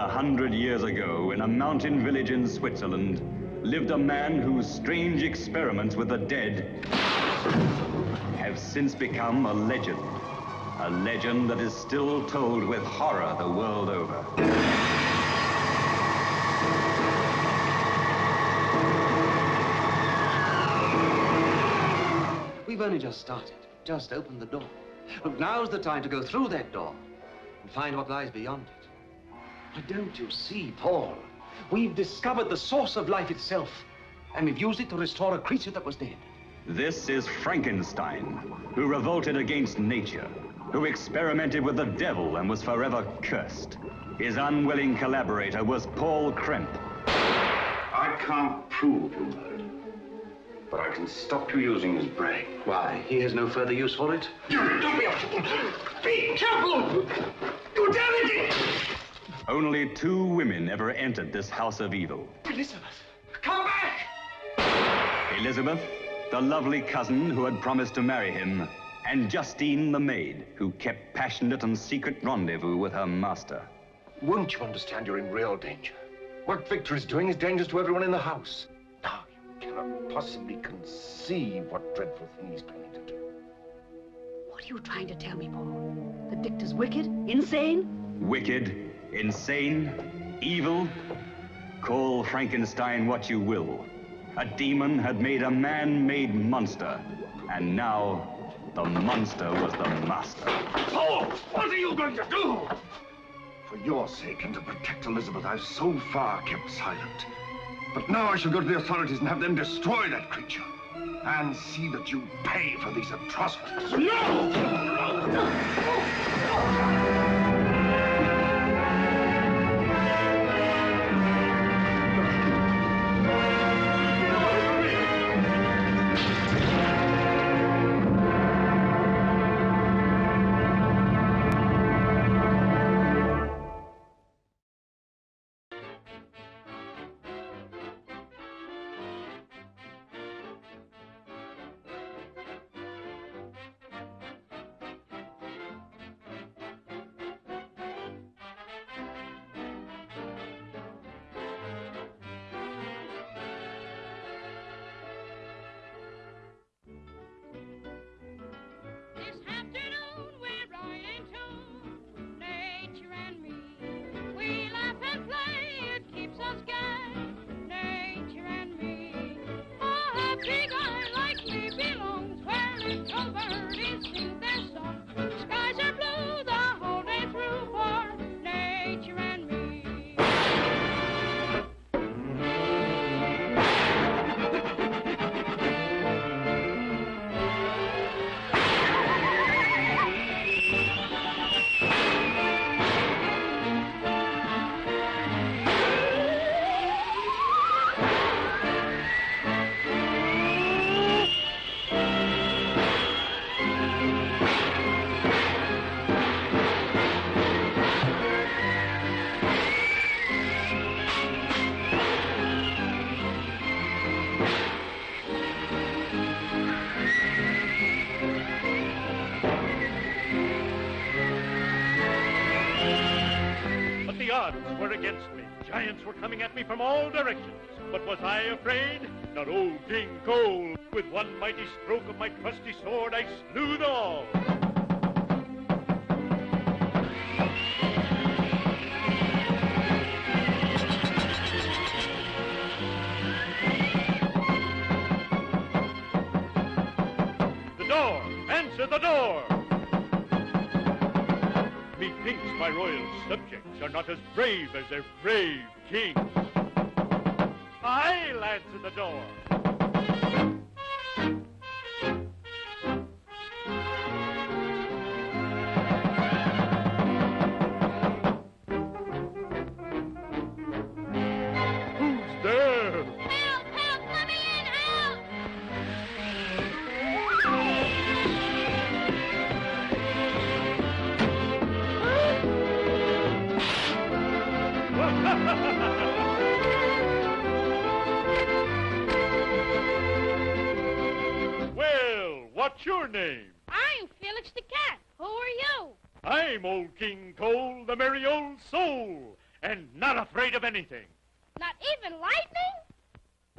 100 years ago, in a mountain village in Switzerland, lived a man whose strange experiments with the dead have since become a legend. A legend that is still told with horror the world over. We've only just started, just opened the door. Look, now's the time to go through that door and find what lies beyond it. But don't you see, Paul? We've discovered the source of life itself, and we've used it to restore a creature that was dead. This is Frankenstein, who revolted against nature, who experimented with the devil and was forever cursed. His unwilling collaborator was Paul Kremp. I can't prove you murdered him, but I can stop you using his brain. Why, he has no further use for it? Don't be a fool! Be careful! You damn it! Only 2 women ever entered this house of evil. Elizabeth, come back! Elizabeth, the lovely cousin who had promised to marry him, and Justine, the maid, who kept passionate and secret rendezvous with her master. Won't you understand you're in real danger? What Victor is doing is dangerous to everyone in the house. Now, you cannot possibly conceive what dreadful thing he's planning to do. What are you trying to tell me, Paul? That Victor's wicked? Insane? Wicked, insane, evil? Call Frankenstein what you will. A demon had made a man-made monster, and now the monster was the master. Paul, what are you going to do? For your sake and to protect Elizabeth, I've so far kept silent. But now I shall go to the authorities and have them destroy that creature. And see that you pay for these atrocities. No! Giants were coming at me from all directions. But was I afraid? Not old King Cole. With one mighty stroke of my trusty sword, I slew them all. The door! Answer the door! Methinks my royal subjects are not as brave as their brave king. I'll answer the door. Who's there? Help! Help! Let me in! Help! Well, what's your name? I'm Felix the cat. Who are you? I'm old King Cole, the merry old soul. and not afraid of anything. Not even lightning?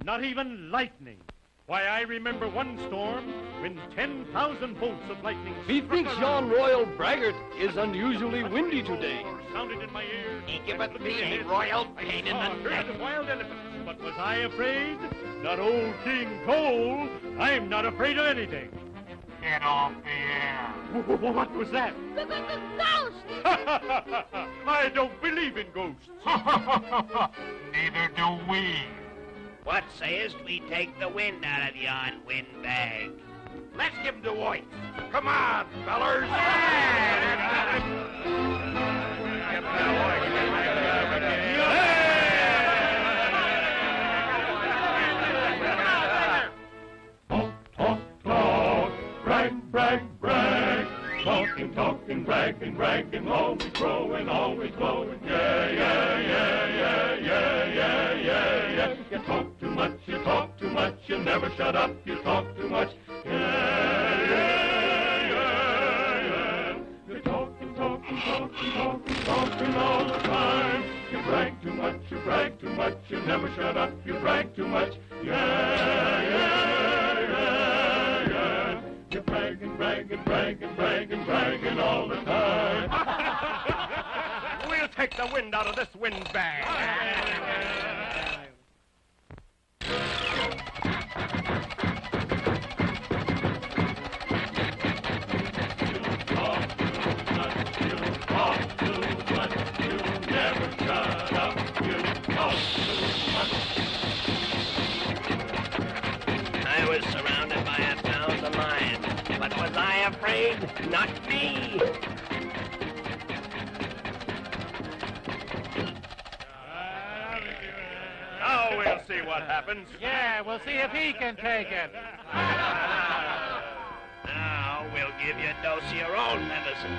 Not even lightning. Why, I remember one storm when 10,000 bolts of lightning Methinks yon royal braggart is unusually windy today. Sounded in my ears. He giveth me a royal pain in the neck. Of wild elephants. But was I afraid? Not old King Cole. I'm not afraid of anything. Get off the air. What was that? Ghost! I don't believe in ghosts. Neither do we. What sayest we take the wind out of yon windbag? Let's give him the white. Come on, fellers. Brag. Talking, bragging, always growing, yeah. You talk too much, you never shut up, you talk too much, yeah. You're talking all the time. You brag too much, you never shut up, you brag too much, yeah. You're bragging all the time. We'll take the wind out of this windbag. I was surrounded by 1,000 lions, but was I afraid? Not me. Now we'll see what happens. Yeah, we'll see if he can take it. Now we'll give you a dose of your own medicine.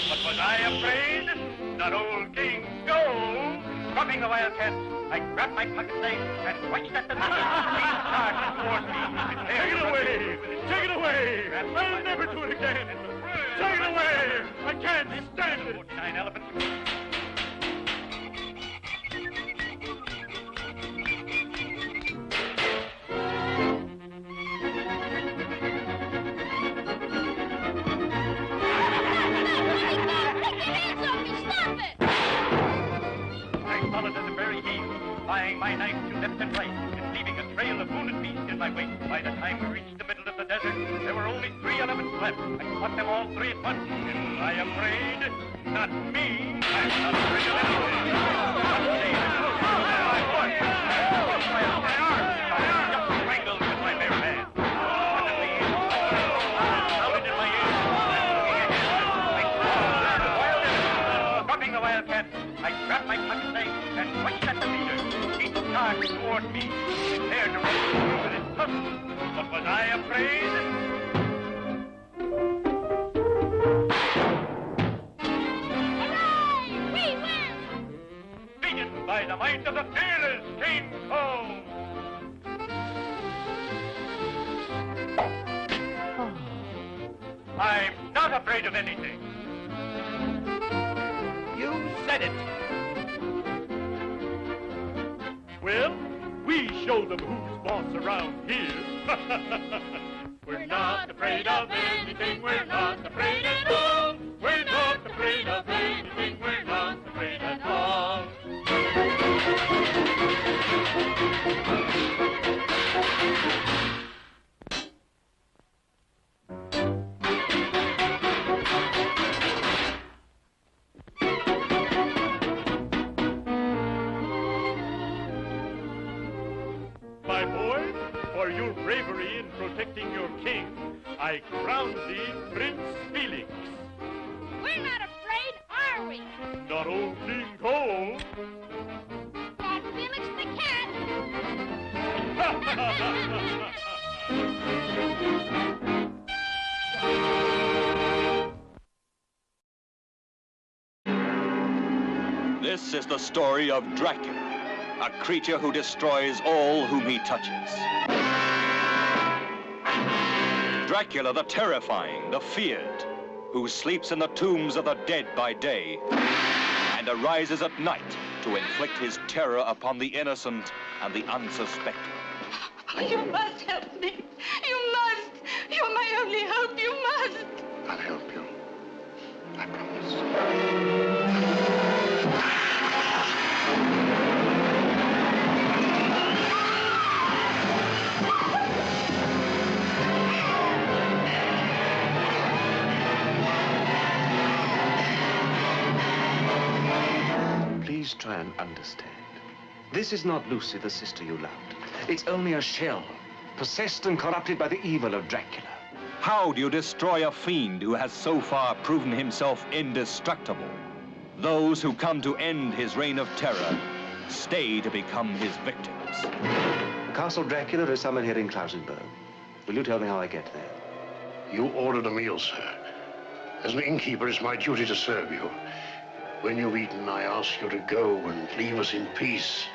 But was I afraid? Not old King GHOUL. Dropping the wildcat, I grabbed my pocket knife and switched at the knife. He charged toward me. Take it away! I'll never do it again! Take it away! I can't stand it! 49 elephants. Applying my knife to left and right, and leaving a trail of wounded beasts in my wake. By the time we reached the middle of the desert, there were only 3 elephants left. I caught them all 3 at once. And I am afraid? Not me. I'm not afraid of anything. My arms just strangled with my bare hand. Suddenly, sounded in my ears. I saw the wild elephant. Dropping the wildcat, I grabbed my pocket knife and switched at the leader. Charged toward me, prepared to run through with his tusks. But was I afraid? Hooray! We win! Beaten by the might of the fearless King Cole. I'm not afraid of anything. You said it. Well, we show them who's boss around here. We're not afraid of anything, we're not afraid at all. We're not afraid of anything, we're not afraid at all. My boy, for your bravery in protecting your king, I crown thee Prince Felix. We're not afraid, are we? Not old King Cole. Not Felix the cat. This is the story of Dracula, a creature who destroys all whom he touches. Dracula the terrifying, the feared. who sleeps in the tombs of the dead by day and arises at night to inflict his terror upon the innocent and the unsuspecting. Oh, you must help me. You must. You're my only hope. You must. I'll help you. I promise. Please try and understand. This is not Lucy, the sister you loved. It's only a shell, possessed and corrupted by the evil of Dracula. How do you destroy a fiend who has so far proven himself indestructible? Those who come to end his reign of terror stay to become his victims. Castle Dracula is somewhere here in Klausenberg. Will you tell me how I get there? You ordered a meal, sir. As an innkeeper, it's my duty to serve you. When you've eaten, I ask you to go and leave us in peace.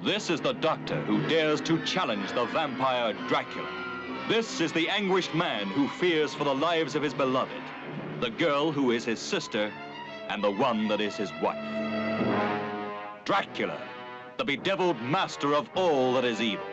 This is the doctor who dares to challenge the vampire Dracula. This is the anguished man who fears for the lives of his beloved, the girl who is his sister, and the one that is his wife. Dracula, the bedeviled master of all that is evil.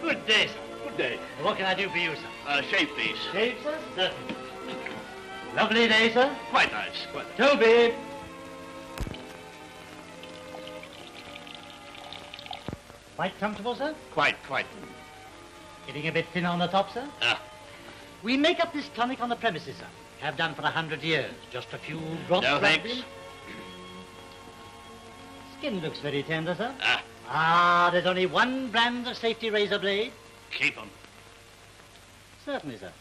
Good day, sir. Good day. What can I do for you, sir? Shave, please. Shave, sir? Certainly. Lovely day, sir. Quite nice. Quite nice. Toby! Quite comfortable, sir? Quite. Getting a bit thin on the top, sir? Ah. We make up this tonic on the premises, sir. Have done for 100 years. Just a few drops. No, thanks. Skin looks very tender, sir. Ah. There's only one brand of safety razor blade. Keep 'em. Certainly, sir.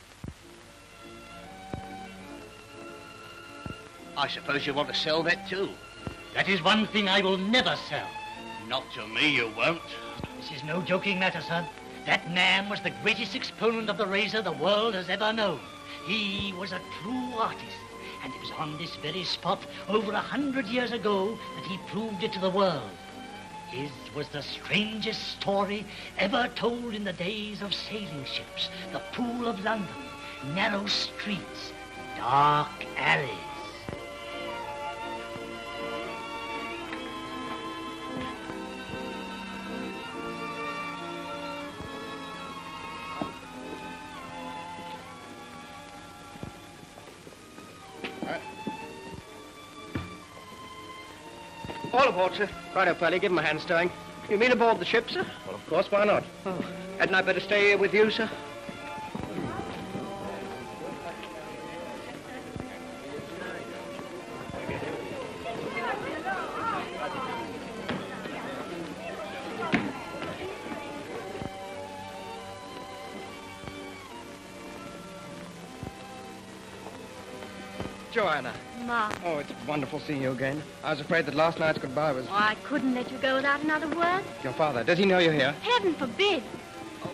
I suppose you want to sell that too? That is one thing I will never sell. Not to me, you won't. This is no joking matter, sir. That man was the greatest exponent of the razor the world has ever known. He was a true artist, and it was on this very spot over 100 years ago that he proved it to the world. His was the strangest story ever told in the days of sailing ships, the Pool of London, narrow streets, dark alleys. All aboard, sir. Righto, Pelly, give him a hand stowing. You mean aboard the ship, sir? Well, of course, why not? Oh, hadn't I better stay here with you, sir? Joanna. Ma. Oh, it's wonderful seeing you again. I was afraid that last night's goodbye was... Oh, I couldn't let you go without another word. Your father, does he know you're here? Heaven forbid.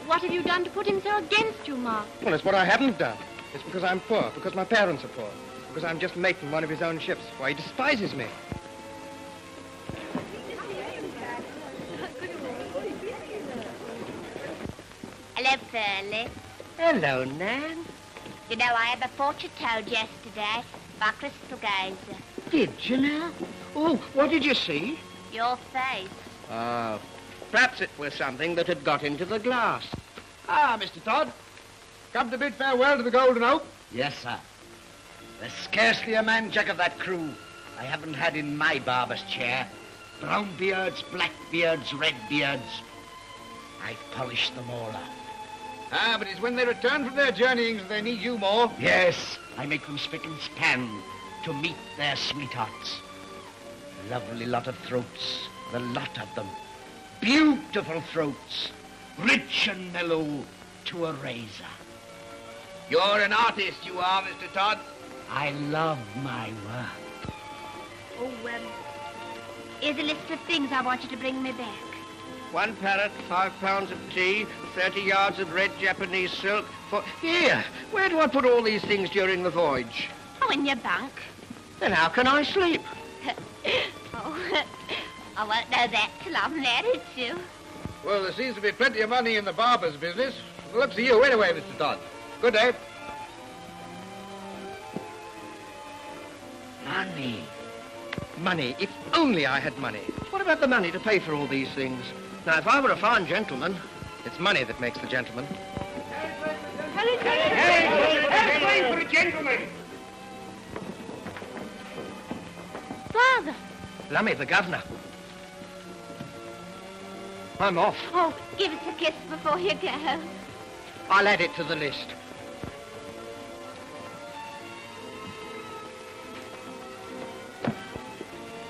What have you done to put him so against you, Ma? Well, it's what I haven't done. It's because I'm poor, because my parents are poor, because I'm just mate in one of his own ships. Why, he despises me. Hello, Felix. Hello, Nan. You know, I had a fortune told yesterday by Crystal Gazer. Did you now? Oh, what did you see? Your face. Oh, perhaps it was something that had got into the glass. Ah, Mr. Todd. Come to bid farewell to the Golden Oak? Yes, sir. There's scarcely a man jack of that crew I haven't had in my barber's chair. Brown beards, black beards, red beards. I've polished them all up. Ah, but it's when they return from their journeyings that they need you more. Yes, I make them spick and span to meet their sweethearts. Lovely lot of throats, the lot of them. Beautiful throats, rich and mellow to a razor. You're an artist, you are, Mr. Todd. I love my work. Oh, here's a list of things I want you to bring me back. 1 parrot, 5 pounds of tea, 30 yards of red Japanese silk. Here, where do I put all these things during the voyage? Oh, in your bunk. Then how can I sleep? Oh, I won't know that till I'm married to. Well, there seems to be plenty of money in the barber's business. Well, up to you anyway, Mr. Todd. Good day. Money. Money. If only I had money. What about the money to pay for all these things? Now, if I were a fine gentleman, it's money that makes the gentleman. Hey, wait for a gentleman. Father. Lummy, the governor. I'm off. Oh, give us a kiss before you go. I'll add it to the list.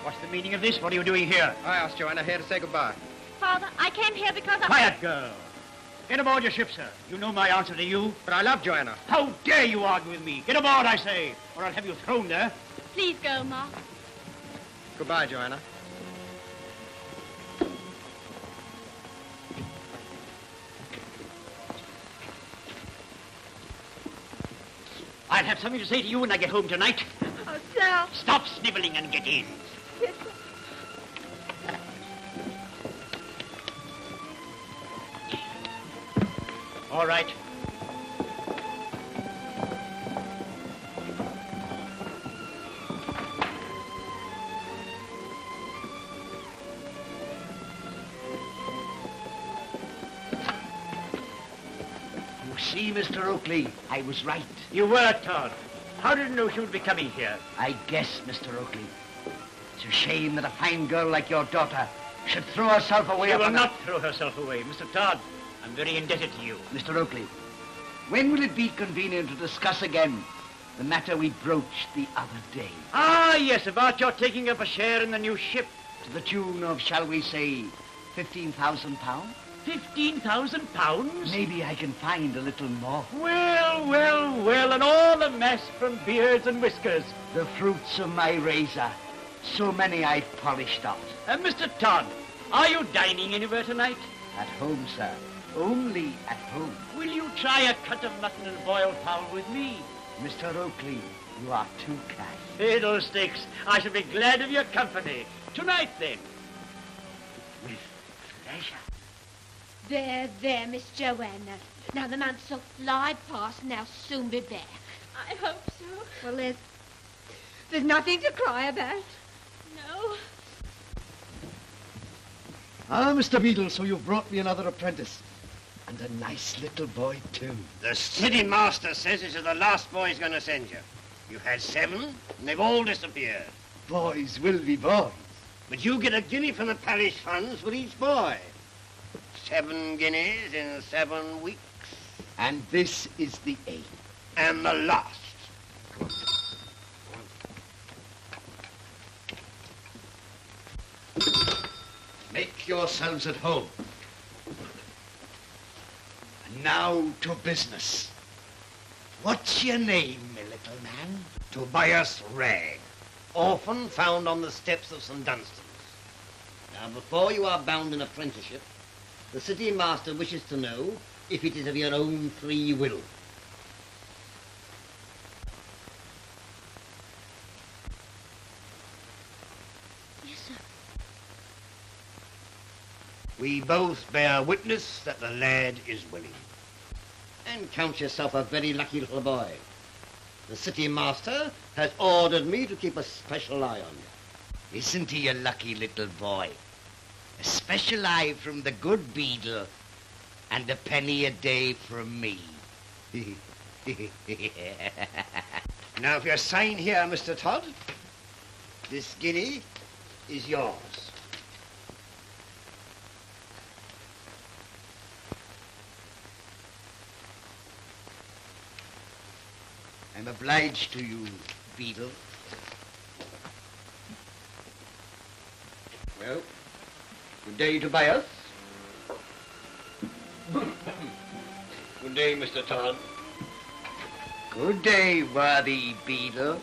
What's the meaning of this? What are you doing here? I asked Joanna here to say goodbye. Father, I came here because I... Quiet, girl. Get aboard your ship, sir. You know my answer to you. But I love Joanna. How dare you argue with me? Get aboard, I say, or I'll have you thrown there. Please go, Ma. Goodbye, Joanna. I'll have something to say to you when I get home tonight. Oh, sir. Stop sniveling and get in. Yes, All right. You see, Mr. Oakley, I was right. You were, Todd. How did you know she would be coming here? I guessed, Mr. Oakley. It's a shame that a fine girl like your daughter should throw herself away. She will not throw herself away, Mr. Todd. I'm very indebted to you. Mr. Oakley, when will it be convenient to discuss again the matter we broached the other day? Ah, yes, about your taking up a share in the new ship. To the tune of, shall we say, £15,000? £15,000? Maybe I can find a little more. Well, and all the mess from beards and whiskers. The fruits of my razor. So many I've polished off. Mr. Todd, are you dining anywhere tonight? At home, sir. Only at home. Will you try a cut of mutton and boiled fowl with me? Mr. Oakley, you are too kind. Fiddlesticks, I shall be glad of your company. Tonight, then. With pleasure. There, Miss Joanna. Now, the months will fly past and they'll soon be back. I hope so. Well, there's nothing to cry about. No. Ah, Mr. Beadle, so you've brought me another apprentice. And a nice little boy, too. The city master says this is the last boy he's going to send you. You've had 7, and they've all disappeared. Boys will be boys. But you get a guinea from the parish funds for each boy. 7 guineas in 7 weeks. And this is the 8th. And the last. Make yourselves at home. And now to business. What's your name, my little man? Tobias Ragg, orphan found on the steps of St. Dunstan's. Now, before you are bound in apprenticeship, the city master wishes to know if it is of your own free will. Yes, sir. We both bear witness that the lad is willing. And count yourself a very lucky little boy. The city master has ordered me to keep a special eye on you. Isn't he a lucky little boy? A special eye from the good beadle and a penny a day from me. Now, if you sign here, Mr. Todd, this guinea is yours. I'm obliged to you, beadle. Well, good day, Tobias. Good day, Mr. Todd. Good day, worthy beadle.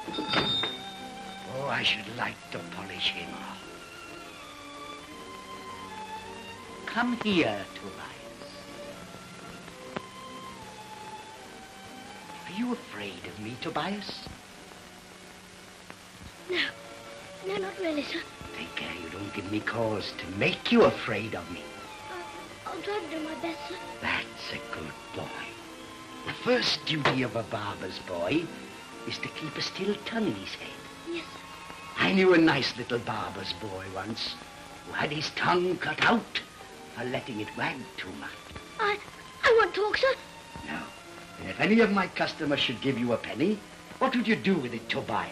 Oh, I should like to polish him off. Come here, Tobias. Are you afraid of me, Tobias? No. No, not really, sir. Take care you don't give me cause to make you afraid of me. I'll try to do my best, sir. That's a good boy. The first duty of a barber's boy is to keep a still tongue in his head. Yes, sir. I knew a nice little barber's boy once who had his tongue cut out for letting it wag too much. I won't talk, sir. No. And if any of my customers should give you a penny, what would you do with it, Tobias?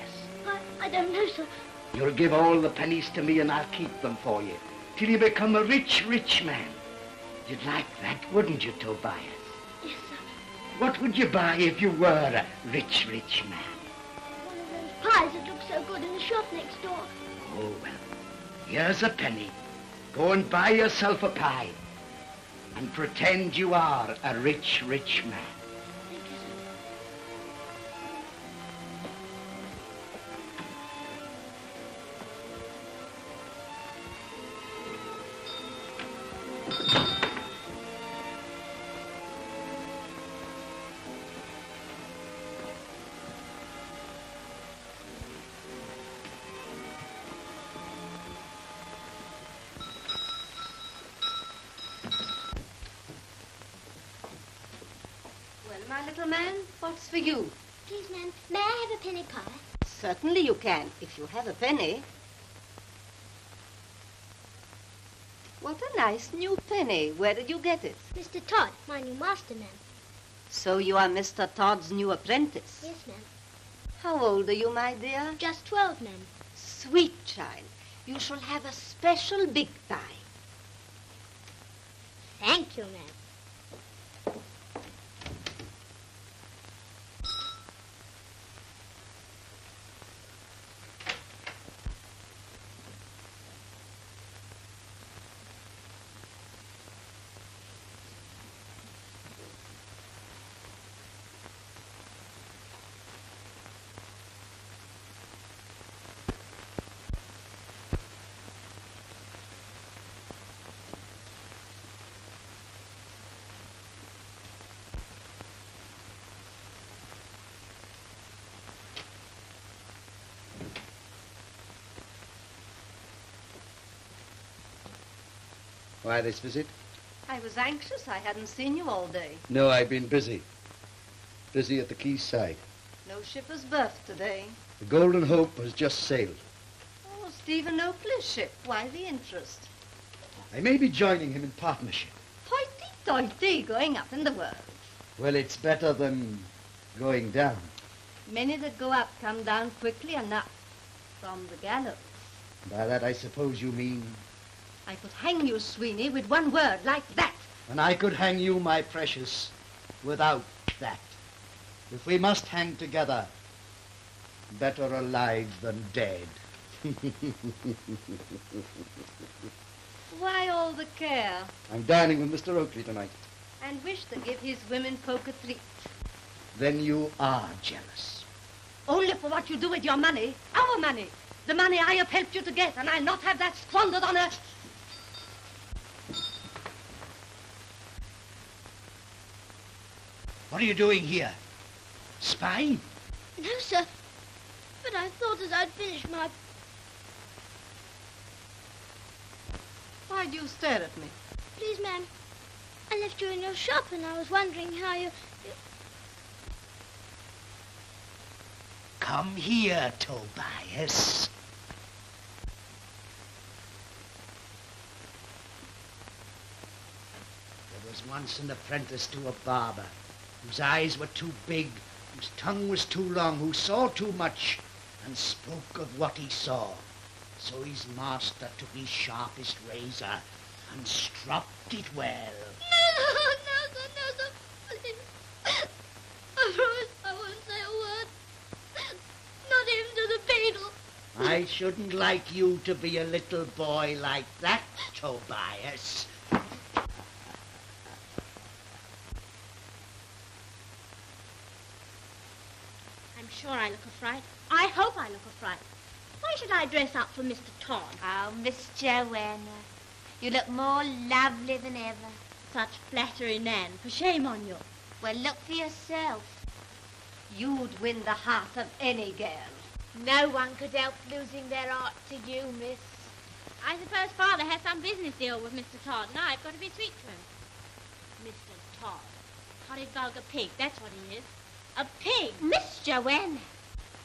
I don't know, sir. You'll give all the pennies to me and I'll keep them for you till you become a rich, rich man. You'd like that, wouldn't you, Tobias? Yes, sir. What would you buy if you were a rich, rich man? One of those pies that look so good in the shop next door. Oh, well, here's a penny. Go and buy yourself a pie and pretend you are a rich, rich man. Thank you, sir. My little man, what's for you? Please, ma'am, may I have a penny pie? Certainly you can, if you have a penny. What a nice new penny. Where did you get it? Mr. Todd, my new master, ma'am. So you are Mr. Todd's new apprentice? Yes, ma'am. How old are you, my dear? Just 12, ma'am. Sweet child, you shall have a special big pie. Thank you, ma'am. Why this visit? I was anxious. I hadn't seen you all day. No, I've been busy. Busy at the quayside. No shipper's berth today. The Golden Hope has just sailed. Oh, Stephen Oakley's ship. Why the interest? I may be joining him in partnership. Hoity-toity, going up in the world. Well, it's better than going down. Many that go up come down quickly enough from the gallows. By that, I suppose you mean... I could hang you, Sweeney, with one word, like that. And I could hang you, my precious, without that. If we must hang together, better alive than dead. Why all the care? I'm dining with Mr. Oakley tonight. And wish to give his women folk a treat. Then you are jealous. Only for what you do with your money, our money. The money I have helped you to get, and I'll not have that squandered on a... What are you doing here? Spying? No, sir. But I thought as I'd finished my... Why do you stare at me? Please, ma'am. I left you in your shop and I was wondering how you... Come here, Tobias. There was once an apprentice to a barber, whose eyes were too big, whose tongue was too long, who saw too much, and spoke of what he saw. So his master took his sharpest razor and stropped it well. No, sir, please. I promise I won't say a word. Not even to the beadle. I shouldn't like you to be a little boy like that, Tobias. I'm sure I look a fright. I hope I look a fright. Why should I dress up for Mr. Todd? Oh, Miss Joanna, you look more lovely than ever. Such flattery, Nan. For shame on you. Well, look for yourself. You'd win the heart of any girl. No one could help losing their heart to you, miss. I suppose Father has some business deal with Mr. Todd, and I've got to be sweet to him. Mr. Todd. Horrid vulgar pig, that's what he is. A pig. Miss Joanna.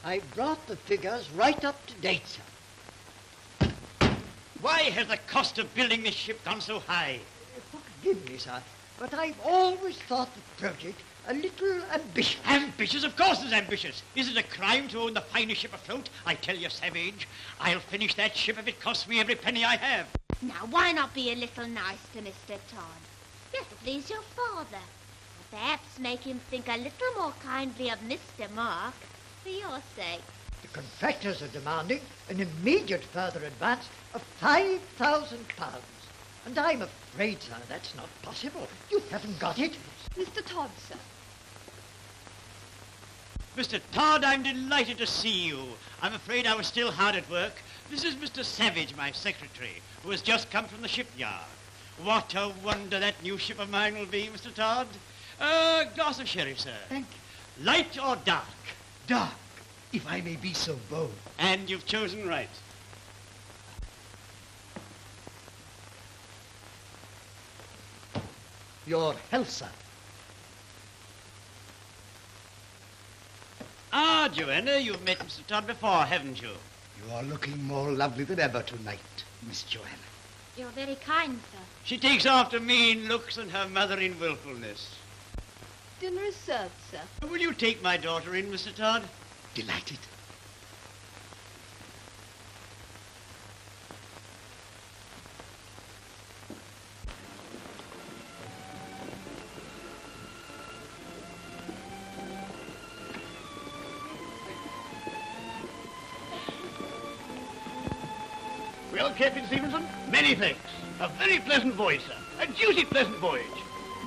I brought the figures right up to date, sir. Why has the cost of building this ship gone so high? Forgive me, sir, but I've always thought the project a little ambitious. Ambitious? Of course it's ambitious. Is it a crime to own the finest ship afloat? I tell you, savage, I'll finish that ship if it costs me every penny I have. Now, why not be a little nice to Mr. Todd? Just to please your father. Or perhaps make him think a little more kindly of Mr. Mark, for your sake. The contractors are demanding an immediate further advance of £5,000. And I'm afraid, sir, that's not possible. You haven't got it. Mr. Todd, sir. Mr. Todd, I'm delighted to see you. I'm afraid I was still hard at work. This is Mr. Savage, my secretary, who has just come from the shipyard. What a wonder that new ship of mine will be, Mr. Todd. Glass of sherry, sir. Thank you. Light or dark? Dark, if I may be so bold. And you've chosen right. Your health, sir. Ah, Joanna, you've met Mr. Todd before, haven't you? You are looking more lovely than ever tonight, Miss Joanna. You're very kind, sir. She takes after mean looks and her mother in willfulness. Dinner is served, sir. Will you take my daughter in, Mr. Todd? Delighted. Well, Captain Stevenson, many thanks. A very pleasant voyage, sir. A deuced pleasant voyage.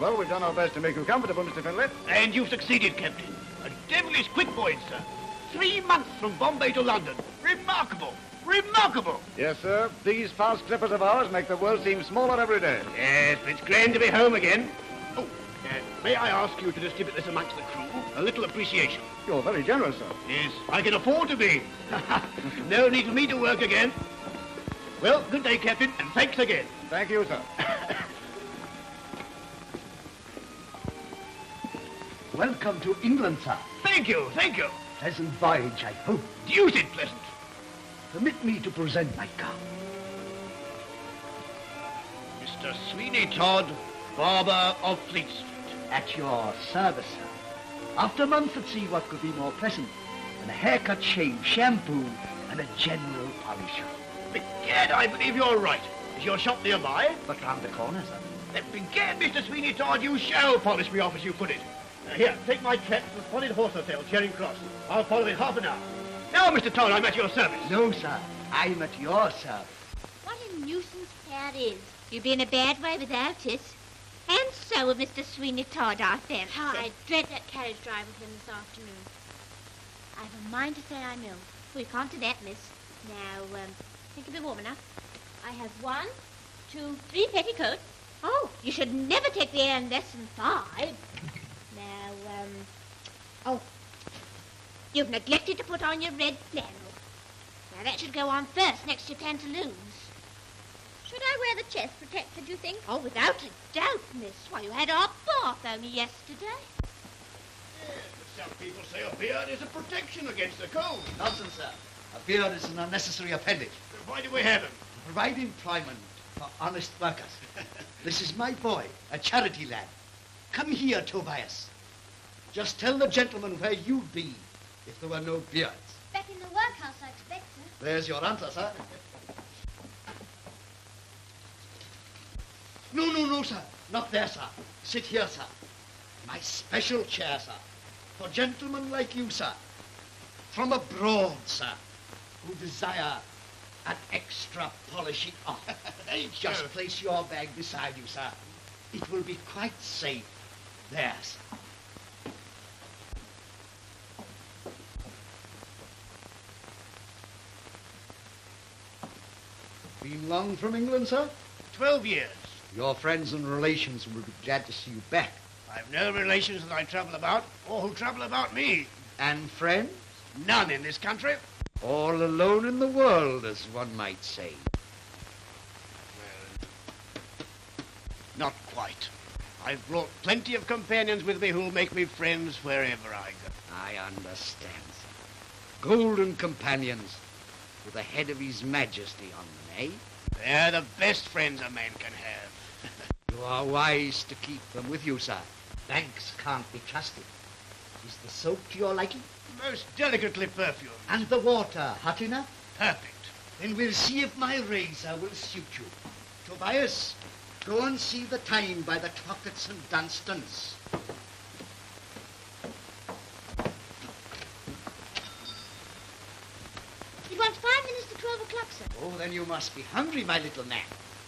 Well, we've done our best to make you comfortable, Mr. Finlay. And you've succeeded, Captain. A devilish quick voyage, sir. 3 months from Bombay to London. Remarkable. Remarkable. Yes, sir. These fast clippers of ours make the world seem smaller every day. Yes, but it's grand to be home again. Oh, may I ask you to distribute this amongst the crew? A little appreciation. You're very generous, sir. Yes, I can afford to be. No need for me to work again. Well, good day, Captain, and thanks again. Thank you, sir. Welcome to England, sir. Thank you, thank you. Pleasant voyage, I hope. Deuced pleasant. Permit me to present my car. Mr. Sweeney Todd, barber of Fleet Street. At your service, sir. After months at sea, what could be more pleasant than a haircut, shave, shampoo, and a general polish? Begad, I believe you're right. Is your shop nearby? But round the corner, sir. Then begad, Mr. Sweeney Todd, you shall polish me off as you put it. Here, take my trap to the Spotted Horse Hotel, Charing Cross. I'll follow in half an hour. Now, Mr. Todd, I'm at your service. No, sir. I'm at your service. What a nuisance that is. You'd be in a bad way without it. And so would Mr. Sweeney Todd, I fancy. I dread that carriage drive with him this afternoon. I've a mind to say I know. We can't do that, miss. Now, think you'll be warm enough. I have 1, 2, 3 petticoats. Oh, you should never take the air in less than 5. Now, oh, you've neglected to put on your red flannel. Now, that should go on first, next to your pantaloons. Should I wear the chest protector, do you think? Oh, without a doubt, miss. Why, you had our bath only yesterday. Some people say a beard is a protection against the cold. Nonsense, sir. A beard is an unnecessary appendage. Why do we have him? To provide employment for honest workers. This is my boy, a charity lad. Come here, Tobias. Just tell the gentleman where you'd be if there were no beards. Back in the workhouse, I expect, sir. There's your answer, sir. No, sir. Not there, sir. Sit here, sir. My special chair, sir. For gentlemen like you, sir. From abroad, sir. Who desire an extra polishing off. Just place your bag beside you, sir. It will be quite safe. There, sir. Been long from England, sir? 12 years. Your friends and relations will be glad to see you back. I've no relations that I trouble about, or who trouble about me. And friends? None in this country. All alone in the world, as one might say. Well, not quite. I've brought plenty of companions with me who'll make me friends wherever I go. I understand, sir. Golden companions with the head of His Majesty on them, eh? They're the best friends a man can have. You are wise to keep them with you, sir. Banks can't be trusted. Is the soap to your liking? Most delicately perfumed. And the water hot enough? Perfect. Then we'll see if my razor will suit you. Tobias, go and see the time by the clock at St. Dunstan's. It wants 5 minutes to 12 o'clock, sir. Oh, then you must be hungry, my little man.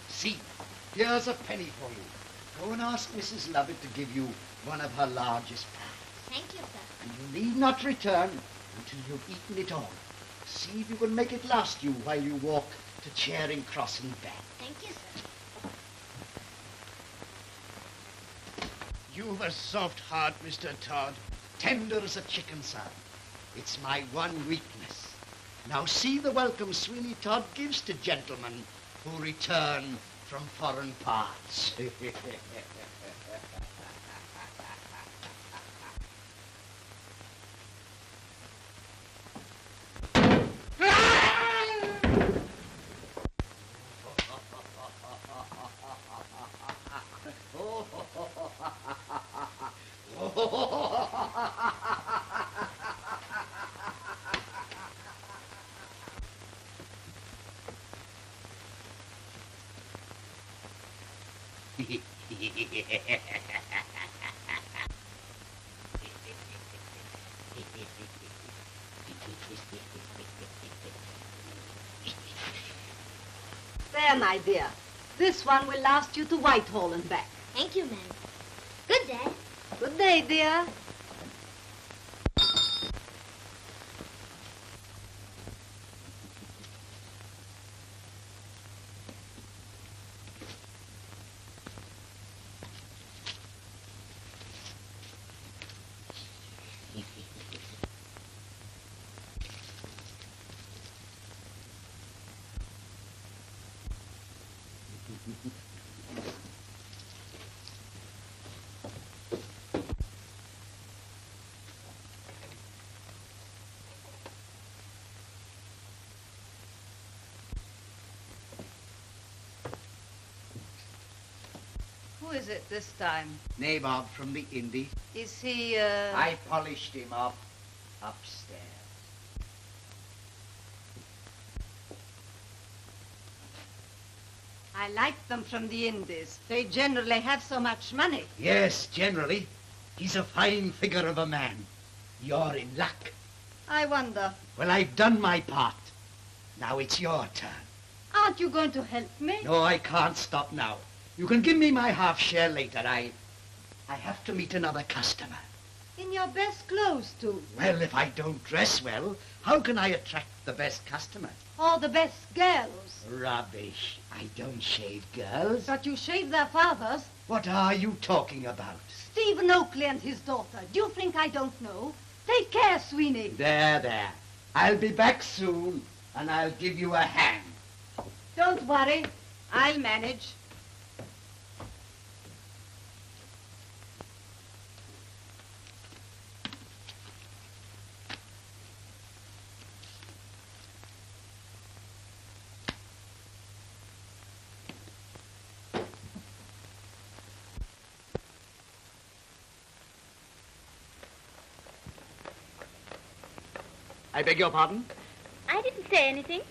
See, here's a penny for you. Go and ask Mrs. Lovett to give you one of her largest pies. Thank you, sir. And you need not return until you've eaten it all. See if you can make it last you while you walk to Charing Cross and back. Thank you, sir. You've a soft heart, Mr. Todd. Tender as a chicken, sir. It's my one weakness. Now see the welcome Sweeney Todd gives to gentlemen who return from foreign parts. There, my dear. This one will last you to Whitehall and back. Thank you, ma'am. Good day. Good day, dear. Who is it this time? Nabob from the Indies. Is he, I polished him up upstairs. I like them from the Indies. They generally have so much money. Yes, generally. He's a fine figure of a man. You're in luck. I wonder. Well, I've done my part. Now it's your turn. Aren't you going to help me? No, I can't stop now. You can give me my half share later. I have to meet another customer. In your best clothes, too. Well, if I don't dress well, how can I attract the best customer? Or the best girls. Rubbish. I don't shave girls. But you shave their fathers. What are you talking about? Stephen Oakley and his daughter. Do you think I don't know? Take care, Sweeney. There. I'll be back soon, and I'll give you a hand. Don't worry. I'll manage. I beg your pardon? I didn't say anything.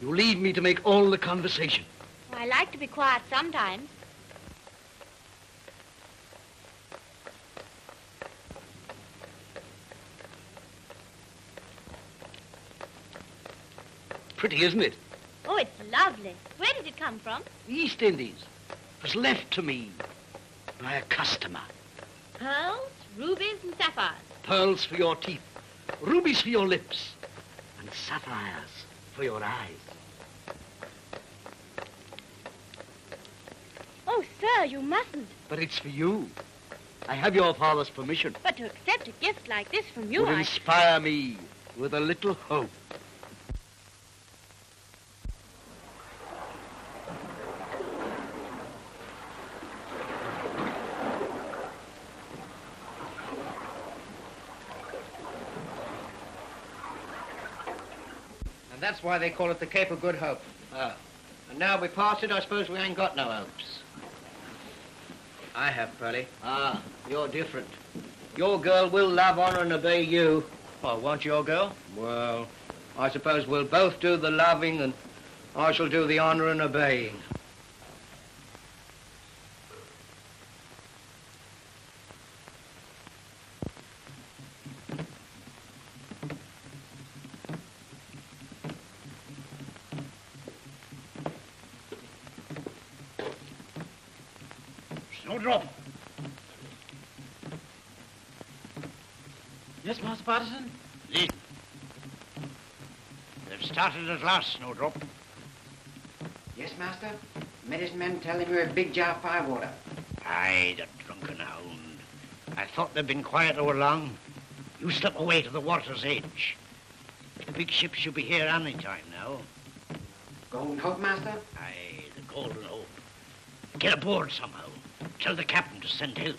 You leave me to make all the conversation. Well, I like to be quiet sometimes. Pretty, isn't it? Oh, it's lovely. Where did it come from? The East Indies. It was left to me by a customer. Pearls, rubies, and sapphires. Pearls for your teeth, rubies for your lips, and sapphires for your eyes. Oh, sir, you mustn't. But it's for you. I have your father's permission. But to accept a gift like this from you, Would inspire me with a little hope. And that's why they call it the Cape of Good Hope. Oh. And now we parted, I suppose we ain't got no hopes. I have, Pearlie. Ah, you're different. Your girl will love, honor, and obey you. Oh, won't your girl? Well, I suppose we'll both do the loving, and I shall do the honor and obeying. Snowdrop. Yes, Master Patterson? Lead. They've started at last, Snowdrop. Yes, Master. Medicine men tell him you're a big jar of firewater. Aye, the drunken hound. I thought they'd been quiet all along. You slip away to the water's edge. The big ship should be here any time now. Golden Hope, Master? Aye, the Golden Hope. Get aboard somehow. Tell the captain to send help.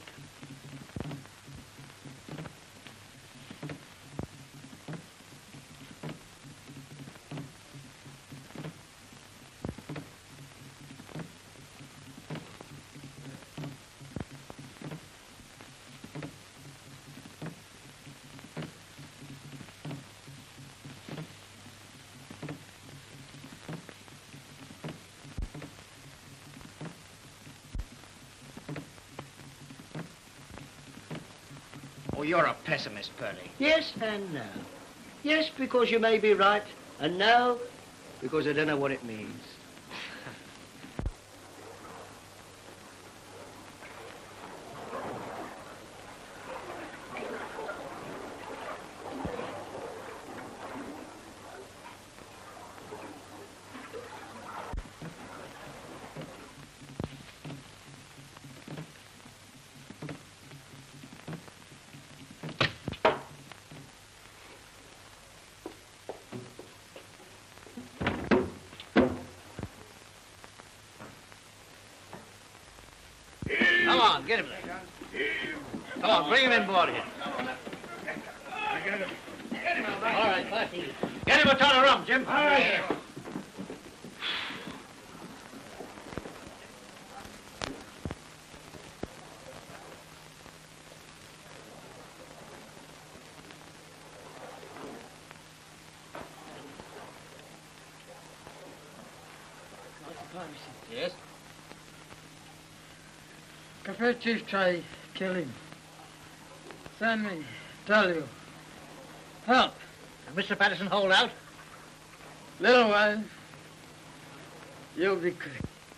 Oh, you're a pessimist, Pearlie. Yes and no. Yes, because you may be right, and no, because I don't know what it means. Come on, get him there. Come on, bring him in board here. All right, fast easy. Get him a ton of rum, Jim. All right. Yes? Cafe Chief try kill him. Send me, tell you. Help. And Mr. Patterson hold out? Little while. You'll be quick.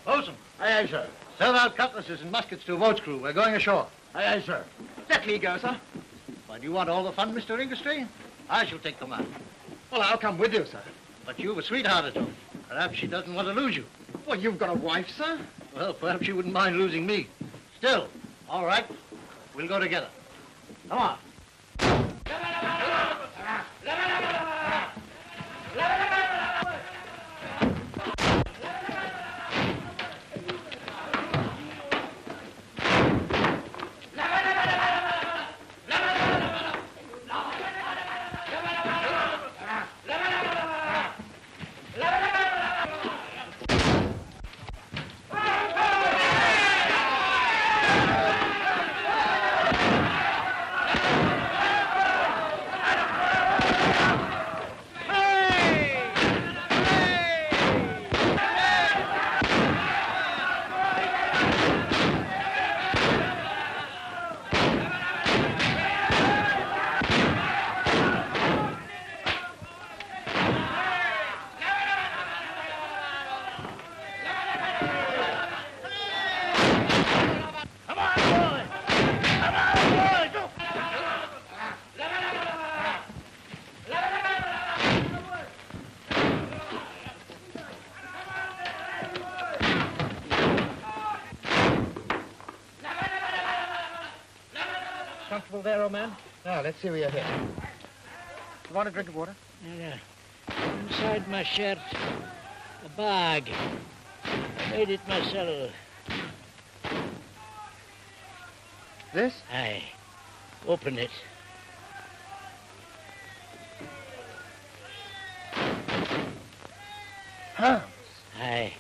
Bosun. Aye, aye, sir. Serve out cutlasses and muskets to a boat's crew. We're going ashore. Aye, aye, sir. Let me go, sir. Why, do you want all the fun, Mr. Inglestry? I shall take command. Well, I'll come with you, sir. But you've a sweetheart at home. Perhaps she doesn't want to lose you. Well, you've got a wife, sir. Well, perhaps she wouldn't mind losing me. Still, all right. We'll go together. Come on. Comfortable there, old man? Now, let's see where you're headed. You want a drink of water? Yeah. Inside my shirt, a bag. I made it myself. This? Aye. Open it. Huh? Aye.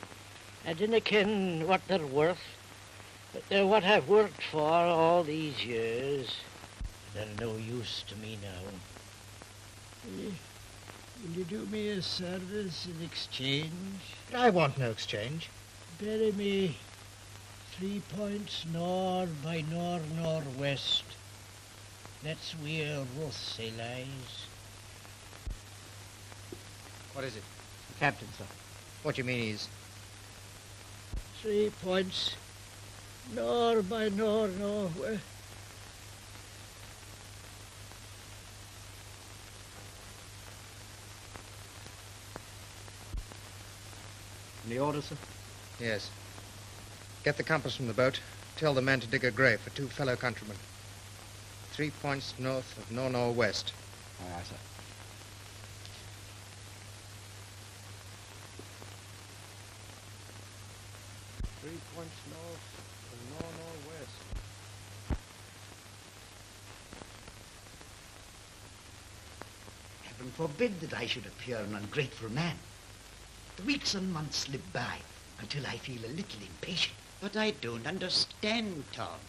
I dinna ken what they're worth, but they're what I've worked for all these years. They're no use to me now. Will you do me a service in exchange? I want no exchange. Bury me 3 points north by northwest. That's where Rothsay lies. What is it? Captain, sir. What you mean is... 3 points north by northwest. Any orders, sir? Yes. Get the compass from the boat. Tell the men to dig a grave for 2 fellow countrymen. 3 points north of northwest. Aye, aye, sir. Points north of northwest. Heaven forbid that I should appear an ungrateful man. The weeks and months slip by until I feel a little impatient. But I don't understand, Tod.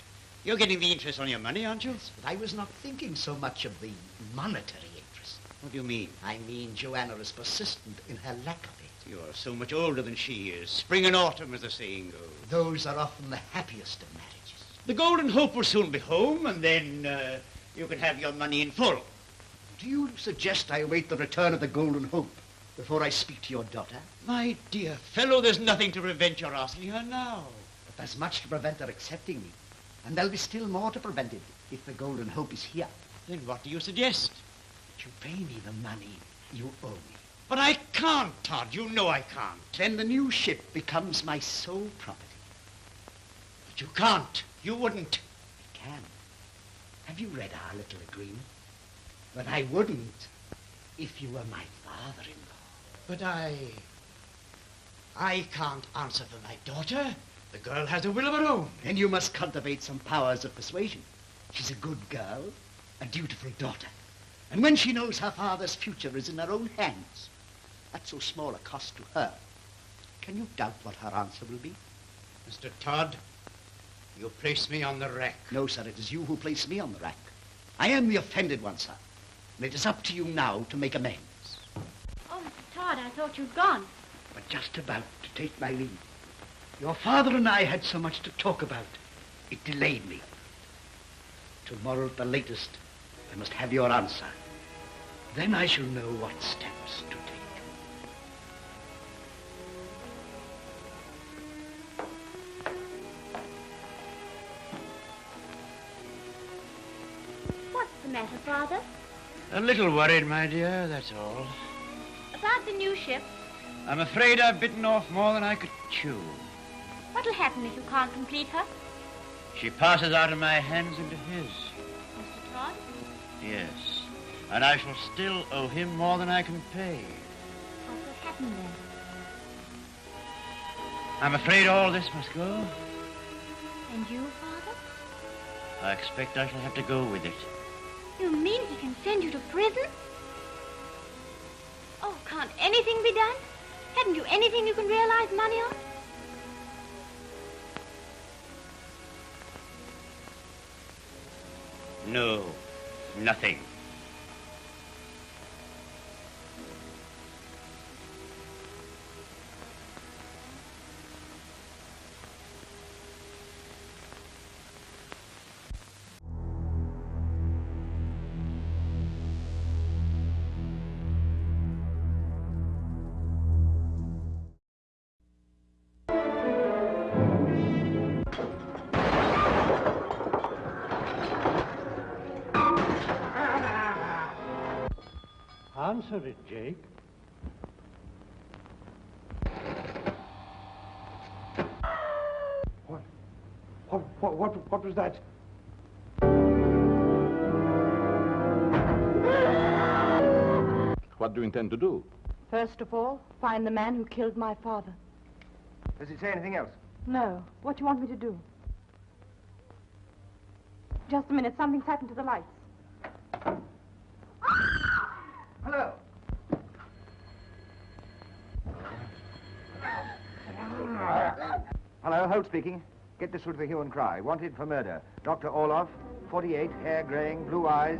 You're getting the interest on your money, aren't you? Yes, but I was not thinking so much of the monetary interest. What do you mean? I mean Joanna is persistent in her lack of it. You're so much older than she is. Spring and autumn, as the saying goes. Those are often the happiest of marriages. The Golden Hope will soon be home, and then you can have your money in full. Do you suggest I await the return of the Golden Hope before I speak to your daughter? My dear fellow, there's nothing to prevent your asking her now. But there's much to prevent her accepting me. And there'll be still more to prevent it if the Golden Hope is here. Then what do you suggest? That you pay me the money you owe me. But I can't, Tod. You know I can't. Then the new ship becomes my sole property. But you can't. You wouldn't. I can. Have you read our little agreement? But I wouldn't if you were my father-in-law. But I can't answer for my daughter. The girl has a will of her own. Then you must cultivate some powers of persuasion. She's a good girl, a dutiful daughter. And when she knows her father's future is in her own hands, at so small a cost to her, can you doubt what her answer will be? Mr. Tod, you place me on the rack. No, sir, it is you who place me on the rack. I am the offended one, sir. And it is up to you now to make amends. Oh, Mr. Tod, I thought you'd gone. But just about to take my leave. Your father and I had so much to talk about. It delayed me. Tomorrow at the latest, I must have your answer. Then I shall know what steps to take. What's the matter, Father? A little worried, my dear, that's all. About the new ship? I'm afraid I've bitten off more than I could chew. What'll happen if you can't complete her? She passes out of my hands into his. Mr. Todd? Yes. And I shall still owe him more than I can pay. What will happen then? I'm afraid all this must go. And you, Father? I expect I shall have to go with it. You mean he can send you to prison? Oh, can't anything be done? Haven't you anything you can realize money on? No, nothing. Answer it, Jake. What was that? What do you intend to do? First of all, find the man who killed my father. Does it say anything else? No. What do you want me to do? Just a minute. Something's happened to the lights. Hello. Hello, Holt speaking. Get this through to the hue and cry. Wanted for murder. Dr. Orloff, 48, hair graying, blue eyes.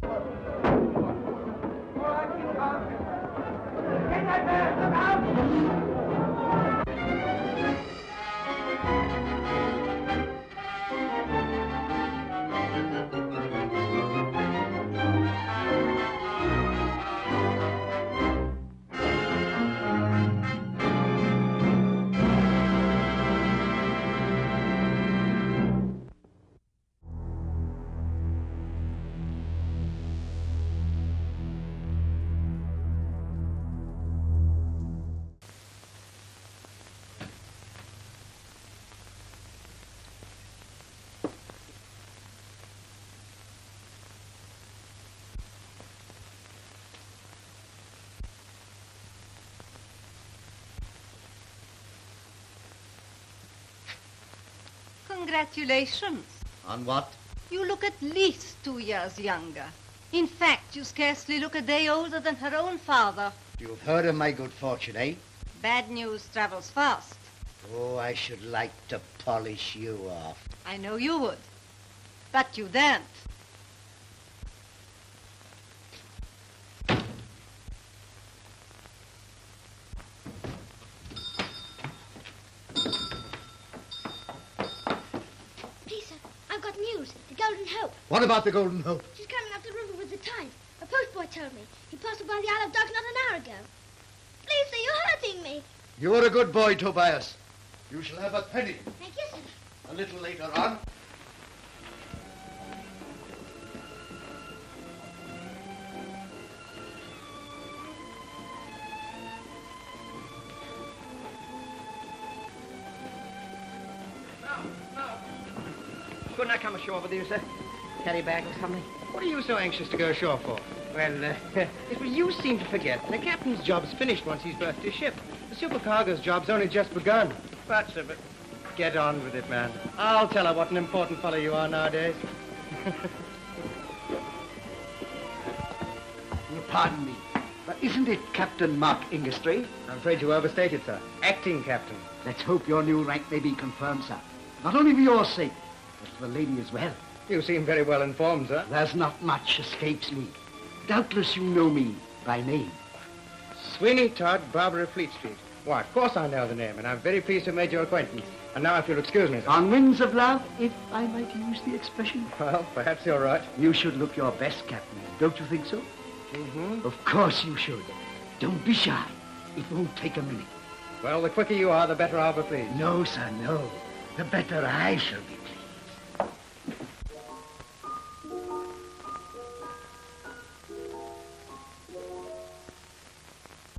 Congratulations. On what? You look at least 2 years younger. In fact, you scarcely look a day older than her own father. You've heard of my good fortune, eh? Bad news travels fast. Oh, I should like to polish you off. I know you would. But you daren't. The Golden Hope. What about the Golden Hope? She's coming up the river with the tide. A postboy told me. He passed her by the Isle of Dogs not an hour ago. Please, sir, you're hurting me. You are a good boy, Tobias. You shall have a penny. Thank you, sir. A little later on. Couldn't I come ashore with you, sir? Carry a bag or something? What are you so anxious to go ashore for? Well, it's what you seem to forget. The captain's job's finished once he's berthed his ship. The supercargo's job's only just begun. But, sir, get on with it, man. I'll tell her what an important fellow you are nowadays. Pardon me, but isn't it Captain Mark Ingerstry? I'm afraid you overstated, sir. Acting captain. Let's hope your new rank may be confirmed, sir. Not only for your sake, but for the lady as well. You seem very well informed, sir. There's not much escapes me. Doubtless you know me by name. Sweeney Todd, barber of Fleet Street. Why, of course I know the name, and I'm very pleased to have made your acquaintance. And now, if you'll excuse me, sir. On wings of love, if I might use the expression. Well, perhaps you're right. You should look your best, Captain. Don't you think so? Mm-hmm. Of course you should. Don't be shy. It won't take a minute. Well, the quicker you are, the better I'll be pleased. No, sir, no. The better I shall be pleased.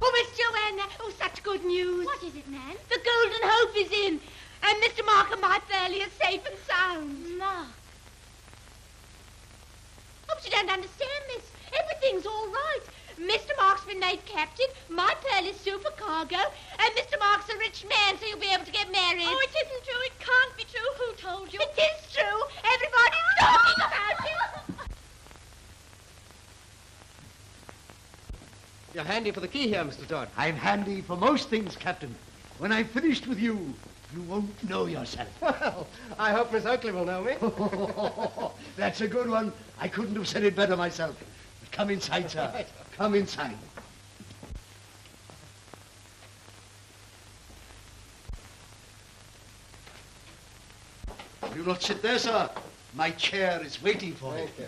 Oh, Miss Joanna, oh, such good news. What is it, ma'am? The Golden Hope is in, and Mr. Mark and my Pearlie are safe and sound. Mark. Oh, but you don't understand, miss. Everything's all right. Mr. Mark's been made captain, my Pearlie's supercargo, and Mr. Mark's a rich man, so you'll be able to get married. Oh, it isn't true. It can't be true. Who told you? It is true. Everybody's talking about it. You're handy for the key here, Mr. Todd. I'm handy for most things, Captain. When I've finished with you, you won't know yourself. Well, I hope Miss Oakley will know me. That's a good one. I couldn't have said it better myself. But come inside, sir. Right. Come inside. Do not sit there, sir. My chair is waiting for you. Thank you.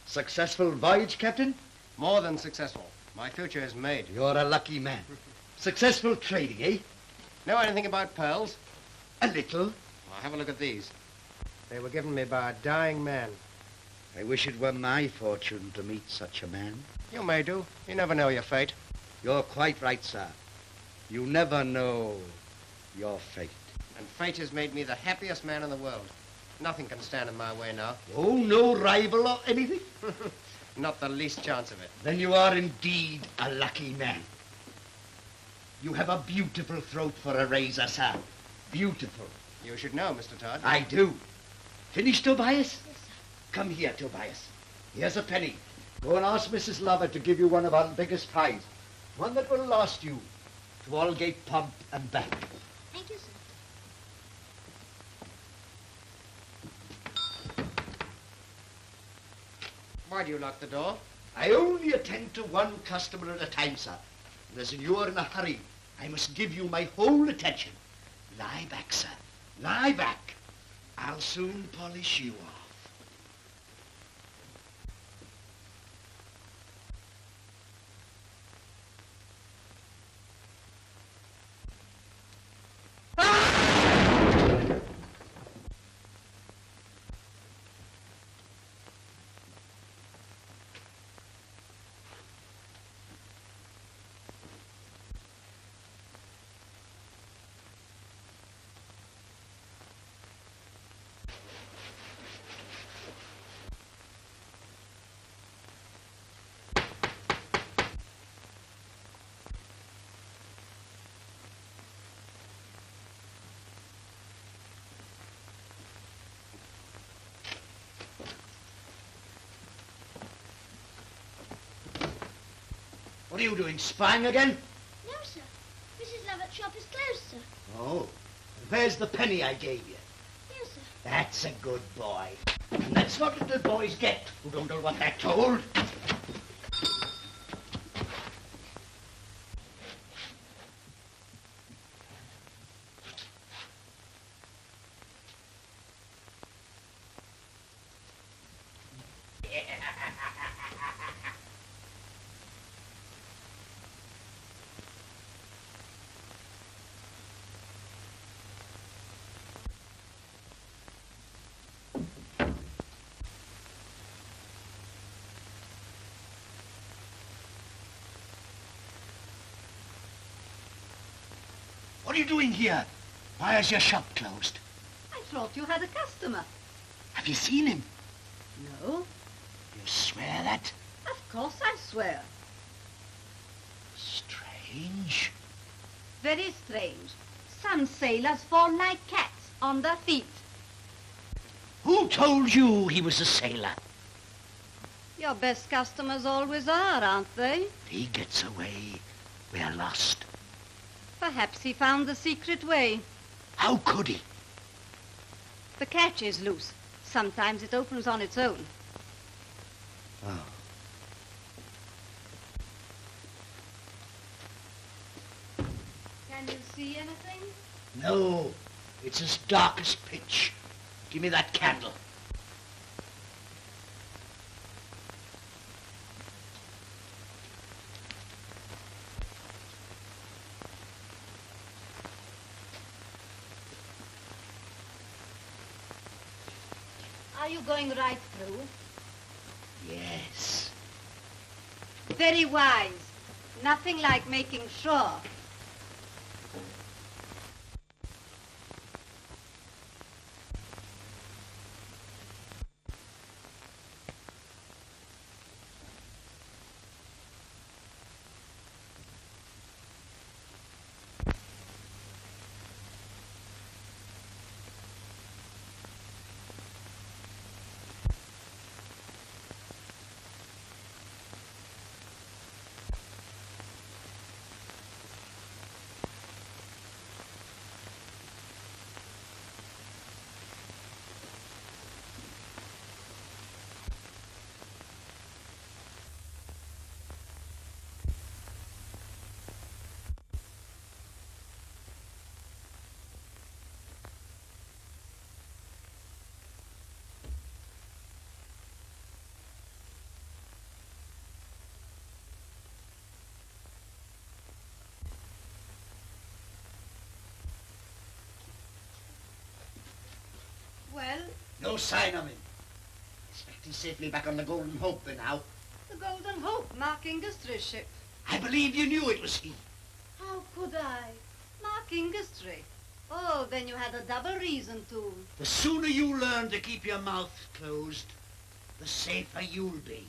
Successful voyage, Captain? More than successful. My future is made. You're a lucky man. Successful trading, eh? Know anything about pearls? A little. Well, have a look at these. They were given me by a dying man. I wish it were my fortune to meet such a man. You may do. You never know your fate. You're quite right, sir. You never know your fate. And fate has made me the happiest man in the world. Nothing can stand in my way now. Oh, no rival or anything? Not the least chance of it. Then you are indeed a lucky man. You have a beautiful throat for a razor, sir. Beautiful. You should know, Mr. Todd. I do. Finished, Tobias? Yes, sir. Come here, Tobias. Here's a penny. Go and ask Mrs. Lover to give you one of our biggest pies. One that will last you to Aldgate Pump and back. Thank you, sir. Why do you lock the door? I only attend to one customer at a time, sir. And as you're in a hurry, I must give you my whole attention. Lie back, sir. Lie back. I'll soon polish you off. What are you doing, spying again? No, sir. Mrs. Lovett's shop is closed, sir. Oh, there's the penny I gave you. Yes, sir. That's a good boy. And that's what little boys get who don't know what they're told. What are you doing here? Why is your shop closed? I thought you had a customer. Have you seen him? No. You swear that? Of course I swear. Strange. Very strange. Some sailors fall like cats on their feet. Who told you he was a sailor? Your best customers always are, aren't they? He gets away We're lost. Perhaps he found the secret way. How could he? The catch is loose. Sometimes it opens on its own. Oh. Can you see anything? No, it's as dark as pitch. Give me that candle. Are you going right through? Yes. Very wise. Nothing like making sure. Well, No sign of him. Expect he's safely back on the Golden Hope by now. the Golden Hope, Mark Industries ship. I believe you knew it was he. How could I? Mark Industry. Oh, then you had a double reason to. The sooner you learn to keep your mouth closed, the safer you'll be.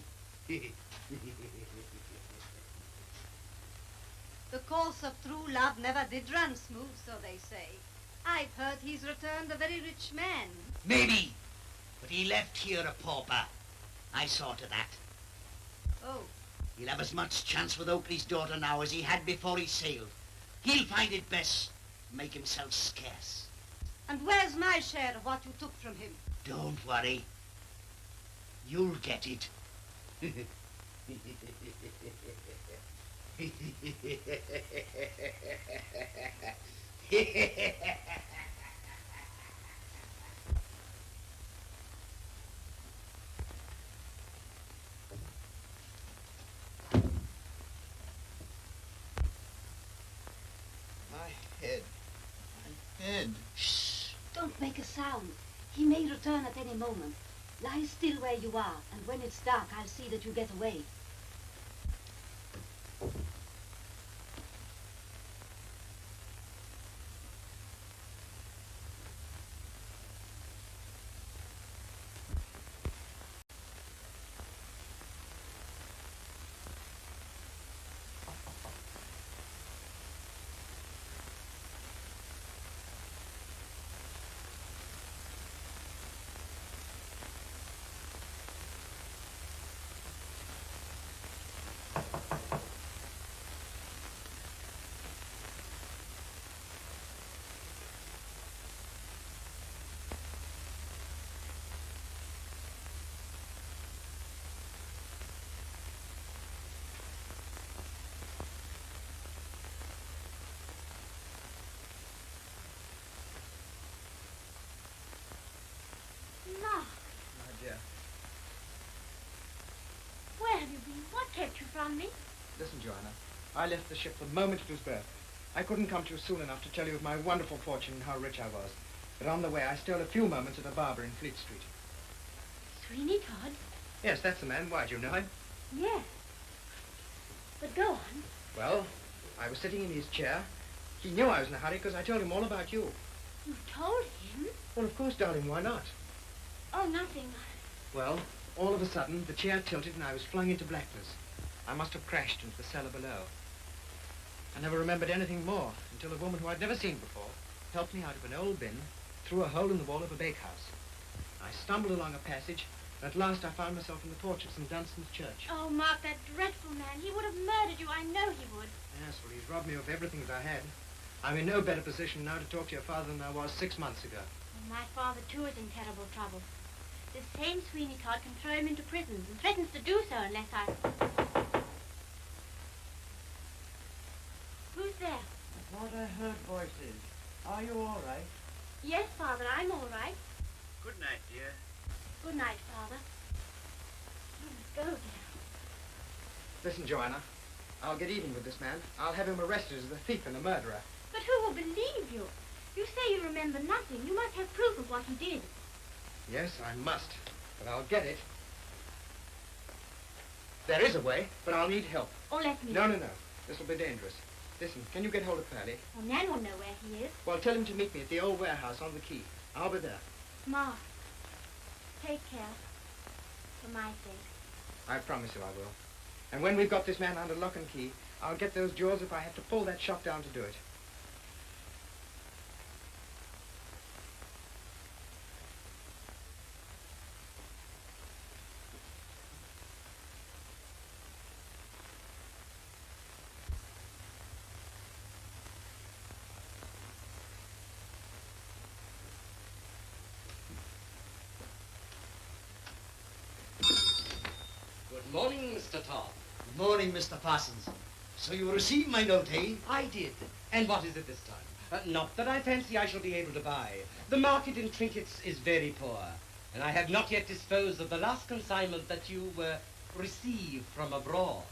The course of true love never did run smooth, so they say. I've heard he's returned a very rich man. Maybe, but he left here a pauper. I saw to that. Oh, He'll have as much chance with Oakley's daughter now as he had before he sailed. He'll find it best to make himself scarce. and where's my share of what you took from him? Don't worry. You'll get it. My head. Shh! Don't make a sound. He may return at any moment. Lie still where you are, and when it's dark, I'll see that you get away. Where have you been? What kept you from me? Listen, Joanna. I left the ship the moment it was berthed. I couldn't come to you soon enough to tell you of my wonderful fortune and how rich I was. But on the way, I stole a few moments at a barber in Fleet Street. Sweeney Todd? Yes, that's the man. Why, do you know him? Yes. But go on. Well, I was sitting in his chair. He knew I was in a hurry because I told him all about you. You told him? Well, of course, darling, why not? Oh, nothing. Well, all of a sudden, the chair tilted and I was flung into blackness. I must have crashed into the cellar below. I never remembered anything more until a woman who I'd never seen before helped me out of an old bin through a hole in the wall of a bakehouse. I stumbled along a passage At last I found myself in the porch of St. Dunstan's Church. Oh, Mark, that dreadful man. He would have murdered you. I know he would. Yes, well, he's robbed me of everything that I had. I'm in no better position now to talk to your father than I was 6 months ago. And my father, too, is in terrible trouble. This same Sweeney Todd can throw him into prison and threatens to do so unless I... Who's there? I thought I heard voices. Are you all right? Yes, Father, I'm all right. Good night, dear. Good night, Father. Oh, let's go now. Listen, Joanna, I'll get even with this man. I'll have him arrested as a thief and a murderer. But who will believe you? You say you remember nothing. You must have proof of what he did. Yes, I must, but I'll get it. There is a way, but I'll need help. Oh, let me... No. This will be dangerous. Listen, can you get hold of Pearlie? Well, Nan will know where he is. Well, tell him to meet me at the old warehouse on the quay. I'll be there. Mark, take care. For my sake. I promise you I will. And when we've got this man under lock and key, I'll get those jewels if I have to pull that shop down to do it. Good morning, Mr. Todd. Good morning, Mr. Parsons. So you received my note, eh? I did. And what is it this time? Not that I fancy I shall be able to buy. The market in trinkets is very poor, and I have not yet disposed of the last consignment that you received from abroad.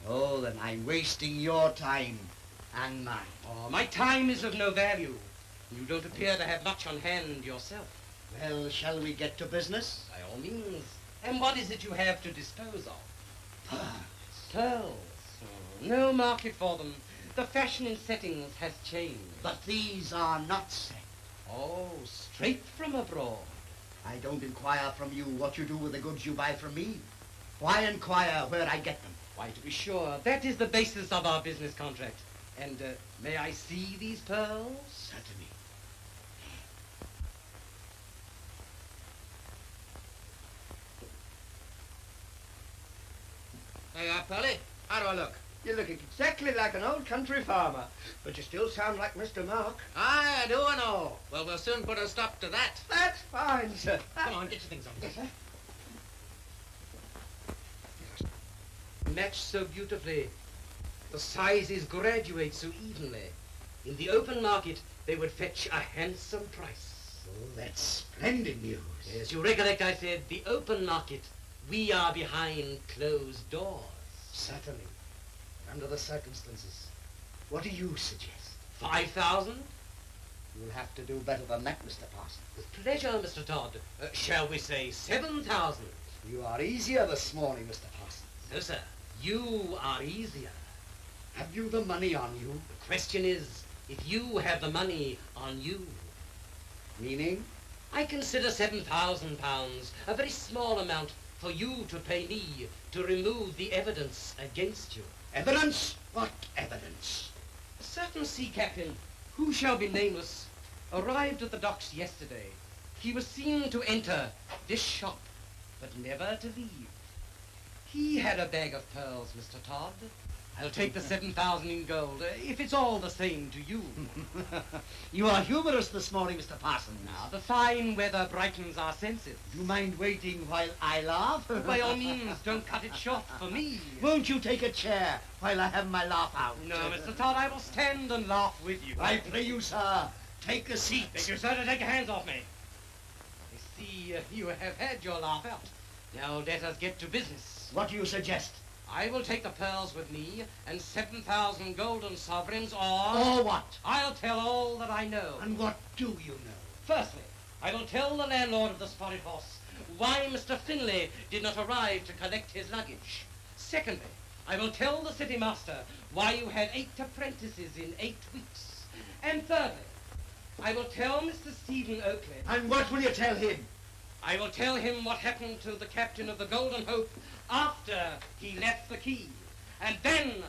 Oh, then I'm wasting your time and mine. Oh, my time is of no value. You don't appear to have much on hand yourself. Well, shall we get to business? By all means. And what is it you have to dispose of? Pearls. Oh, no market for them. The fashion in settings has changed. But these are not set. Oh, straight from abroad. I don't inquire from you what you do with the goods you buy from me. Why inquire where I get them? Why, to be sure, that is the basis of our business contract. And may I see these pearls? Certainly. There you are, Pearlie. How do I look? You look exactly like an old country farmer, but you still sound like Mr. Mark. Aye, I do, I know. Well, we'll soon put a stop to that. That's fine, sir. Come on, get your things on. Yes, sir. Match so beautifully. The sizes graduate so evenly. In the open market, they would fetch a handsome price. Oh, that's splendid news. Yes, you recollect I said the open market. We are behind closed doors. Certainly. Under the circumstances, what do you suggest? 5,000? You'll have to do better than that, Mr. Parsons. With pleasure, Mr. Todd. Shall we say 7,000? You are easier this morning, Mr. Parsons. No, sir. You are easier. Have you the money on you? The question is, if you have the money on you. Meaning? I consider £7,000 a very small amount for you to pay me to remove the evidence against you. Evidence? What evidence? A certain sea captain, who shall be nameless, arrived at the docks yesterday. He was seen to enter this shop, but never to leave. He had a bag of pearls, Mr. Todd. I'll take the 7,000 in gold, if it's all the same to you. You are humorous this morning, Mr. Parsons. Now, the fine weather brightens our senses. You mind waiting while I laugh? By all means, don't cut it short for me. Won't you take a chair while I have my laugh out? No, Mr. Todd, I will stand and laugh with you. I pray you, sir, take a seat. Beg you, sir, to take your hands off me. I see you have had your laugh out. Now let us get to business. What do you suggest? I will take the pearls with me and 7,000 golden sovereigns, or... Or what? I'll tell all that I know. And what do you know? Firstly, I will tell the landlord of the Spotted Horse why Mr. Finlay did not arrive to collect his luggage. Secondly, I will tell the city master why you had 8 apprentices in 8 weeks. And thirdly, I will tell Mr. Stephen Oakley... And what will you tell him? I will tell him what happened to the captain of the Golden Hope after he left the quay. And then...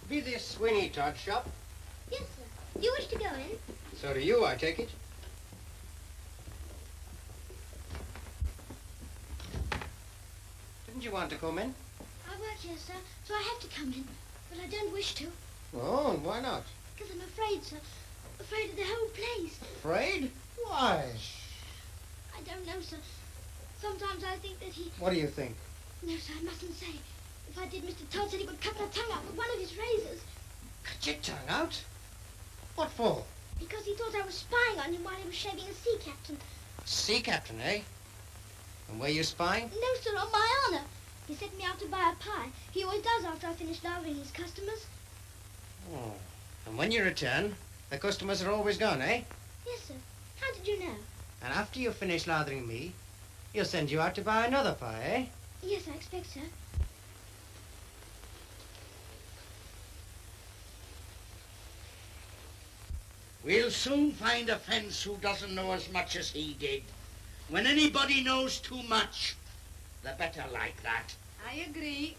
Be this Sweeney Todd shop? Yes, sir. You wish to go in? So do you, I take it. Didn't you want to come in? I work here, sir, so I have to come in. But I don't wish to. Oh, and why not? Because I'm afraid, sir. Afraid of the whole place. Afraid? Why? I don't know, sir. Sometimes I think that he... What do you think? No, sir, I mustn't say. If I did, Mr. Todd said he would cut my tongue out with one of his razors. Cut your tongue out? What for? Because he thought I was spying on him while he was shaving a sea captain. Sea captain, eh? And were you spying? No, sir, on my honor. He sent me out to buy a pie. He always does after I finish lavering his customers. Oh. And when you return, the customers are always gone, eh? Yes, sir. How did you know? And after you finish lathering me, he'll send you out to buy another pie, eh? Yes, I expect so. We'll soon find a fence who doesn't know as much as he did. When anybody knows too much, they're better like that. I agree.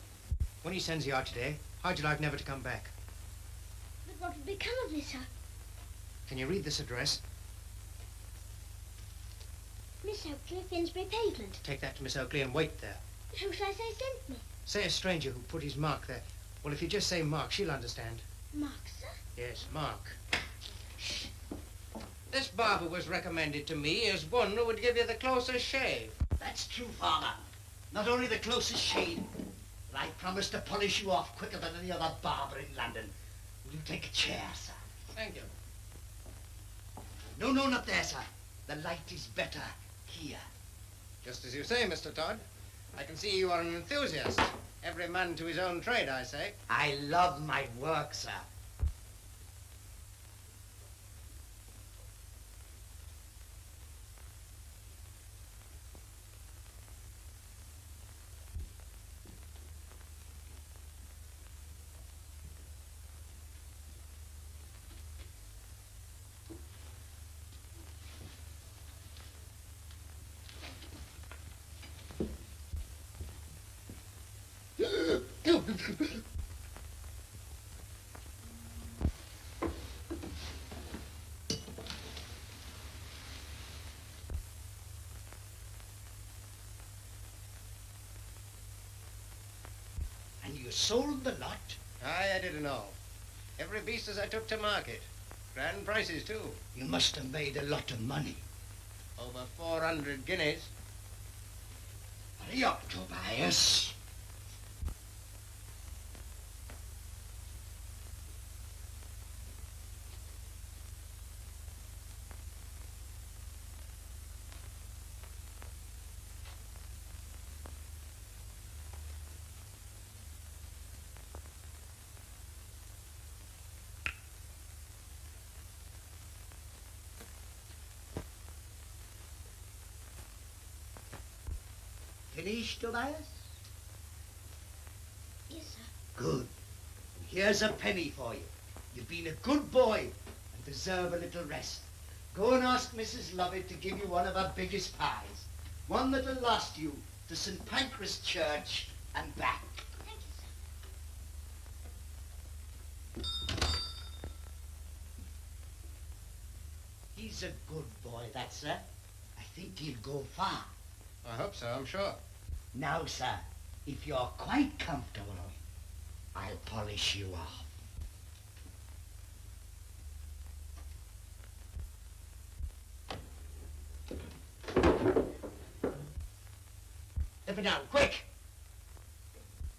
When he sends you out today, how'd you like never to come back? But what would become of me, sir? Can you read this address? Miss Oakley, Finsbury Pavement. Take that to Miss Oakley and wait there. Who shall I say sent me? Say a stranger who put his mark there. Well, if you just say Mark, she'll understand. Mark, sir? Yes, Mark. Shh. This barber was recommended to me as one who would give you the closest shave. That's true, Father. Not only the closest shave, but I promise to polish you off quicker than any other barber in London. Will you take a chair, sir? Thank you. No, no, not there, sir. The light is better here. Just as you say, Mr. Todd. I can see you are an enthusiast. Every man to his own trade, I say. I love my work, sir. And you sold the lot? Aye, I didn't know. Every beast as I took to market. Grand prices, too. You must have made a lot of money. Over 400 guineas. Hurry up, Tobias. Finished, Tobias? Yes, sir. Good. And here's a penny for you. You've been a good boy and deserve a little rest. Go and ask Mrs. Lovett to give you one of her biggest pies. One that'll last you to St. Pancras Church and back. Thank you, sir. He's a good boy, that, sir. I think he'll go far. I hope so, I'm sure. Now, sir, if you're quite comfortable, I'll polish you off. Let me down, quick!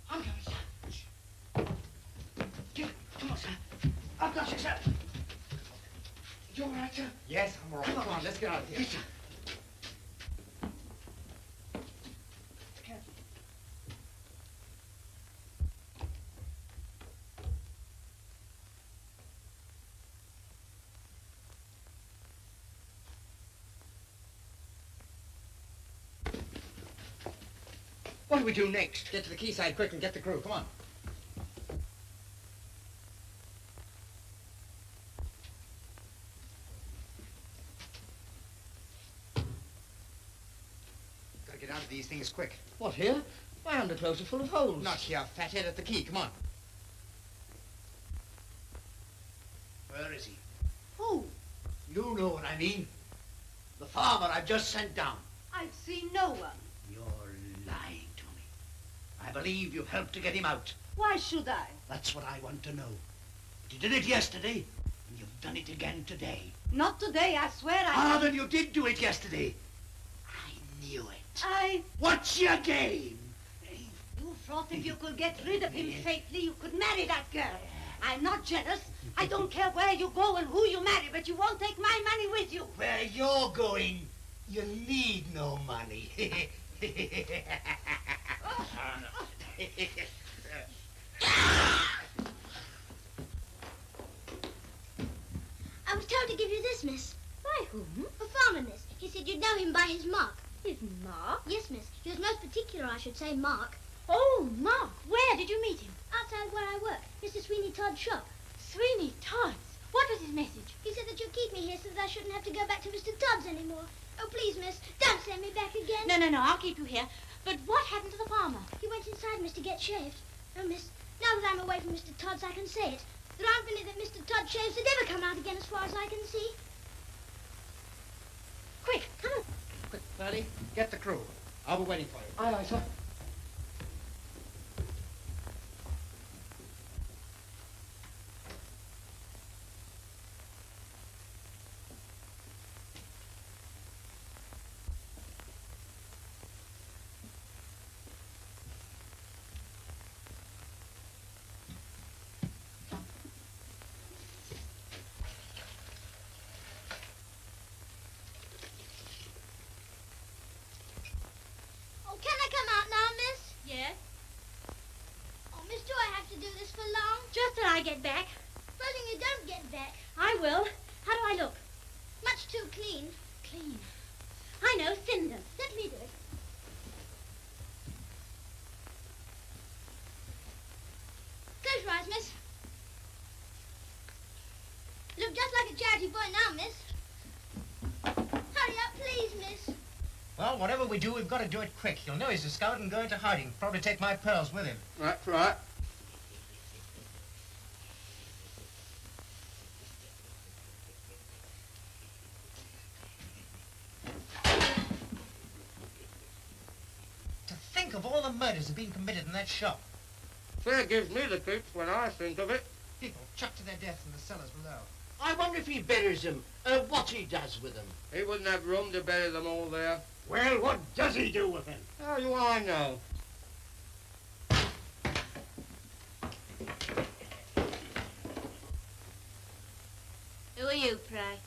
I'm coming, sir. Come on, sir. I've got you, sir. You all right, sir? Yes, I'm all right. Come on, let's get out of here. Yes, sir. What do we do next? Get to the quayside quick and get the crew. Come on. Gotta get out of these things quick. What, here? My underclothes are full of holes. Not here, fathead, at the quay. Come on. You know what I mean. The farmer I've just sent down. I've seen no one. You're lying to me. I believe you've helped to get him out. Why should I? That's what I want to know. But you did it yesterday, and you've done it again today. Not today, I swear I... Ah, then you did do it yesterday. I knew it. What's your game? You thought if you could get rid of him safely, you could marry that girl. I'm not jealous. I don't care where you go and who you marry, but you won't take my money with you. Where you're going, you need no money. I was told to give you this, miss. By whom? A farmer, miss. He said you'd know him by his mark. His mark? Yes, miss. He was most particular, I should say, Mark. Oh, Mark. Where did you meet him? Outside where I work, Mr. Sweeney Todd's shop. Sweeney Todd's? What was his message? He said that you'd keep me here so that I shouldn't have to go back to Mr. Todd's anymore. Oh, please, miss, don't send me back again. No, I'll keep you here. But what happened to the farmer? He went inside, miss, to get shaved. Oh, miss, now that I'm away from Mr. Todd's, I can say it. There aren't many that Mr. Todd shaves that ever come out again as far as I can see. Quick, come on. Quick, Birdie, get the crew. I'll be waiting for you. Aye, sir. Oh, can I come out now, miss? Yes? Oh, miss, do I have to do this for long? Just till I get back. Supposing you don't get back. I will. How do I look? Much too clean. Clean. I know, cinder. Let me do it. Close your eyes, miss. Look just like a charity boy now, miss. Hurry up, please, miss. Well, whatever we do, we've got to do it quick. He'll know he's a scout and go into hiding. Probably take my pearls with him. That's right. To think of all the murders that have been committed in that shop. Fair gives me the creeps when I think of it. People chucked to their death in the cellars below. I wonder if he buries them, what he does with them. He wouldn't have room to bury them all there. Well, what does he do with them? How do I know? Who are you, pray?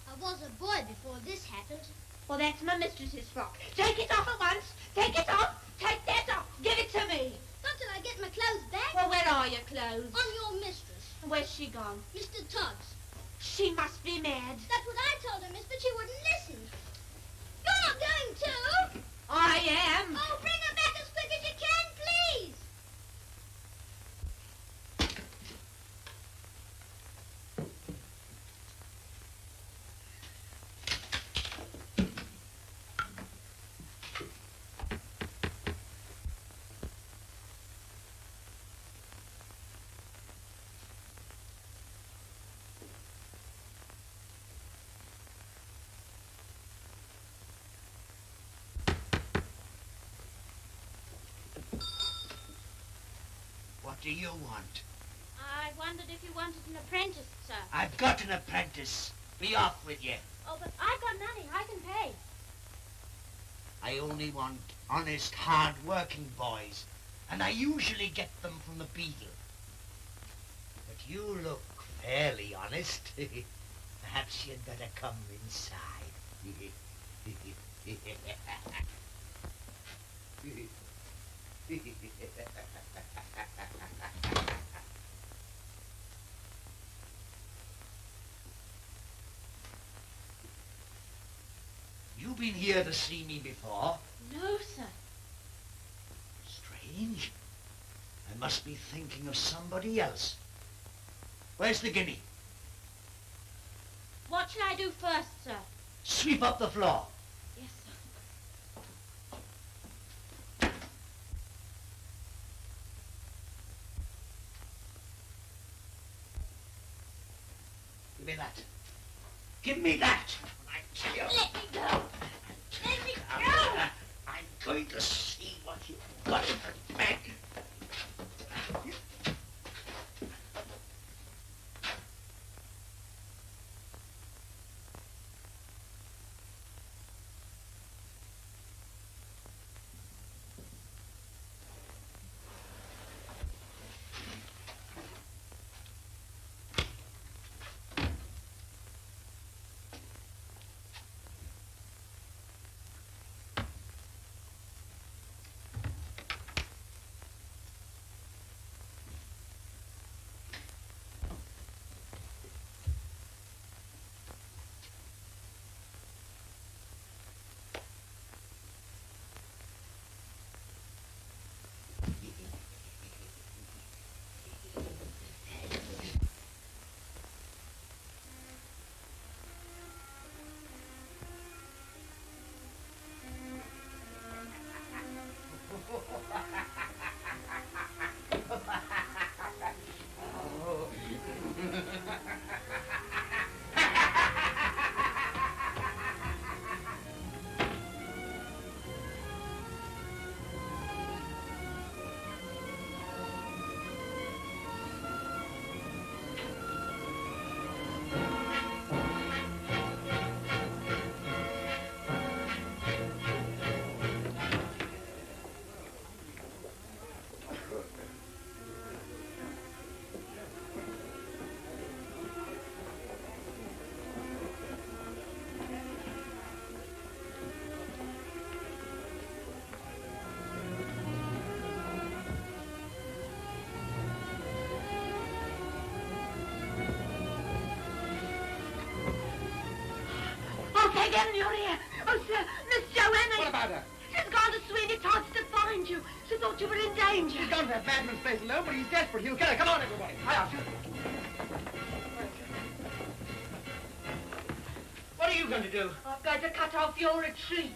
I was a boy before this happened. Well, that's my mistress's frock. Take it off at once. Take it off. Take that off. Give it to me. Not till I get my clothes back. Well, where are your clothes? On your mistress. Where's she gone? Mr. Todd's. She must be mad. That's what I told her, miss, but she wouldn't listen. You're not going to. I am. Oh, bring her back as quick as you can, please. What do you want? I wondered if you wanted an apprentice, sir. I've got an apprentice. Be off with you. Oh, but I've got money. I can pay. I only want honest, hard-working boys, and I usually get them from the Beadle. But you look fairly honest. Perhaps you'd better come inside. You been here to see me before? No, sir. Strange. I must be thinking of somebody else. Where's the guinea? What shall I do first, sir? Sweep up the floor. Yes, sir. Give me that. Give me that. I tell you. Let me go. Let me go. I'm going to see what you've got in the bag. Again, you're here. Oh, sir, Miss Joanna. What about her? She's gone to Sweeney Todd's to find you. She thought you were in danger. She's gone to that madman's place alone, but he's desperate. He'll kill her. Come on, everybody. What are you going to do? I'm going to cut off your retreat.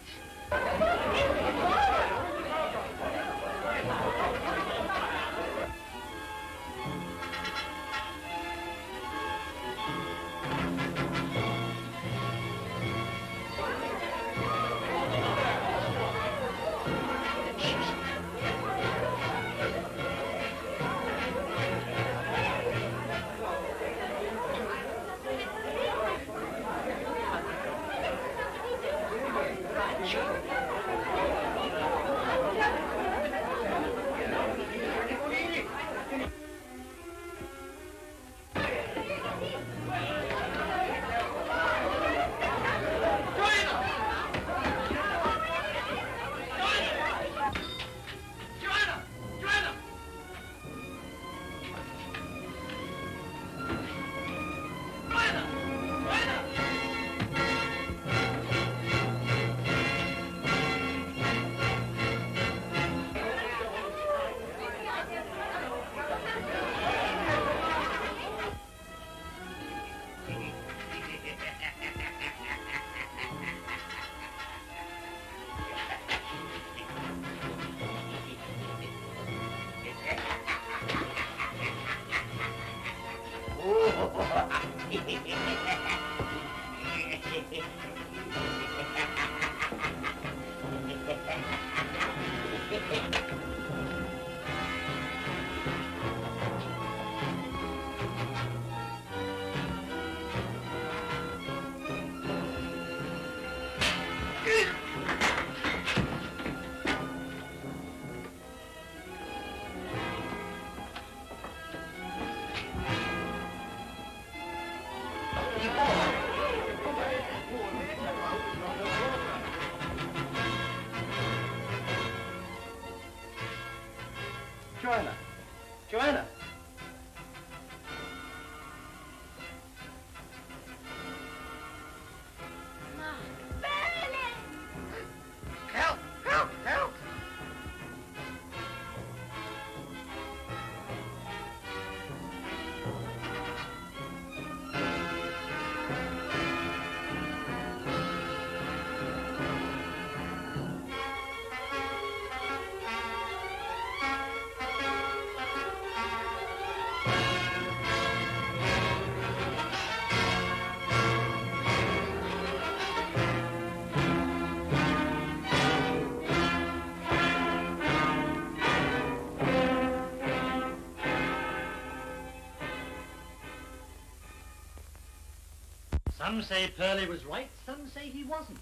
Some say Pearlie was right, some say he wasn't.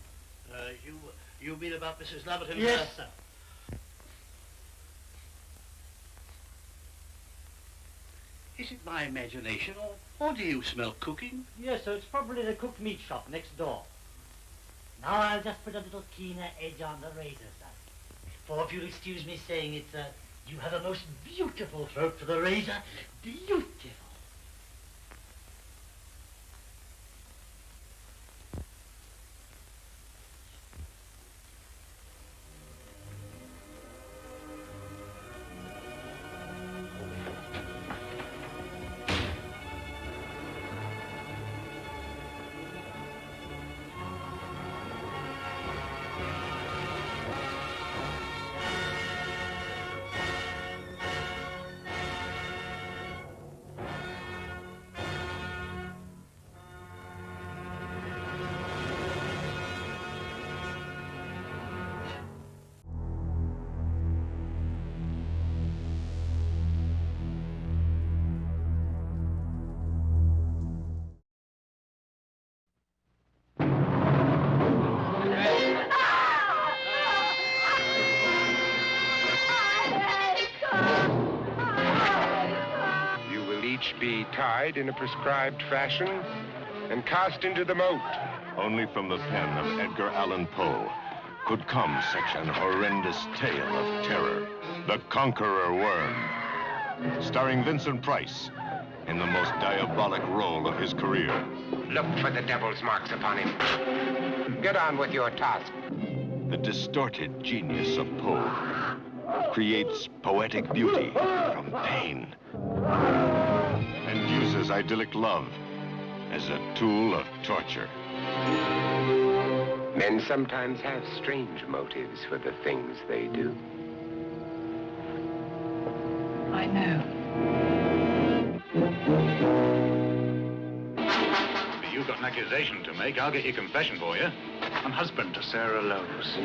You mean about Mrs. Lambert? Yes, sir. Is it my imagination, or do you smell cooking? Yes, sir, it's probably the cooked meat shop next door. Now I'll just put a little keener edge on the razor, sir. For if you'll excuse me saying it, sir, you have a most beautiful throat for the razor. Beautiful. Be tied in a prescribed fashion and cast into the moat. Only from the pen of Edgar Allan Poe could come such an horrendous tale of terror. The Conqueror Worm, starring Vincent Price in the most diabolic role of his career. Look for the devil's marks upon him. Get on with your task. The distorted genius of Poe creates poetic beauty from pain and uses idyllic love as a tool of torture. Men sometimes have strange motives for the things they do. I know. You've got an accusation to make. I'll get your confession for you. I'm husband to Sarah Lowe's.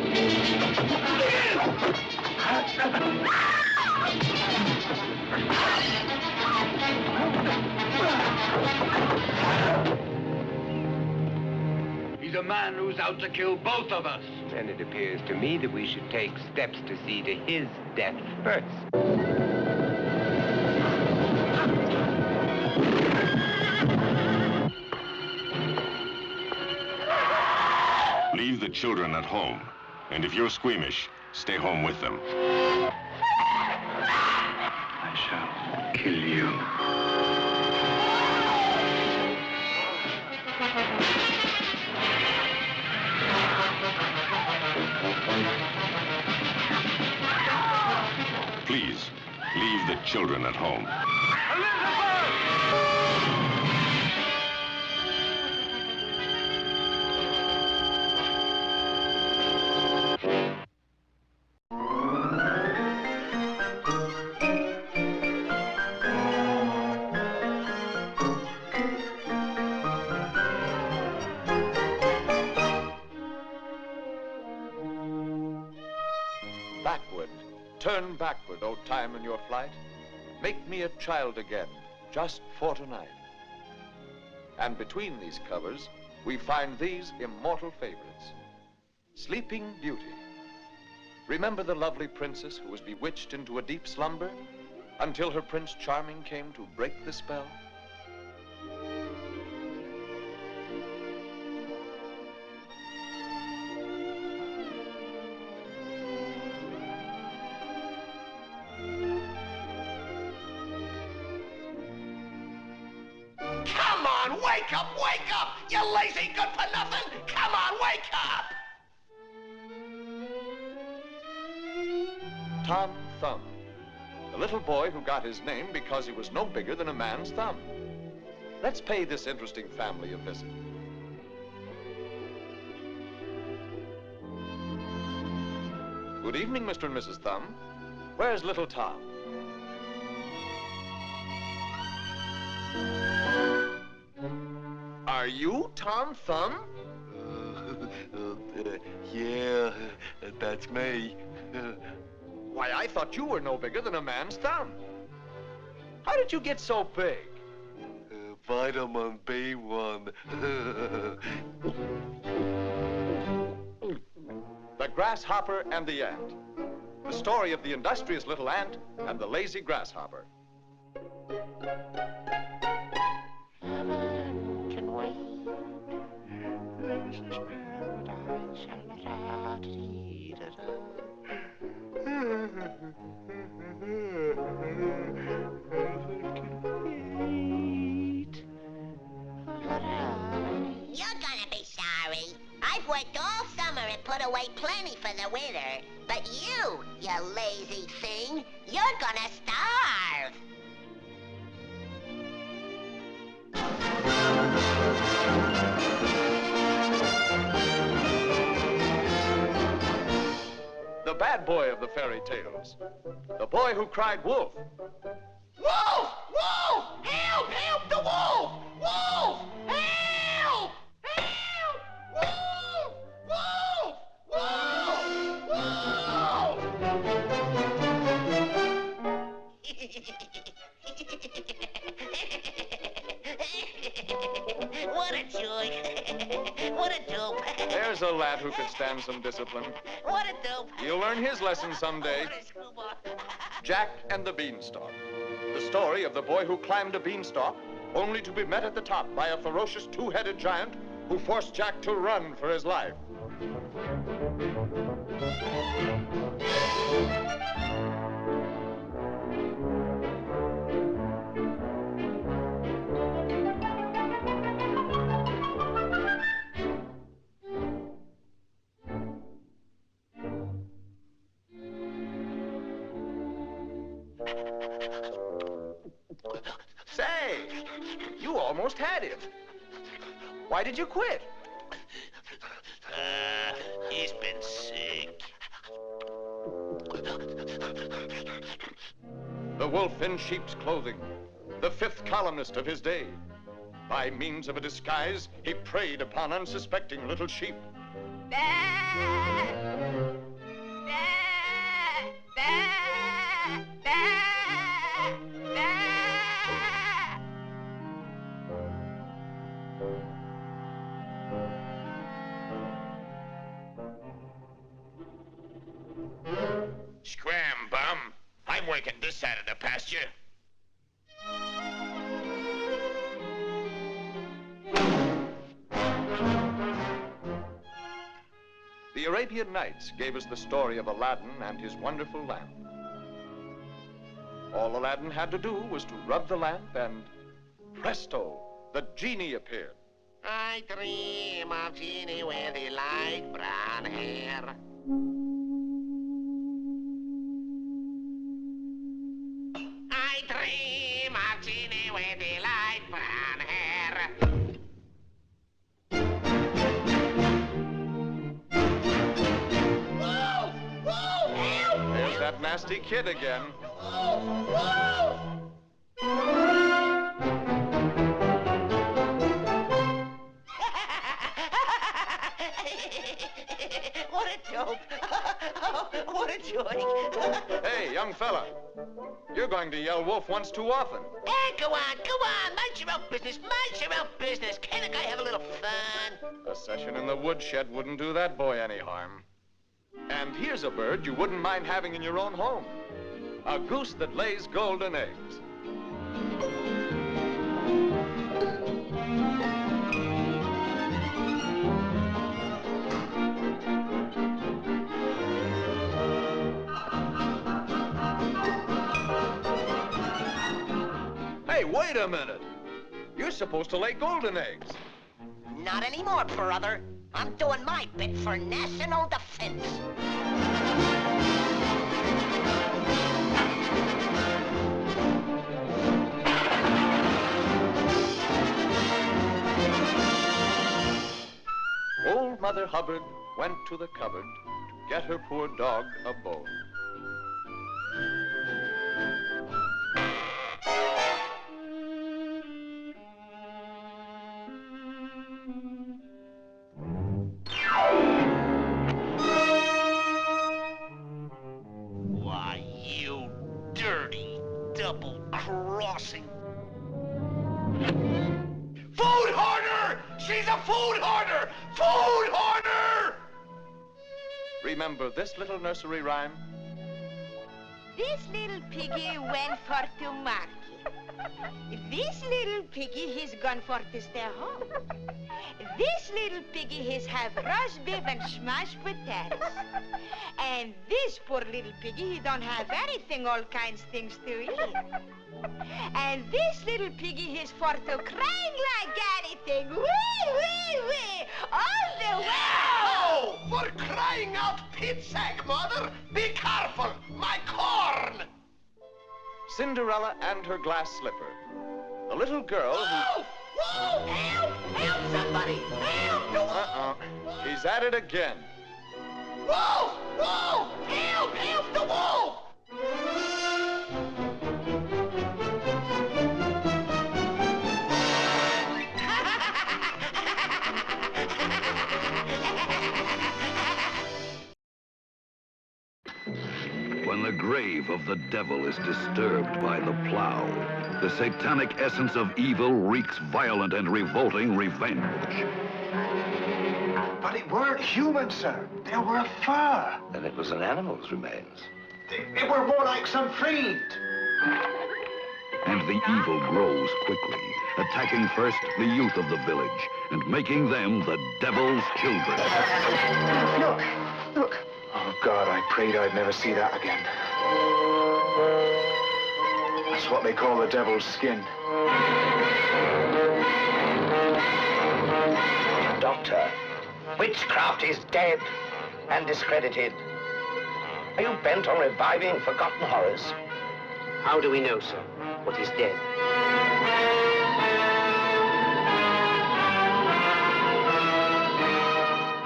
He's a man who's out to kill both of us. And it appears to me that we should take steps to see to his death first. Leave the children at home, and if you're squeamish, stay home with them. I shall kill you. Please, leave the children at home. Backward, turn backward, O time in your flight. Make me a child again, just for tonight. And between these covers, we find these immortal favorites. Sleeping Beauty. Remember the lovely princess who was bewitched into a deep slumber until her Prince Charming came to break the spell? Come on, wake up, you lazy good-for-nothing! Come on, wake up! Tom Thumb, the little boy who got his name because he was no bigger than a man's thumb. Let's pay this interesting family a visit. Good evening, Mr. and Mrs. Thumb. Where's little Tom? Are you Tom Thumb? Yeah, that's me. Why, I thought you were no bigger than a man's thumb. How did you get so big? vitamin B1. The Grasshopper and the Ant. The story of the industrious little ant and the lazy grasshopper. Heaven can wait. This is paradise and You're gonna be sorry. I've worked all summer and put away plenty for the winter. But you lazy thing, you're gonna starve. The bad boy of the fairy tales. The boy who cried wolf. Wolf! Wolf! Help! Help the wolf! Wolf! Help! Help! Wolf! Wolf! Wolf! Wolf! What a joy. What a dope. There's a lad who could stand some discipline. What a dope. You'll learn his lesson someday. Jack and the Beanstalk. The story of the boy who climbed a beanstalk, only to be met at the top by a ferocious two-headed giant who forced Jack to run for his life. Say, you almost had him. Why did you quit? He's been sick. The wolf in sheep's clothing, the fifth columnist of his day. By means of a disguise, he preyed upon unsuspecting little sheep. Scram, bum. I'm working this side of the pasture. The Arabian Nights gave us the story of Aladdin and his wonderful lamp. All Aladdin had to do was to rub the lamp and presto, the genie appeared. I dream of Genie with the light brown hair. I dream of Genie with the light brown hair. Wolf! Wolf! Help! There's that nasty kid again. Wolf! Wolf! What a dope. What a joy. Hey, young fella, you're going to yell wolf once too often. Hey, go on. Mind your own business. Mind your own business. Can't a guy have a little fun? A session in the woodshed wouldn't do that boy any harm. And here's a bird you wouldn't mind having in your own home. A goose that lays golden eggs. Hey, wait a minute. You're supposed to lay golden eggs. Not anymore, brother. I'm doing my bit for national defense. Old Mother Hubbard went to the cupboard to get her poor dog a bone. Why, you dirty, double-crossing... food hoarder! Food hoarder! Remember this little nursery rhyme? This little piggy went for to market. This little piggy, he's gone for to stay home. This little piggy, he's have roast beef and smashed potatoes. And this poor little piggy, he don't have anything, all kinds things to eat. And this little piggy, he's for to crying like anything. Wee, wee, wee, all the way. Oh, for crying out Pete's sack, Mother! Be careful, my corn! Cinderella and her glass slipper. The little girl who... Whoa! Help! Help somebody! Help! He's at it again. Wolf! Wolf! Help! Help the wolf! When the grave of the devil is disturbed by the plow, the satanic essence of evil wreaks violent and revolting revenge. But it weren't human, sir. They were fur. Then it was an animal's remains. They were more like some fiend. And the evil grows quickly, attacking first the youth of the village and making them the devil's children. Look, look. Oh, God, I prayed I'd never see that again. That's what they call the devil's skin. Doctor, witchcraft is dead and discredited. Are you bent on reviving forgotten horrors? How do we know, sir, what is dead?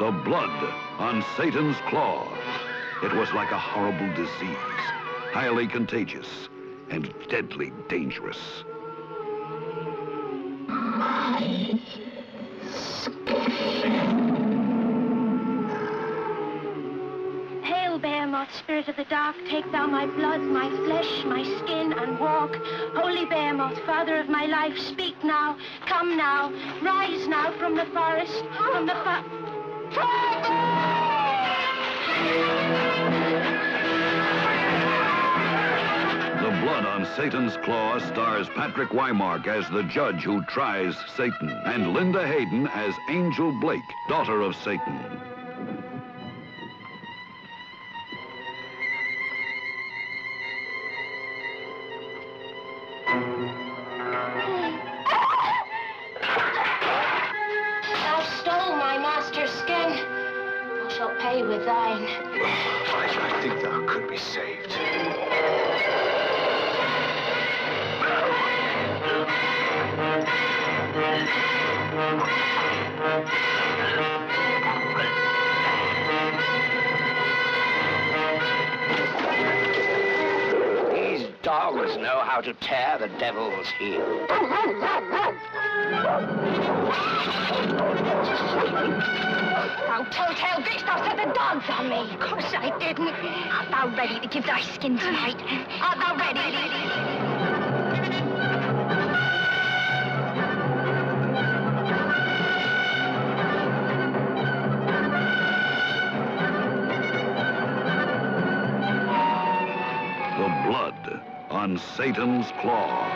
The blood on Satan's claw. It was like a horrible disease, highly contagious and deadly dangerous. Hail, Behemoth, spirit of the dark, take thou my blood, my flesh, my skin, and walk. Holy Behemoth, father of my life, speak now, come now, rise now from the forest, from the The Blood on Satan's Claw stars Patrick Wymark as the judge who tries Satan, and Linda Hayden as Angel Blake, daughter of Satan. Thou stole my master's skin. Thou shalt pay with thine. I think thou could be saved. These dogs know how to tear the devil's heel. Thou telltale beast, thou set the dogs on me. Of course I didn't. Art thou ready to give thy skin tonight? Art thou ready? Blood on Satan's Claw.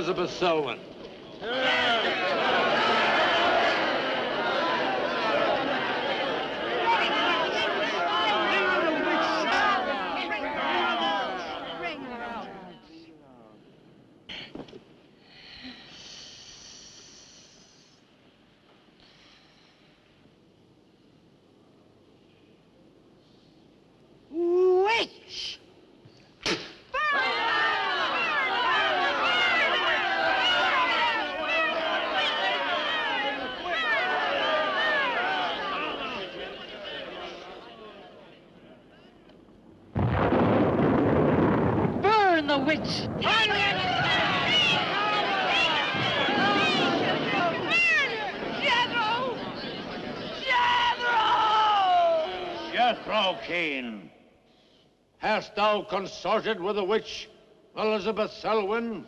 Elizabeth Selwyn. Witch! Burn the witch! Jethro Kane, hast thou consorted with the witch Elizabeth Selwyn?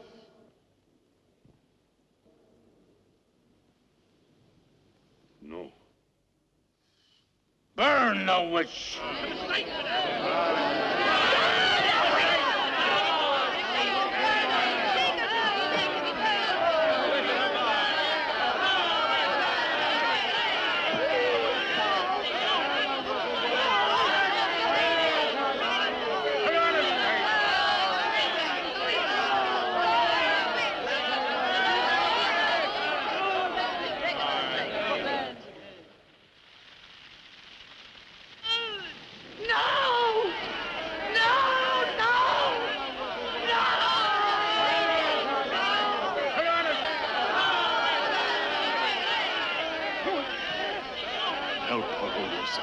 No. Burn the witch! Help her, Lucifer.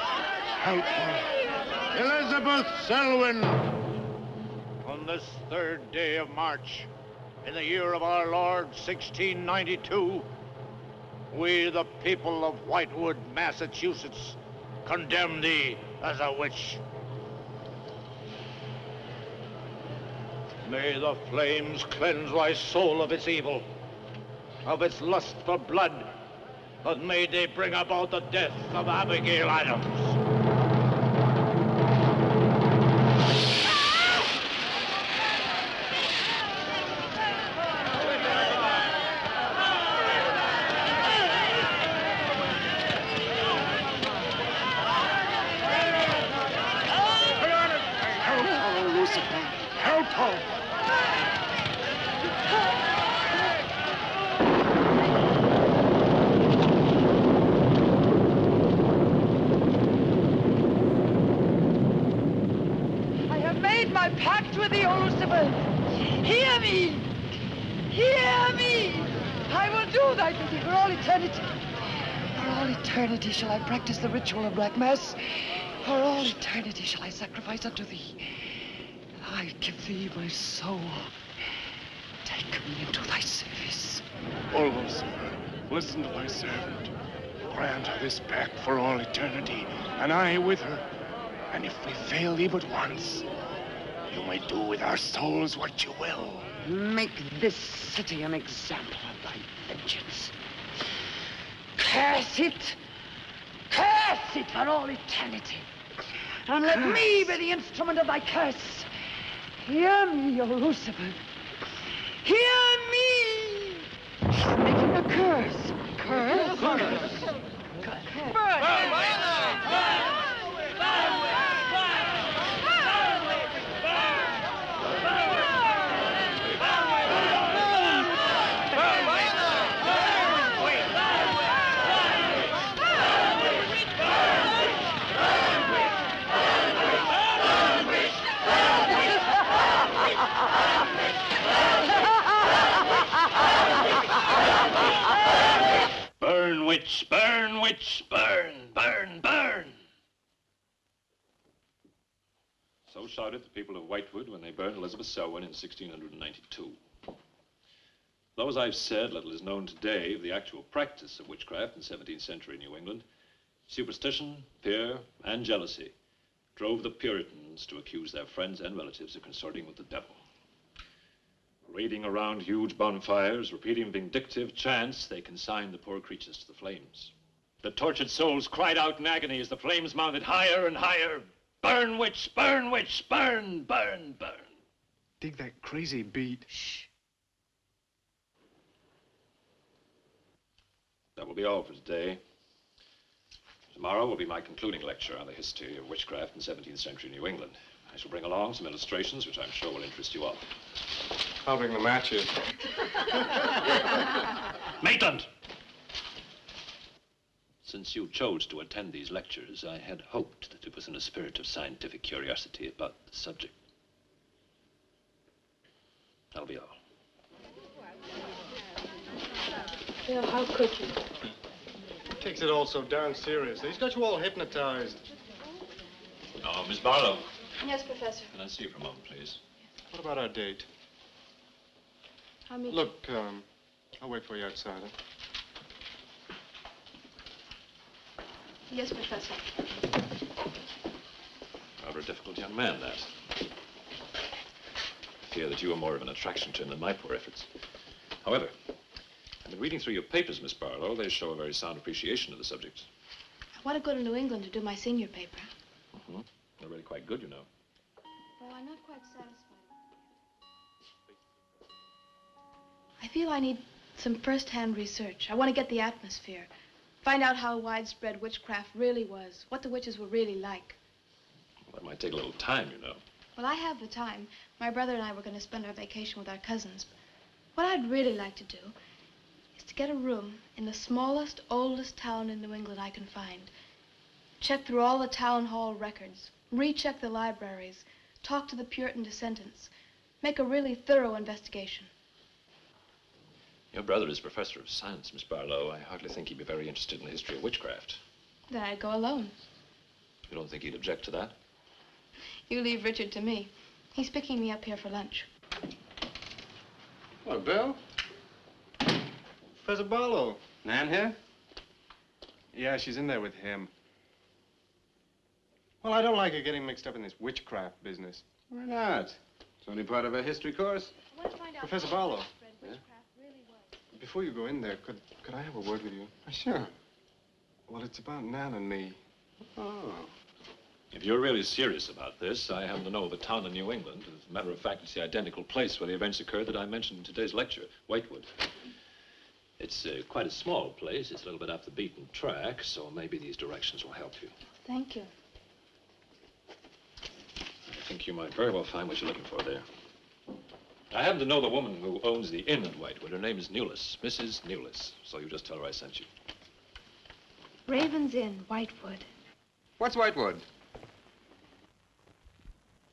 Help her. Elizabeth Selwyn, on this 3rd day of March, in the year of our Lord 1692, we, the people of Whitewood, Massachusetts, condemn thee as a witch. May the flames cleanse thy soul of its evil, of its lust for blood, but may they bring about the death of Abigail Adams. Help her, Lucifer. Help her. I have made my pact with you, Lucifer. Hear me! Hear me! I will do thy bidding for all eternity. For all eternity shall I practice the ritual of Black Mass. For all eternity shall I sacrifice unto thee. I give thee my soul. Take me into thy service. O Lucifer, listen to thy servant. Grant her this pact for all eternity, and I with her. And if we fail thee but once, you may do with our souls what you will. Make this city an example of thy vengeance. Curse it! Curse it for all eternity! And let me be the instrument of thy curse. Hear me, O Lucifer. Hear me! She's making a curse. Curse? Burn, witch, burn, witch, burn, burn, burn. So shouted the people of Whitewood when they burned Elizabeth Selwyn in 1692. Though, as I've said, little is known today of the actual practice of witchcraft in 17th century New England, superstition, fear, and jealousy drove the Puritans to accuse their friends and relatives of consorting with the devil. Raiding around huge bonfires, repeating vindictive chants, they consigned the poor creatures to the flames. The tortured souls cried out in agony as the flames mounted higher and higher. Burn, witch, burn, witch, burn, burn, burn. Dig that crazy beat. Shh. That will be all for today. Tomorrow will be my concluding lecture on the history of witchcraft in 17th century New England. I shall bring along some illustrations which I'm sure will interest you all. I'll bring the matches. Maitland! Since you chose to attend these lectures, I had hoped that it was in a spirit of scientific curiosity about the subject. That'll be all. Bill, how could you? He takes it all so darn seriously. He's got you all hypnotized. Oh, Miss Barlow. Yes, Professor. Can I see you for a moment, please? What about our date? I'll meet Look, I'll wait for you outside. Huh? Yes, Professor. Rather a difficult young man, that. I fear that you are more of an attraction to him than my poor efforts. However, I've been reading through your papers, Miss Barlow. They show a very sound appreciation of the subject. I want to go to New England to do my senior paper. Mm-hmm. They're really quite good, you know. Well, I'm not quite satisfied. I feel I need some first-hand research. I want to get the atmosphere. Find out how widespread witchcraft really was, what the witches were really like. Well, that might take a little time, you know. Well, I have the time. My brother and I were going to spend our vacation with our cousins. What I'd really like to do is to get a room in the smallest, oldest town in New England I can find. Check through all the town hall records, recheck the libraries, talk to the Puritan descendants, make a really thorough investigation. Your brother is professor of science, Miss Barlow. I hardly think he'd be very interested in the history of witchcraft. Then I'd go alone. You don't think he'd object to that? You leave Richard to me. He's picking me up here for lunch. Hello, Bill. Professor Barlow. Nan here? Yeah, she's in there with him. Well, I don't like her getting mixed up in this witchcraft business. Why not? It's only part of her history course. Professor Barlow. Before you go in there, could I have a word with you? Sure. Well, it's about Nan and me. Oh. If you're really serious about this, I happen to know of a town in New England. As a matter of fact, it's the identical place where the events occurred that I mentioned in today's lecture, Whitewood. It's quite a small place. It's a little bit off the beaten track, so maybe these directions will help you. Thank you. I think you might very well find what you're looking for there. I happen to know the woman who owns the inn at Whitewood. Her name is Newless, Mrs. Newless. So you just tell her I sent you. Raven's Inn, Whitewood. What's Whitewood?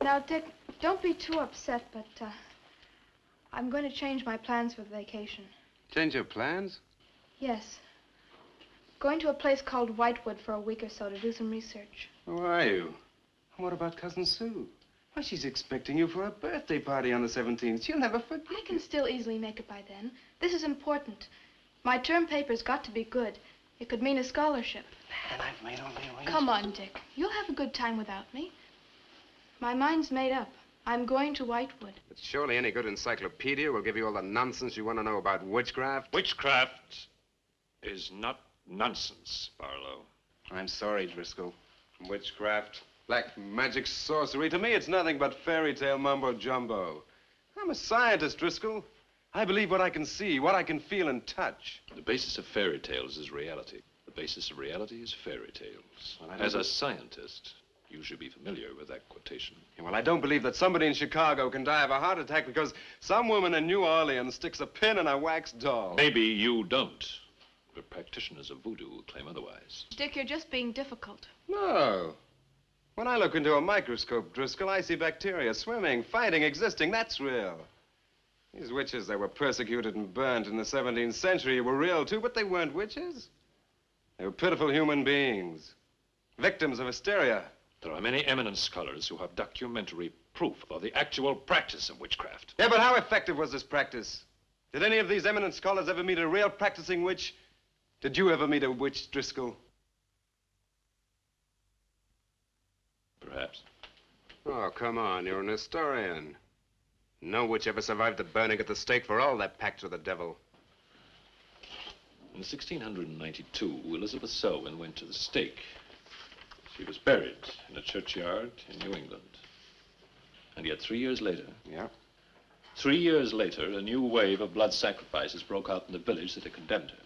Now, Dick, don't be too upset, but I'm going to change my plans for the vacation. Change your plans? Yes. Going to a place called Whitewood for a week or so to do some research. Who are you? What about Cousin Sue? Why, she's expecting you for a birthday party on the 17th. She'll never forget. I can still easily make it by then. This is important. My term paper's got to be good. It could mean a scholarship. And I've made all the arrangements. Come on, Dick. You'll have a good time without me. My mind's made up. I'm going to Whitewood. But surely any good encyclopedia will give you all the nonsense you want to know about witchcraft. Witchcraft is not nonsense, Barlow. I'm sorry, Driscoll. Witchcraft, black magic, sorcery. To me, it's nothing but fairy tale mumbo-jumbo. I'm a scientist, Driscoll. I believe what I can see, what I can feel and touch. The basis of fairy tales is reality. The basis of reality is fairy tales. Well, As a scientist, you should be familiar with that quotation. Yeah, well, I don't believe that somebody in Chicago can die of a heart attack because some woman in New Orleans sticks a pin in a wax doll. Maybe you don't. But practitioners of voodoo claim otherwise. Dick, you're just being difficult. No. When I look into a microscope, Driscoll, I see bacteria swimming, fighting, existing. That's real. These witches that were persecuted and burnt in the 17th century were real, too, but they weren't witches. They were pitiful human beings, victims of hysteria. There are many eminent scholars who have documentary proof of the actual practice of witchcraft. Yeah, but how effective was this practice? Did any of these eminent scholars ever meet a real practicing witch? Did you ever meet a witch, Driscoll? Perhaps. Oh, come on, you're an historian. No witch ever survived the burning at the stake for all that pact with the devil. In 1692, Elizabeth Selwyn went to the stake. She was buried in a churchyard in New England. And yet 3 years later... Yeah? 3 years later, a new wave of blood sacrifices broke out in the village that had condemned her.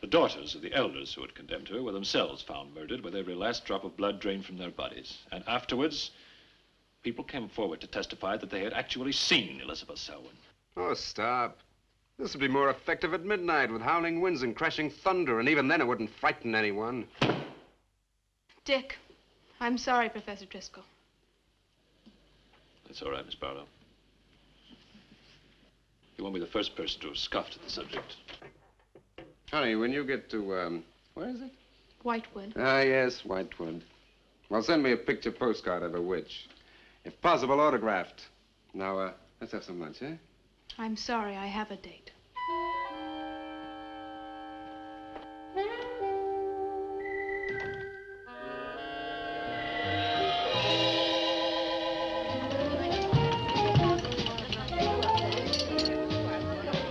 The daughters of the elders who had condemned her were themselves found murdered with every last drop of blood drained from their bodies. And afterwards, people came forward to testify that they had actually seen Elizabeth Selwyn. Oh, stop. This would be more effective at midnight with howling winds and crashing thunder, and even then it wouldn't frighten anyone. Dick, I'm sorry, Professor Driscoll. That's all right, Miss Barlow. You won't be the first person to have scoffed at the subject. Honey, when you get to, where is it? Whitewood. Ah, yes, Whitewood. Well, send me a picture postcard of a witch. If possible, autographed. Now, let's have some lunch, eh? I'm sorry, I have a date.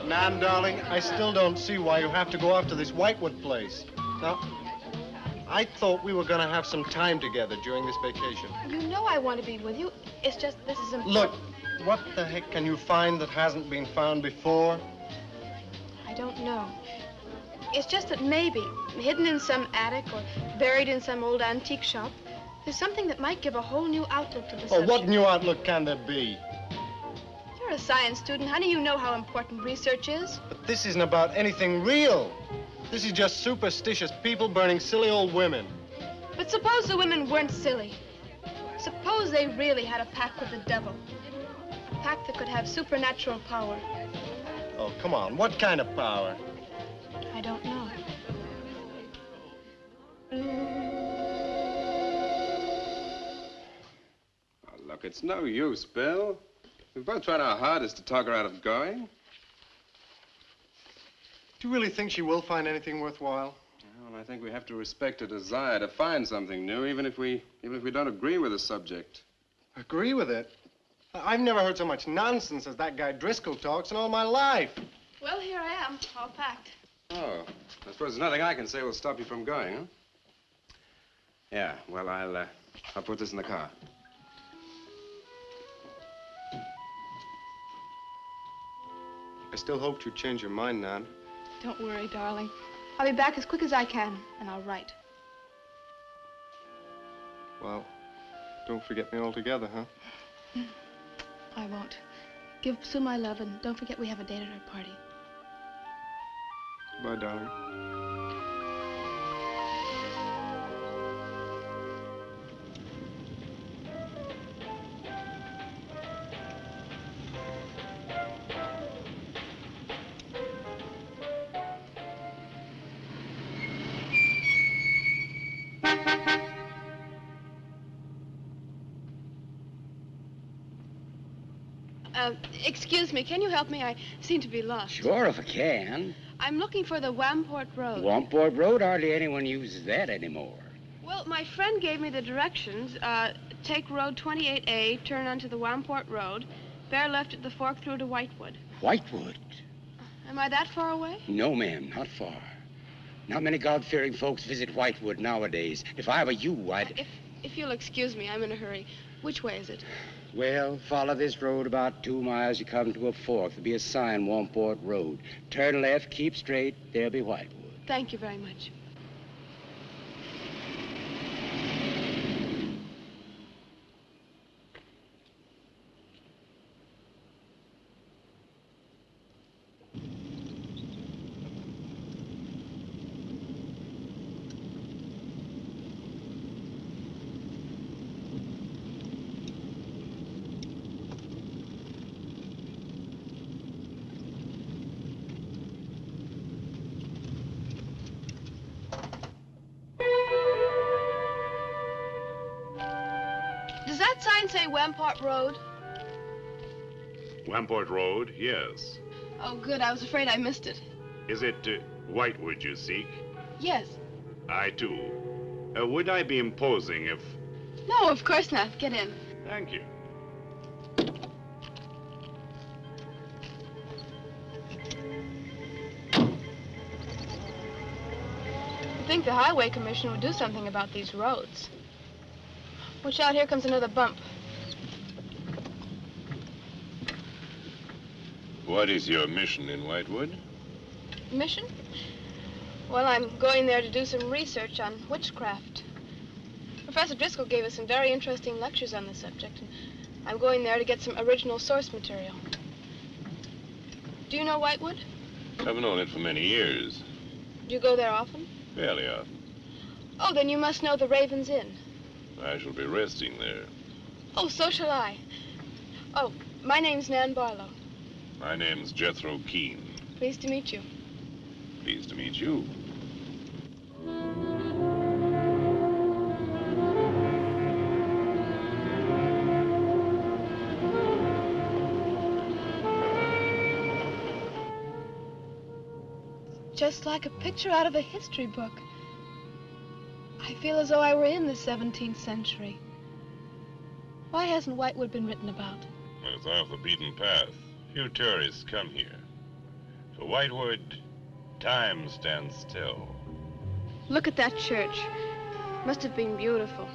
Nan, darling, I still don't see why you have to go off to this Whitewood place. Now, I thought we were going to have some time together during this vacation. You know I want to be with you. It's just this is important. Look, what the heck can you find that hasn't been found before? I don't know. It's just that maybe, hidden in some attic or buried in some old antique shop, there's something that might give a whole new outlook to the subject. What new outlook can there be? You're a science student, honey. You know how important research is. But this isn't about anything real. This is just superstitious people burning silly old women. But suppose the women weren't silly. Suppose they really had a pact with the devil. A pact that could have supernatural power. Oh, come on. What kind of power? I don't know. Oh, look, it's no use, Bill. We've both tried our hardest to talk her out of going. Do you really think she will find anything worthwhile? Well, I think we have to respect her desire to find something new, even if we don't agree with the subject. Agree with it? I've never heard so much nonsense as that guy Driscoll talks in all my life. Well, here I am, all packed. Oh, I suppose there's nothing I can say will stop you from going, huh? Yeah, well, I'll put this in the car. I still hoped you'd change your mind, Nan. Don't worry, darling. I'll be back as quick as I can, and I'll write. Well, don't forget me altogether, huh? I won't. Give Sue my love, and don't forget we have a date at her party. Bye, darling. Excuse me, can you help me? I seem to be lost. Sure, if I can. I'm looking for the Wamport Road. Wamport Road? Hardly anyone uses that anymore. Well, my friend gave me the directions. Take road 28A, turn onto the Wamport Road, bear left at the fork through to Whitewood. Whitewood? Am I that far away? No, ma'am, not far. Not many God-fearing folks visit Whitewood nowadays. If I were you, I'd... If you'll excuse me, I'm in a hurry. Which way is it? Well, follow this road about 2 miles. You come to a fork. There'll be a sign, Wamport Road. Turn left, keep straight. There'll be Whitewood. Thank you very much. Does that sign say Wamport Road? Wamport Road, yes. Oh, good. I was afraid I missed it. Is it Whitewood you seek? Yes. I, too. Would I be imposing if... No, of course not. Get in. Thank you. I think the Highway Commission would do something about these roads. Watch out, here comes another bump. What is your mission in Whitewood? Mission? Well, I'm going there to do some research on witchcraft. Professor Driscoll gave us some very interesting lectures on the subject, and I'm going there to get some original source material. Do you know Whitewood? I've known it for many years. Do you go there often? Fairly often. Oh, then you must know the Raven's Inn. I shall be resting there. Oh, so shall I. Oh, my name's Nan Barlow. My name's Jethro Keene. Pleased to meet you. Pleased to meet you. Just like a picture out of a history book. I feel as though I were in the 17th century. Why hasn't Whitewood been written about? It's off the beaten path. Few tourists come here. For Whitewood, time stands still. Look at that church. Must have been beautiful.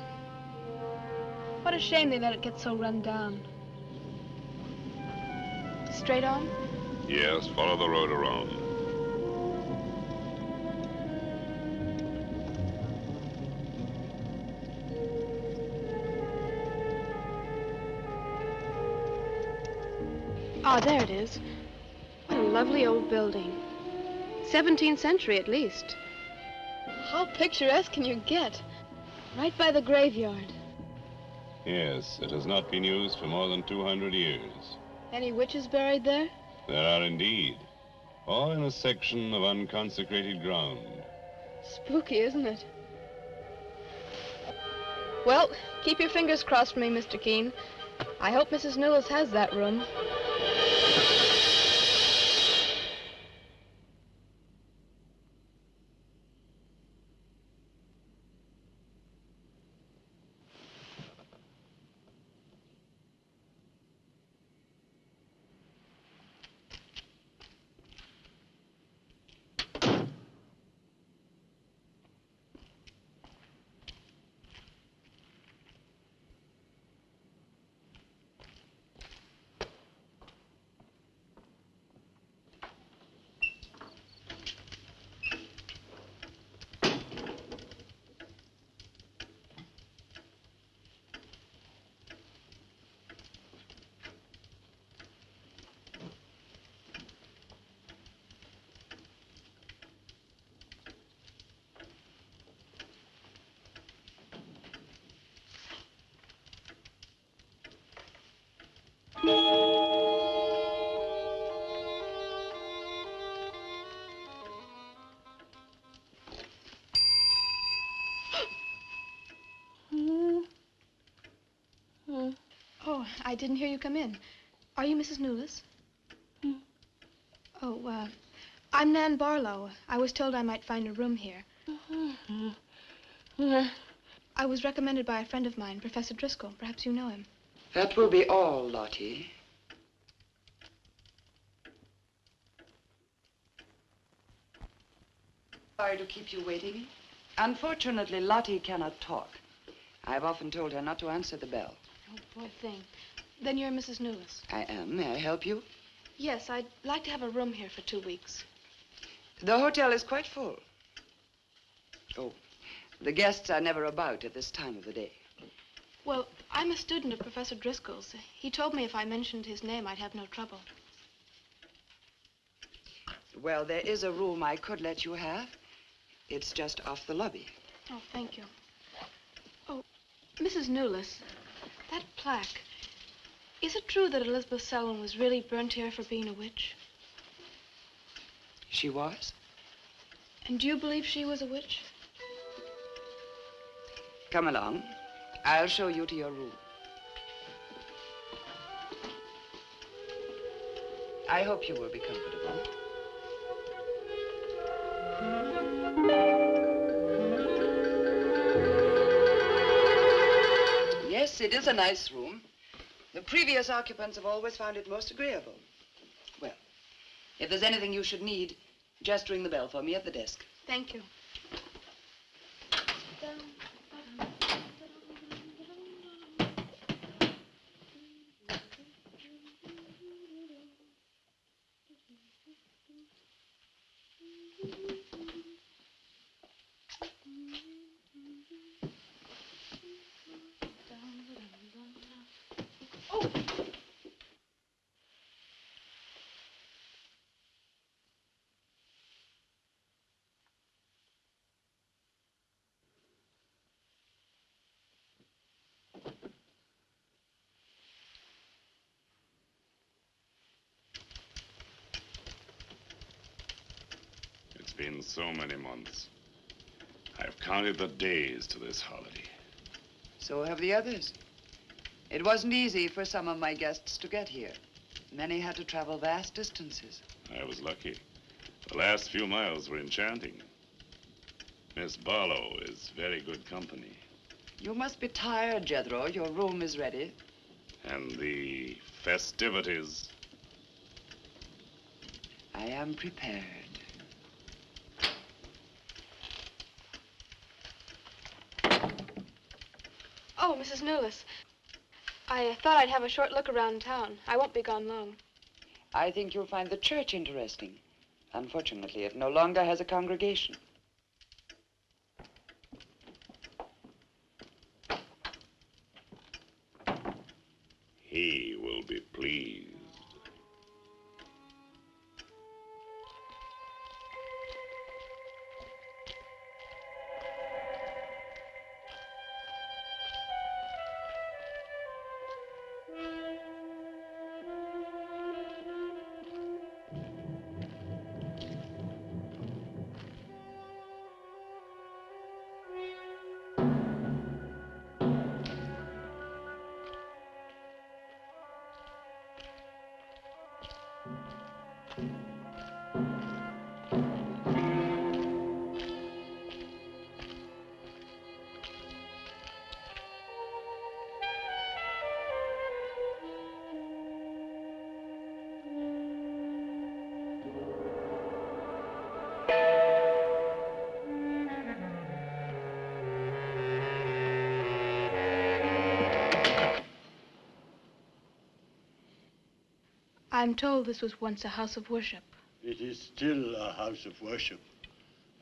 What a shame they let it get so run down. Straight on? Yes, follow the road around. Ah, there it is. What a lovely old building. 17th century at least. How picturesque can you get? Right by the graveyard. Yes, it has not been used for more than 200 years. Any witches buried there? There are indeed. All in a section of unconsecrated ground. Spooky, isn't it? Well, keep your fingers crossed for me, Mr. Keene. I hope Mrs. Newell has that room. Oh, I didn't hear you come in. Are you Mrs. Newless? Oh, I'm Nan Barlow. I was told I might find a room here. I was recommended by a friend of mine, Professor Driscoll. Perhaps you know him. That will be all, Lottie. Sorry to keep you waiting. Unfortunately, Lottie cannot talk. I've often told her not to answer the bell. Oh, poor thing. Then you're Mrs. Newless. I am. May I help you? Yes, I'd like to have a room here for 2 weeks. The hotel is quite full. Oh, the guests are never about at this time of the day. Well, I'm a student of Professor Driscoll's. He told me if I mentioned his name, I'd have no trouble. Well, there is a room I could let you have. It's just off the lobby. Oh, thank you. Oh, Mrs. Newless, that plaque. Is it true that Elizabeth Selwyn was really burnt here for being a witch? She was? And do you believe she was a witch? Come along. I'll show you to your room. I hope you will be comfortable. Yes, it is a nice room. The previous occupants have always found it most agreeable. Well, if there's anything you should need, just ring the bell for me at the desk. Thank you. in so many months. I've counted the days to this holiday. So have the others. It wasn't easy for some of my guests to get here. Many had to travel vast distances. I was lucky. The last few miles were enchanting. Miss Barlow is very good company. You must be tired, Jethro. Your room is ready. And the festivities. I am prepared. Oh, Mrs. Newless. I thought I'd have a short look around town. I won't be gone long. I think you'll find the church interesting. Unfortunately, it no longer has a congregation. He will be pleased. I'm told this was once a house of worship. It is still a house of worship.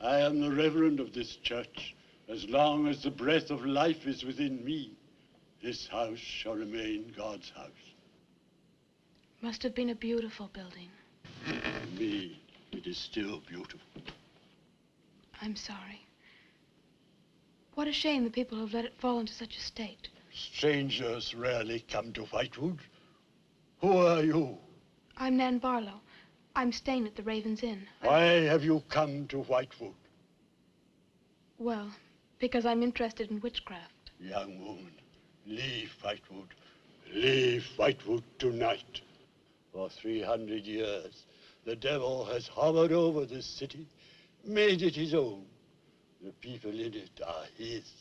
I am the reverend of this church. As long as the breath of life is within me, this house shall remain God's house. Must have been a beautiful building. For me, it is still beautiful. I'm sorry. What a shame the people have let it fall into such a state. Strangers rarely come to Whitewood. Who are you? I'm Nan Barlow. I'm staying at the Raven's Inn. Why have you come to Whitewood? Well, because I'm interested in witchcraft. Young woman, leave Whitewood. Leave Whitewood tonight. For 300 years, the devil has hovered over this city, made it his own. The people in it are his.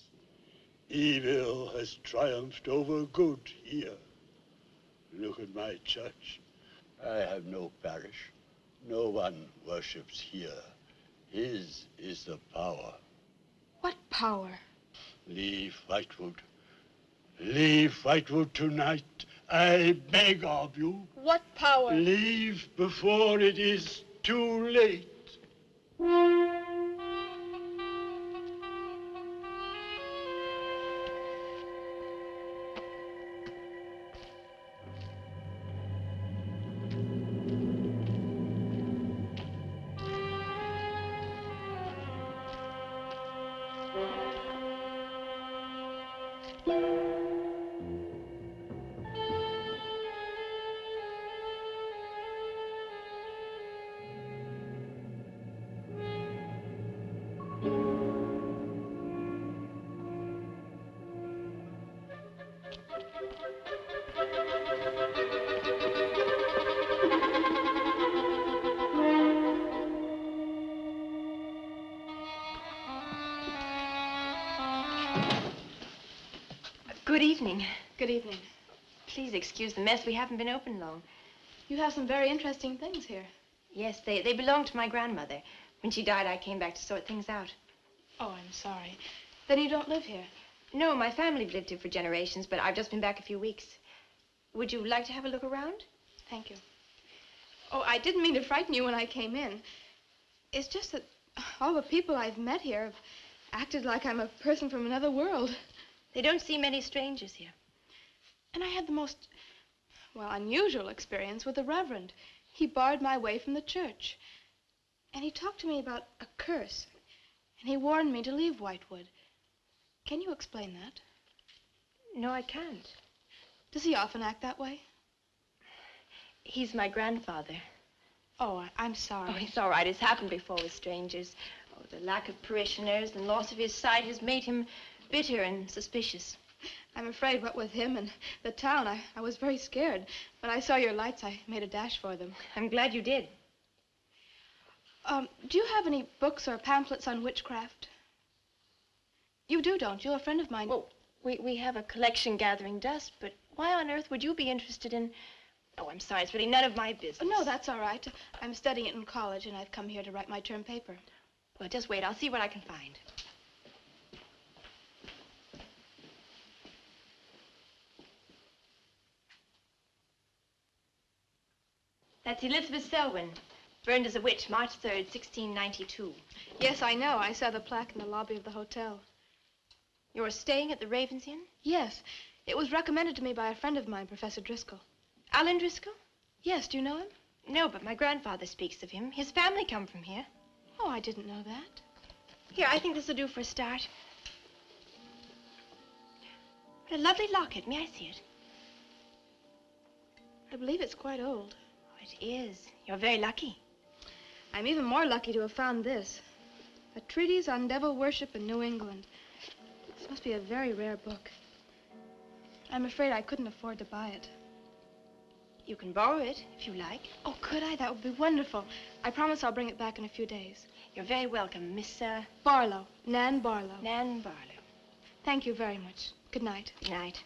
Evil has triumphed over good here. Look at my church. I have no parish. No one worships here. His is the power. What power? Leave Whitewood. Leave Whitewood tonight. I beg of you. What power? Leave before it is too late. Good evening. Good evening. Please excuse the mess. We haven't been open long. You have some very interesting things here. Yes, they belong to my grandmother. When she died, I came back to sort things out. Oh, I'm sorry. Then you don't live here? No, my family have lived here for generations, but I've just been back a few weeks. Would you like to have a look around? Thank you. Oh, I didn't mean to frighten you when I came in. It's just that all the people I've met here have acted like I'm a person from another world. They don't see many strangers here. And I had the most, well, unusual experience with the Reverend. He barred my way from the church. And he talked to me about a curse. And he warned me to leave Whitewood. Can you explain that? No, I can't. Does he often act that way? He's my grandfather. Oh, I'm sorry. Oh, it's all right. It's happened before with strangers. Oh, the lack of parishioners and loss of his sight has made him bitter and suspicious. I'm afraid what with him and the town, I was very scared. When I saw your lights, I made a dash for them. I'm glad you did. Do you have any books or pamphlets on witchcraft? You do, don't you? A friend of mine... Well, we have a collection gathering dust, but why on earth would you be interested in... Oh, I'm sorry. It's really none of my business. Oh, no, that's all right. I'm studying it in college, and I've come here to write my term paper. Well, just wait. I'll see what I can find. That's Elizabeth Selwyn, burned as a witch, March 3rd, 1692. Yes, I know. I saw the plaque in the lobby of the hotel. You're staying at the Ravens Inn? Yes. It was recommended to me by a friend of mine, Professor Driscoll. Alan Driscoll? Yes, do you know him? No, but my grandfather speaks of him. His family come from here. Oh, I didn't know that. Here, I think this will do for a start. What a lovely locket. May I see it? I believe it's quite old. Oh, it is. You're very lucky. I'm even more lucky to have found this. A treatise on devil worship in New England. This must be a very rare book. I'm afraid I couldn't afford to buy it. You can borrow it, if you like. Oh, could I? That would be wonderful. I promise I'll bring it back in a few days. You're very welcome, Miss, Barlow. Nan Barlow. Nan Barlow. Thank you very much. Good night. Good night.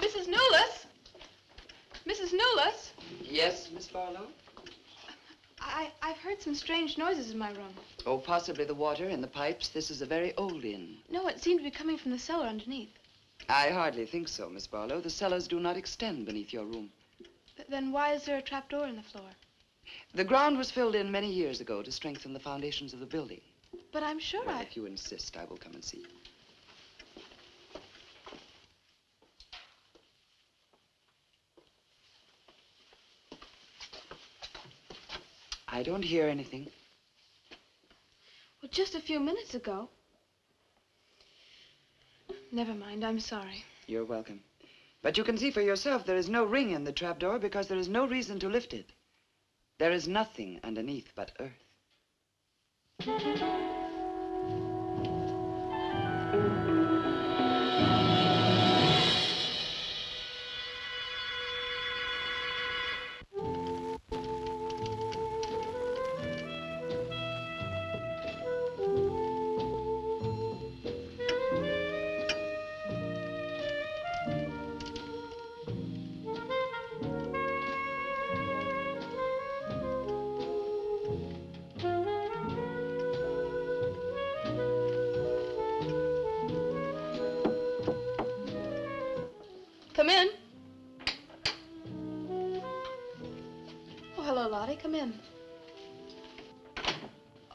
Mrs. Newless? Mrs. Newless? Yes, Miss Barlow? I've heard some strange noises in my room. Oh, possibly the water in the pipes. This is a very old inn. No, it seemed to be coming from the cellar underneath. I hardly think so, Miss Barlow. The cellars do not extend beneath your room. Then why is there a trapdoor in the floor? The ground was filled in many years ago to strengthen the foundations of the building. But I'm sure Well, if you insist, I will come and see you. I don't hear anything. Well, just a few minutes ago. Never mind, I'm sorry. You're welcome. But you can see for yourself there is no ring in the trapdoor because there is no reason to lift it. There is nothing underneath but earth. Come in. Oh, hello, Lottie. Come in.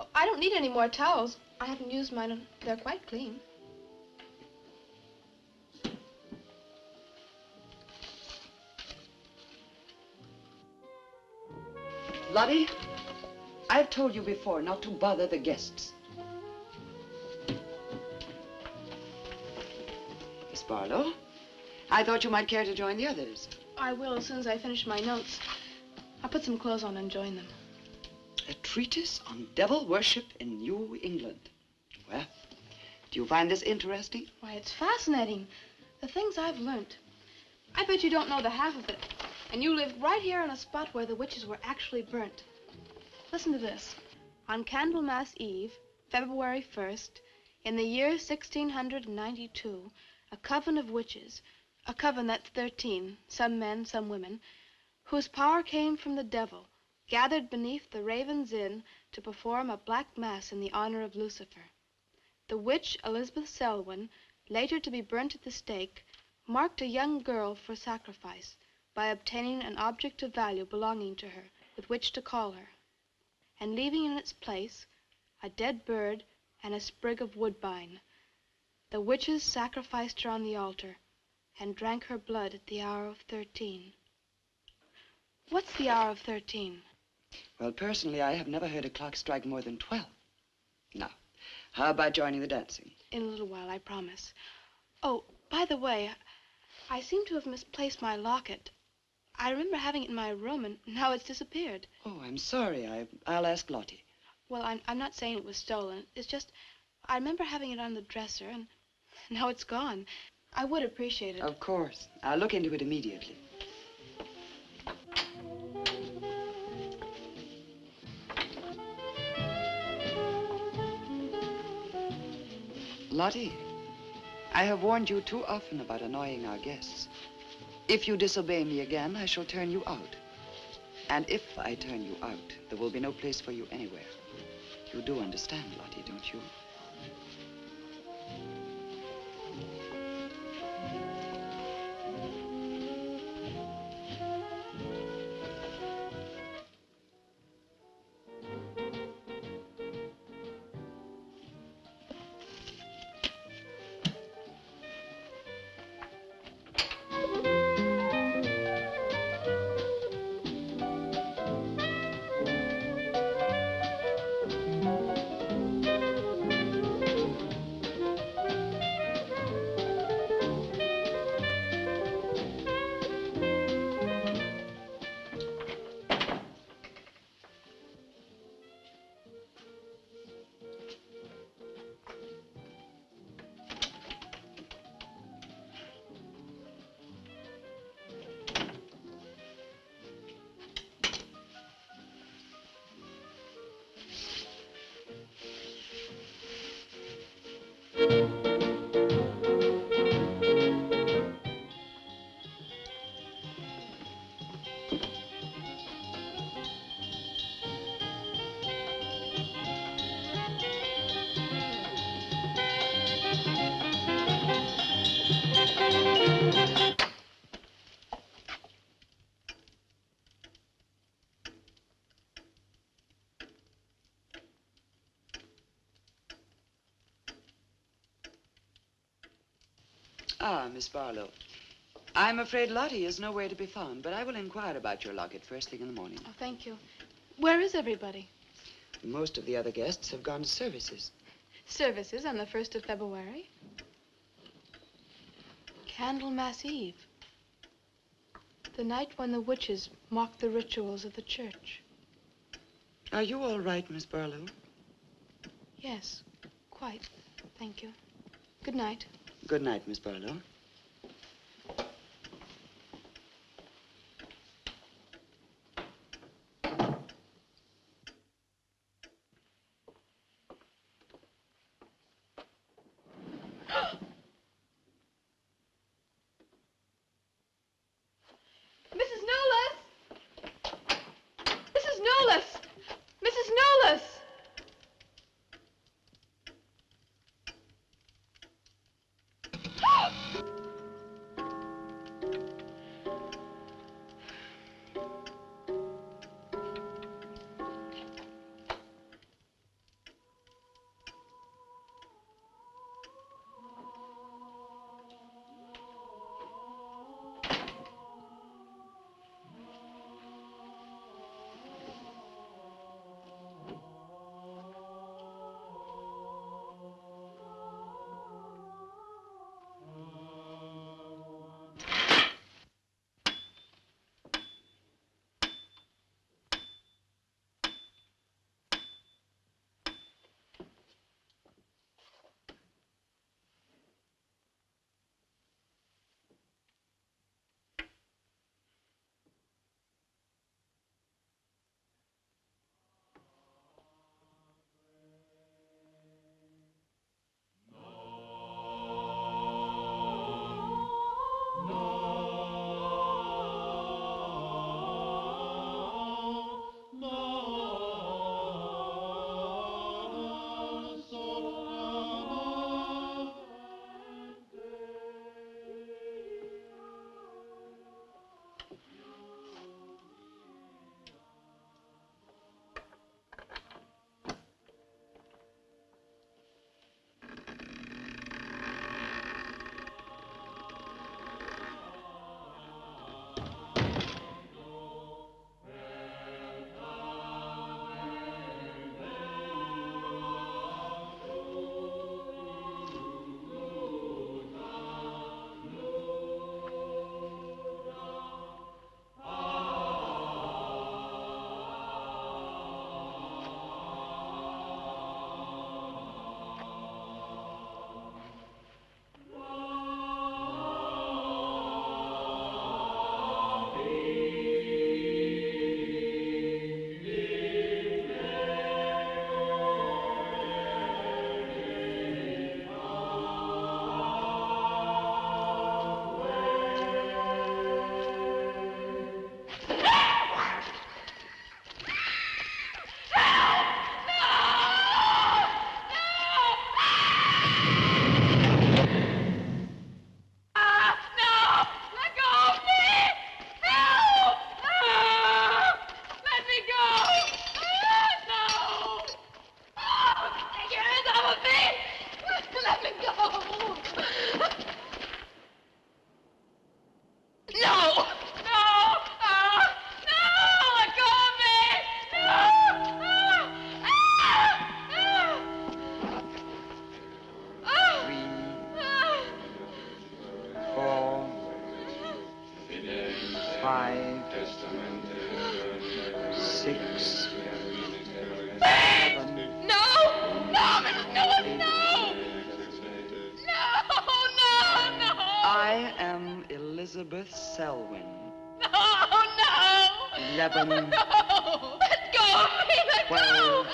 Oh, I don't need any more towels. I haven't used mine, and they're quite clean. Lottie, I've told you before not to bother the guests. Miss Barlow, I thought you might care to join the others. I will as soon as I finish my notes. I'll put some clothes on and join them. A treatise on devil worship in New England. Well, do you find this interesting? Why, it's fascinating. The things I've learned. I bet you don't know the half of it. And you live right here on a spot where the witches were actually burnt. Listen to this. On Candlemas Eve, February 1st, in the year 1692, a coven of witches, a coven that's 13, some men, some women, whose power came from the devil, gathered beneath the Raven's Inn to perform a black mass in the honor of Lucifer. The witch Elizabeth Selwyn, later to be burnt at the stake, marked a young girl for sacrifice by obtaining an object of value belonging to her with which to call her, and leaving in its place a dead bird and a sprig of woodbine. The witches sacrificed her on the altar and drank her blood at the hour of 13. What's the hour of 13? Well, personally, I have never heard a clock strike more than 12. Now, how about joining the dancing? In a little while, I promise. Oh, by the way, I seem to have misplaced my locket. I remember having it in my room, and now it's disappeared. Oh, I'm sorry. I'll ask Lottie. Well, I'm not saying it was stolen. It's just, I remember having it on the dresser, and now it's gone. I would appreciate it. Of course. I'll look into it immediately. Lottie, I have warned you too often about annoying our guests. If you disobey me again, I shall turn you out. And if I turn you out, there will be no place for you anywhere. You do understand, Lottie, don't you? Ah, Miss Barlow. I'm afraid Lottie is nowhere to be found, but I will inquire about your locket first thing in the morning. Oh, thank you. Where is everybody? Most of the other guests have gone to services. Services on the 1st of February? Candlemas Eve. The night when the witches mocked the rituals of the church. Are you all right, Miss Barlow? Yes, quite. Thank you. Good night. Good night, Miss Barlow. Mrs. Knowles! Mrs. Knowles! Mrs. Knowles! 5, 6, No! No, Mrs. Miller, no! No! I am Elizabeth Selwyn. No! 11, No! Let go of me! Let 12.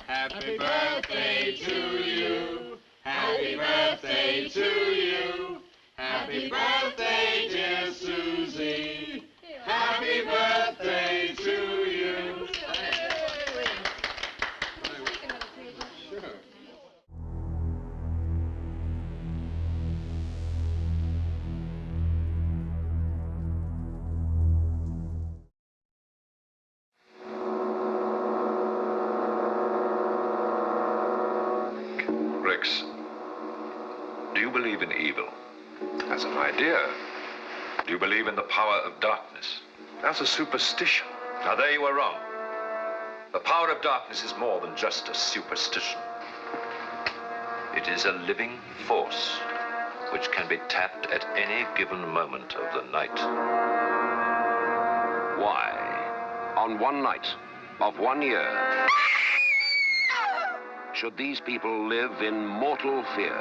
Happy birthday to you. Happy birthday to you. Happy birthday, dear Susie. Happy birthday to you. Rex, do you believe in evil? As an idea. Do you believe in the power of darkness? As a superstition. Now there you are wrong. The power of darkness is more than just a superstition. It is a living force which can be tapped at any given moment of the night. Why, on one night of 1 year, should these people live in mortal fear?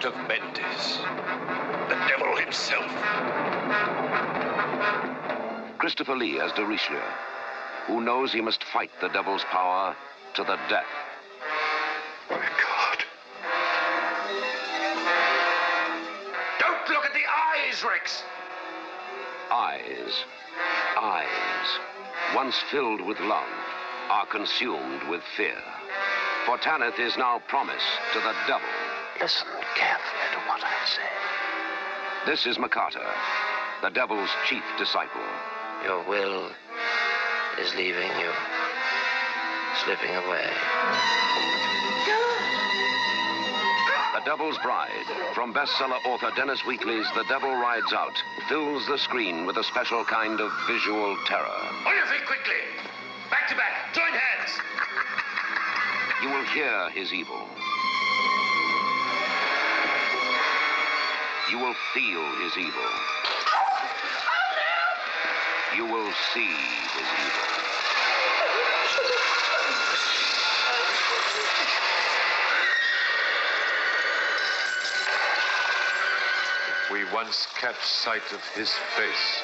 Of Mendes, the devil himself. Christopher Lee as de Richelieu, who knows he must fight the devil's power to the death. My God. Don't look at the eyes, Rex! Eyes, once filled with love, are consumed with fear. For Tanith is now promised to the devil. Listen carefully to what I say. This is MacArthur, the devil's chief disciple. Your will is leaving you, slipping away. The Devil's Bride, from bestseller author Dennis Wheatley's The Devil Rides Out, fills the screen with a special kind of visual terror. On your feet quickly! Back to back, join hands! You will hear his evil. You will feel his evil. You will see his evil. If we once catch sight of his face.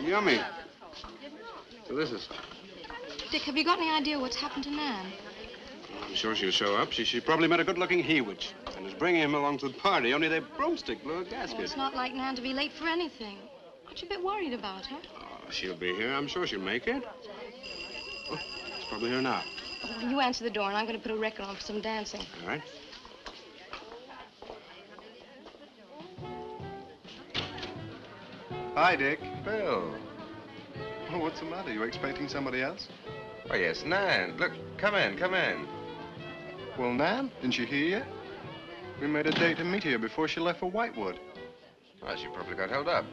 Yummy. Delicious. Dick, have you got any idea what's happened to Nan? I'm sure she'll show up. She probably met a good-looking he-witch and is bringing him along to the party, only their broomstick blew a gasket. Well, it's not like Nan to be late for anything. Aren't you a bit worried about her? Oh, she'll be here. I'm sure she'll make it. Oh, it's probably her now. Oh, you answer the door, and I'm going to put a record on for some dancing. All right. Hi, Dick. Bill. Oh, what's the matter? You expecting somebody else? Oh, yes, Nan. Look, come in, come in. Well, Nan, didn't she hear yet? We made a date to meet here before she left for Whitewood. Oh, she probably got held up.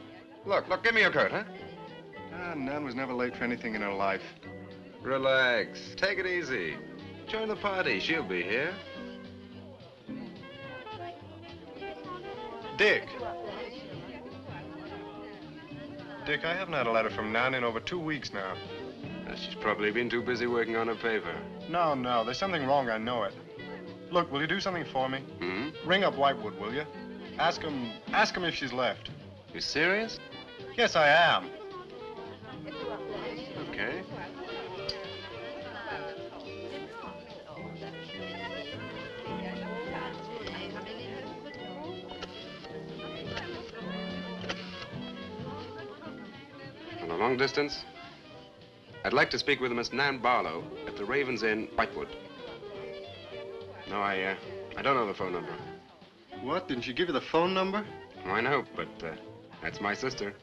Look, give me your coat, huh? Nan was never late for anything in her life. Relax. Take it easy. Join the party. She'll be here. Dick. Dick, I haven't had a letter from Nan in over 2 weeks now. She's probably been too busy working on her paper. No, there's something wrong, I know it. Look, will you do something for me? Hmm? Ring up Whitewood, will you? Ask him if she's left. You serious? Yes, I am. Okay. long distance? I'd like to speak with Miss Nan Barlow at the Ravens Inn, Whitewood. No, I don't know the phone number. What? Didn't she give you the phone number? Oh, I know, but that's my sister.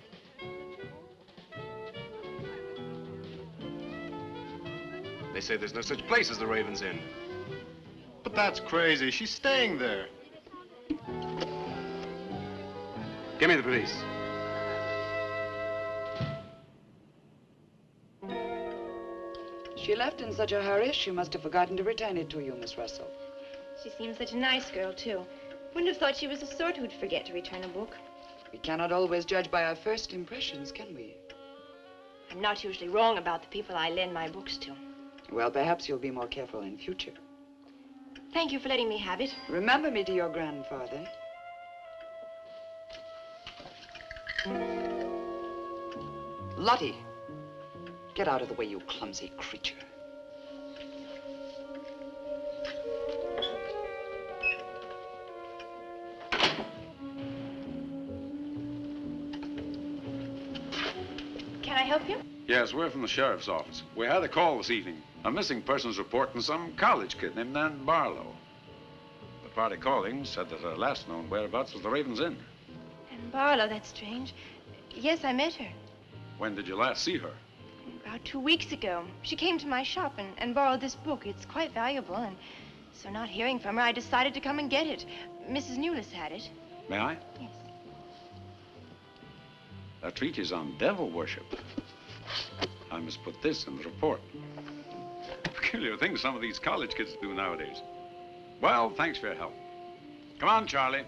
They say there's no such place as the Ravens Inn. But that's crazy. She's staying there. Give me the police. She left in such a hurry, she must have forgotten to return it to you, Miss Russell. She seems such a nice girl, too. Wouldn't have thought she was the sort who'd forget to return a book. We cannot always judge by our first impressions, can we? I'm not usually wrong about the people I lend my books to. Well, perhaps you'll be more careful in future. Thank you for letting me have it. Remember me to your grandfather. Lottie, get out of the way, you clumsy creature. Can I help you? Yes, we're from the sheriff's office. We had a call this evening. A missing persons report from some college kid named Nan Barlow. The party calling said that her last known whereabouts was the Ravens Inn. And Barlow, that's strange. Yes, I met her. When did you last see her? About 2 weeks ago. She came to my shop and borrowed this book. It's quite valuable, and so not hearing from her, I decided to come and get it. Mrs. Newless had it. May I? Yes. That treatise on devil worship. I must put this in the report. Peculiar things some of these college kids do nowadays. Well, thanks for your help. Come on, Charlie.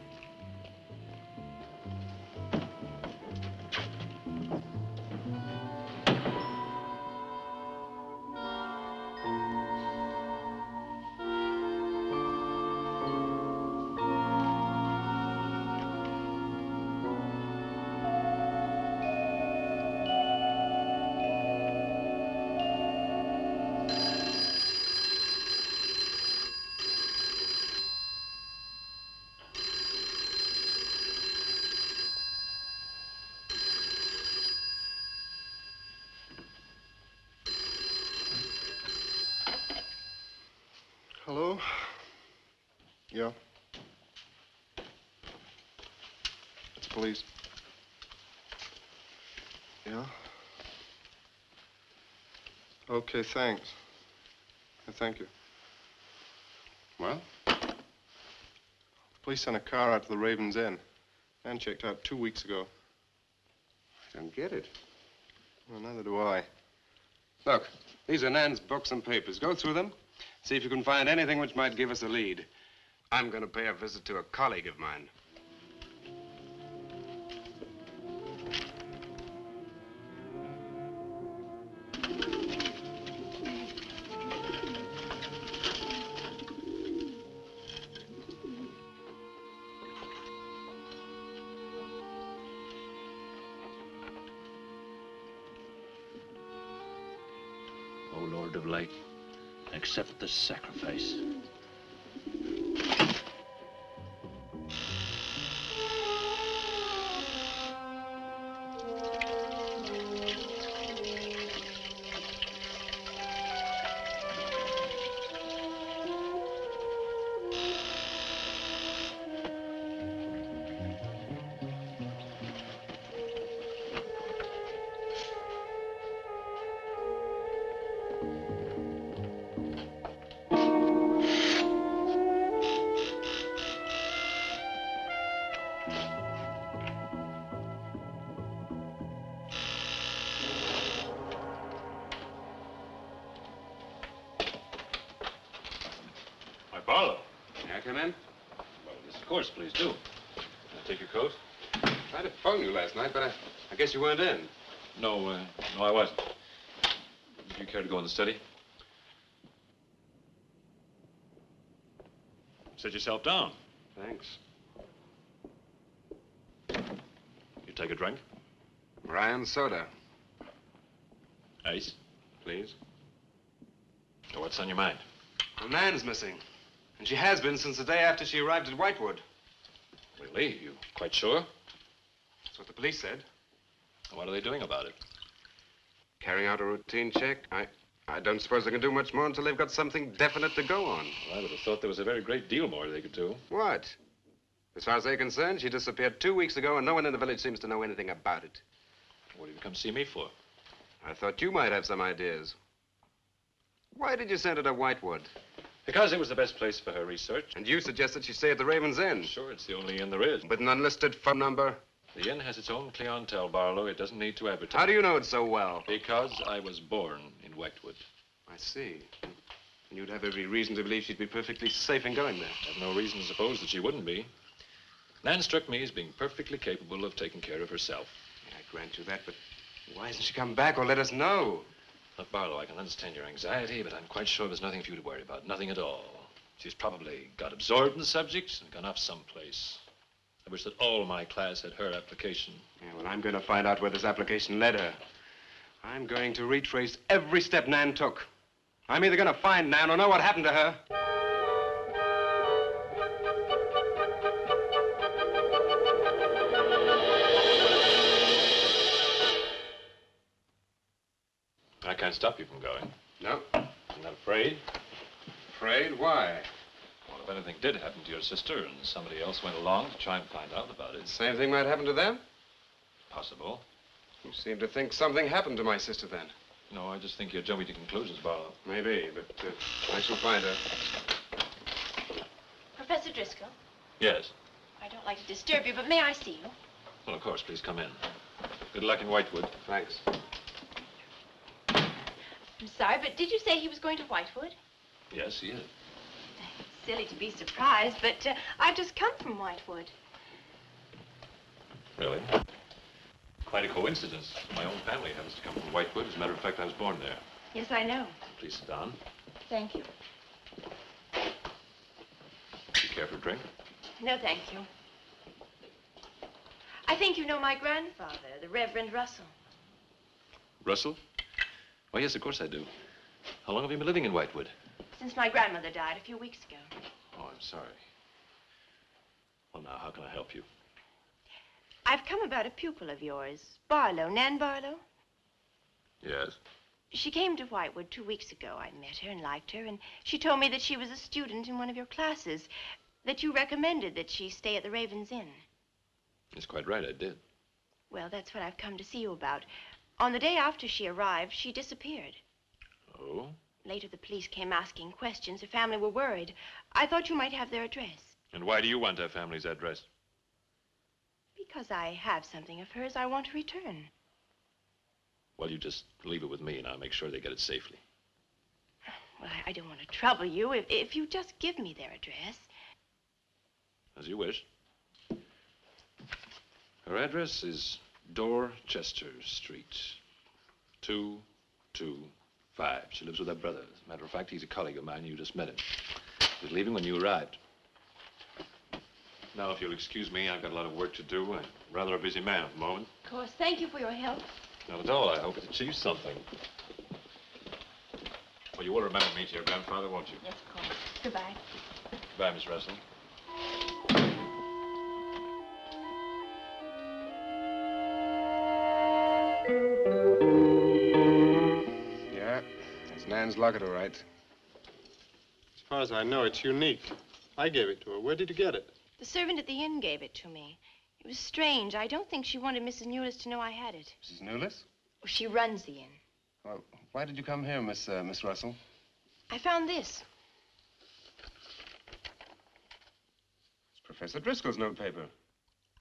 Hello? Yeah? It's police. Yeah? Okay, thanks. Thank you. Well? Police sent a car out to the Ravens Inn. Man checked out 2 weeks ago. I don't get it. Well, neither do I. Look, these are Nan's books and papers. Go through them. See if you can find anything which might give us a lead. I'm going to pay a visit to a colleague of mine. O Lord of Light, accept the sacrifice. Barlow. May I come in? Well, yes, of course, please do. Take your coat. I tried to phone you last night, but I guess you weren't in. No, I wasn't. Would you care to go in the study? Sit yourself down. Thanks. You take a drink? Ryan soda. Ice? Please. So what's on your mind? Well, Nan's missing. And she has been since the day after she arrived at Whitewood. Really? You quite sure? That's what the police said. What are they doing about it? Carrying out a routine check? I don't suppose they can do much more until they've got something definite to go on. Well, I would have thought there was a very great deal more they could do. What? As far as they're concerned, she disappeared 2 weeks ago, and no one in the village seems to know anything about it. What did you come see me for? I thought you might have some ideas. Why did you send her to Whitewood? Because it was the best place for her research. And you suggested she stay at the Raven's Inn. Sure, it's the only inn there is. With an unlisted phone number? The inn has its own clientele, Barlow. It doesn't need to advertise. How do you know it so well? Because I was born in Whitewood. I see. And you'd have every reason to believe she'd be perfectly safe in going there. I have no reason to suppose that she wouldn't be. Nan struck me as being perfectly capable of taking care of herself. I grant you that, but why hasn't she come back or let us know? Look, Barlow, I can understand your anxiety, but I'm quite sure there's nothing for you to worry about. Nothing at all. She's probably got absorbed in the subject and gone off someplace. I wish that all my class had her application. Yeah, well, I'm going to find out where this application led her. I'm going to retrace every step Nan took. I'm either going to find Nan or know what happened to her. I can't stop you from going. No. You're not afraid? Afraid? Why? Well, if anything did happen to your sister and somebody else went along to try and find out about it. Same thing might happen to them? Possible. You seem to think something happened to my sister then. No, I just think you're jumping to conclusions, Barlow. Maybe, but I shall find her. Professor Driscoll, Yes. I don't like to disturb you, but may I see you? Well, of course, please come in. Good luck in Whitewood. Thanks. I'm sorry, but did you say he was going to Whitewood? Yes, he is. It's silly to be surprised, but I've just come from Whitewood. Really? Quite a coincidence. My own family happens to come from Whitewood. As a matter of fact, I was born there. Yes, I know. Please sit down. Thank you. Do you care for a drink? No, thank you. I think you know my grandfather, the Reverend Russell. Russell? Oh, yes, of course I do. How long have you been living in Whitewood? Since my grandmother died a few weeks ago. Oh, I'm sorry. Well, now, how can I help you? I've come about a pupil of yours, Barlow, Nan Barlow. Yes? She came to Whitewood 2 weeks ago. I met her and liked her, and she told me that she was a student in one of your classes, that you recommended that she stay at the Raven's Inn. That's quite right, I did. Well, that's what I've come to see you about. On the day after she arrived, she disappeared. Oh? Later, the police came asking questions. Her family were worried. I thought you might have their address. And why do you want her family's address? Because I have something of hers I want to return. Well, you just leave it with me, and I'll make sure they get it safely. Well, I don't want to trouble you. If you just give me their address. As you wish. Her address is Dorchester Street, 225. She lives with her brother. As a matter of fact, he's a colleague of mine. You just met him. He was leaving when you arrived. Now, if you'll excuse me, I've got a lot of work to do. I'm rather a busy man at the moment. Of course. Thank you for your help. Not at all. I hope it achieves something. Well, you will remember me to your grandfather, won't you? Yes, of course. Goodbye. Goodbye, Miss Russell. Yeah, that's Nan's locket, all right. As far as I know, it's unique. I gave it to her. Where did you get it? The servant at the inn gave it to me. It was strange. I don't think she wanted Mrs. Newless to know I had it. Mrs. Newless? Well, she runs the inn. Well, why did you come here, Miss Russell? I found this. It's Professor Driscoll's notepaper.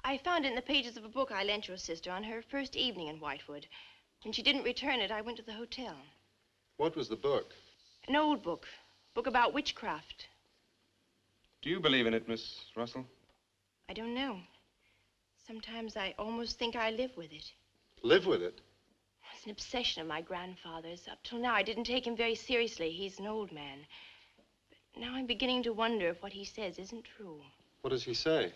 I found it in the pages of a book I lent your sister on her first evening in Whitewood. When she didn't return it, I went to the hotel. What was the book? An old book. Book about witchcraft. Do you believe in it, Miss Russell? I don't know. Sometimes I almost think I live with it. Live with it? It's an obsession of my grandfather's. Up till now, I didn't take him very seriously. He's an old man. But now I'm beginning to wonder if what he says isn't true. What does he say?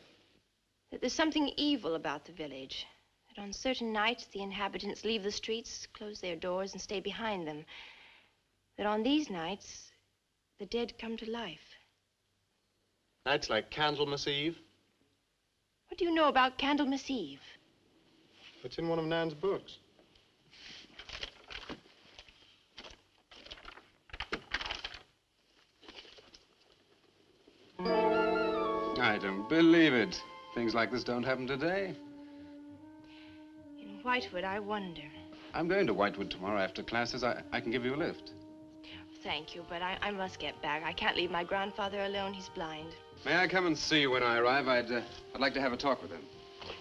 That there's something evil about the village. That on certain nights, the inhabitants leave the streets, close their doors, and stay behind them. That on these nights, the dead come to life. Nights like Candlemas Eve? What do you know about Candlemas Eve? It's in one of Nan's books. I don't believe it. Things like this don't happen today. In Whitewood, I wonder. I'm going to Whitewood tomorrow after classes. I can give you a lift. Thank you, but I must get back. I can't leave my grandfather alone. He's blind. May I come and see you when I arrive? I'd like to have a talk with him.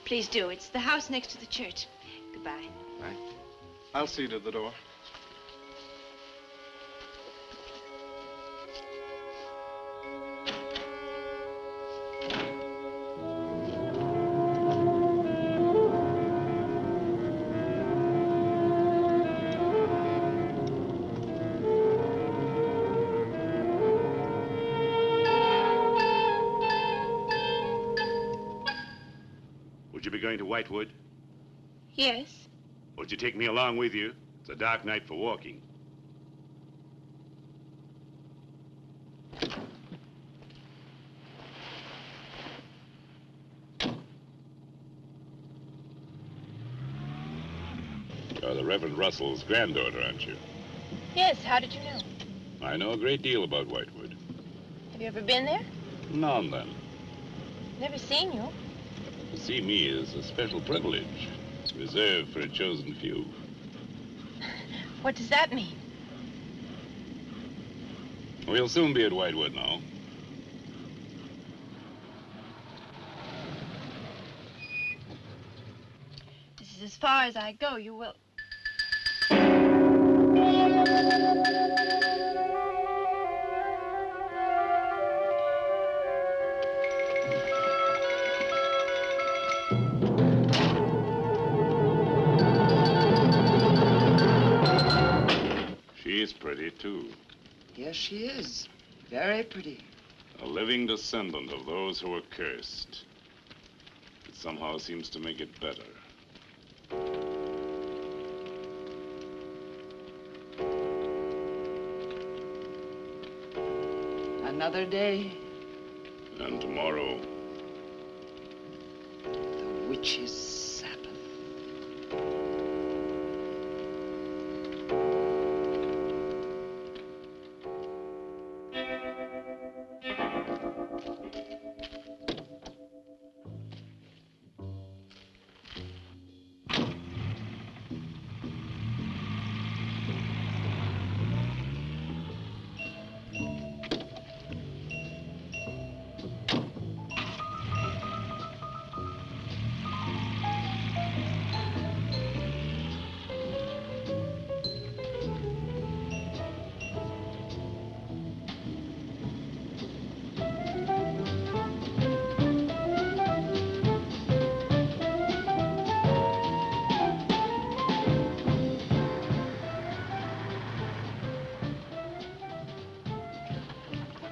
Please do. It's the house next to the church. Goodbye. Bye. I'll see you to the door. Would you be going to Whitewood? Yes. Would you take me along with you? It's a dark night for walking. You're the Reverend Russell's granddaughter, aren't you? Yes, how did you know? I know a great deal about Whitewood. Have you ever been there? Now and then. Never seen you. To see me is a special privilege. It's reserved for a chosen few. What does that mean? We'll soon be at Whitewood now. This is as far as I go. You will... She's pretty, too. Yes, she is. Very pretty. A living descendant of those who were cursed. It somehow seems to make it better. Another day. And tomorrow. The witch's Sabbath.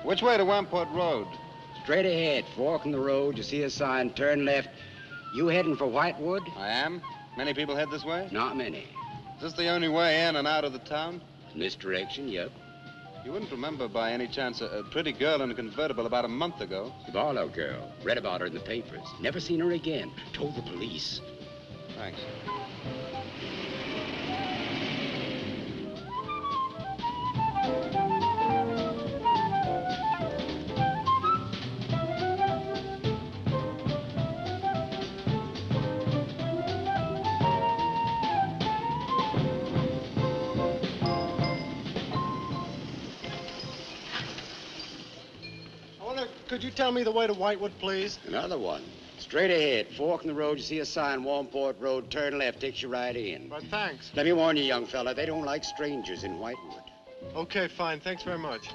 Which way to Wamport Road? Straight ahead, fork in the road, you see a sign, turn left. You heading for Whitewood? I am. Many people head this way? Not many. Is this the only way in and out of the town? In this direction, yep. You wouldn't remember by any chance a pretty girl in a convertible about a month ago? The Barlow girl. Read about her in the papers. Never seen her again. Told the police. Thanks. Could you tell me the way to Whitewood, please? Another one. Straight ahead, fork in the road, you see a sign, Wamport Road, turn left, takes you right in. But thanks. Let me warn you, young fella, they don't like strangers in Whitewood. Okay, fine. Thanks very much.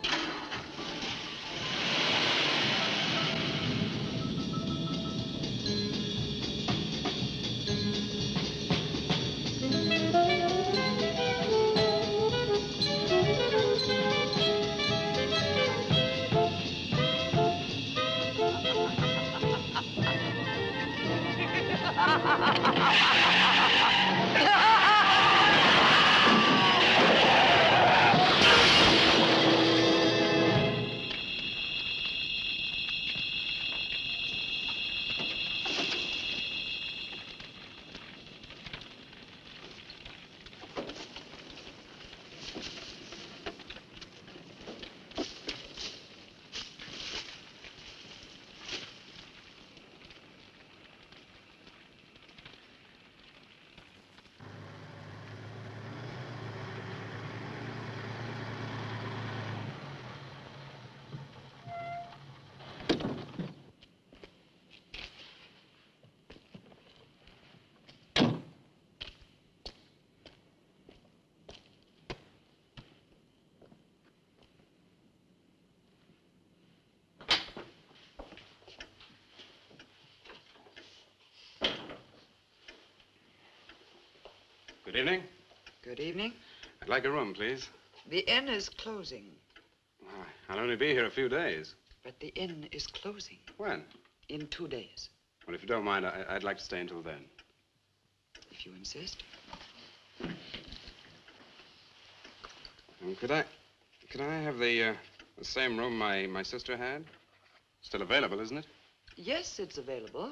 Good evening. Good evening. I'd like a room, please. The inn is closing. I'll only be here a few days. But the inn is closing. When? In 2 days. Well, if you don't mind, I'd like to stay until then. If you insist. Could I have the same room my sister had? Still available, isn't it? Yes, it's available.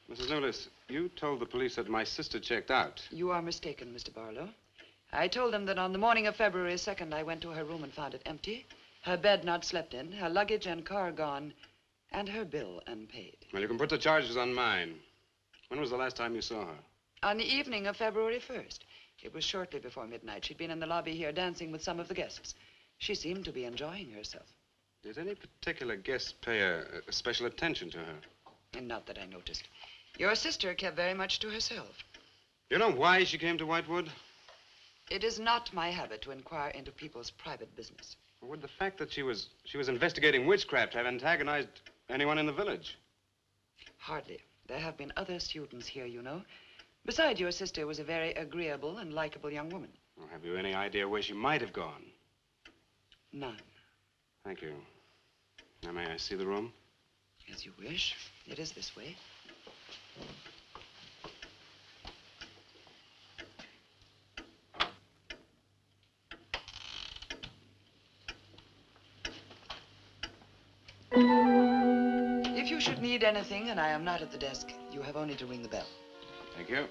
Mrs. Newless, you told the police that my sister checked out. You are mistaken, Mr. Barlow. I told them that on the morning of February 2nd, I went to her room and found it empty, her bed not slept in, her luggage and car gone, and her bill unpaid. Well, you can put the charges on mine. When was the last time you saw her? On the evening of February 1st. It was shortly before midnight. She'd been in the lobby here dancing with some of the guests. She seemed to be enjoying herself. Did any particular guest pay a special attention to her? And not that I noticed. Your sister kept very much to herself. You know why she came to Whitewood? It is not my habit to inquire into people's private business. Would the fact that she was investigating witchcraft have antagonized anyone in the village? Hardly. There have been other students here, you know. Besides, your sister was a very agreeable and likable young woman. Well, have you any idea where she might have gone? None. Thank you. Now, may I see the room? As you wish. It is this way. If you should need anything and I am not at the desk, you have only to ring the bell. Thank you.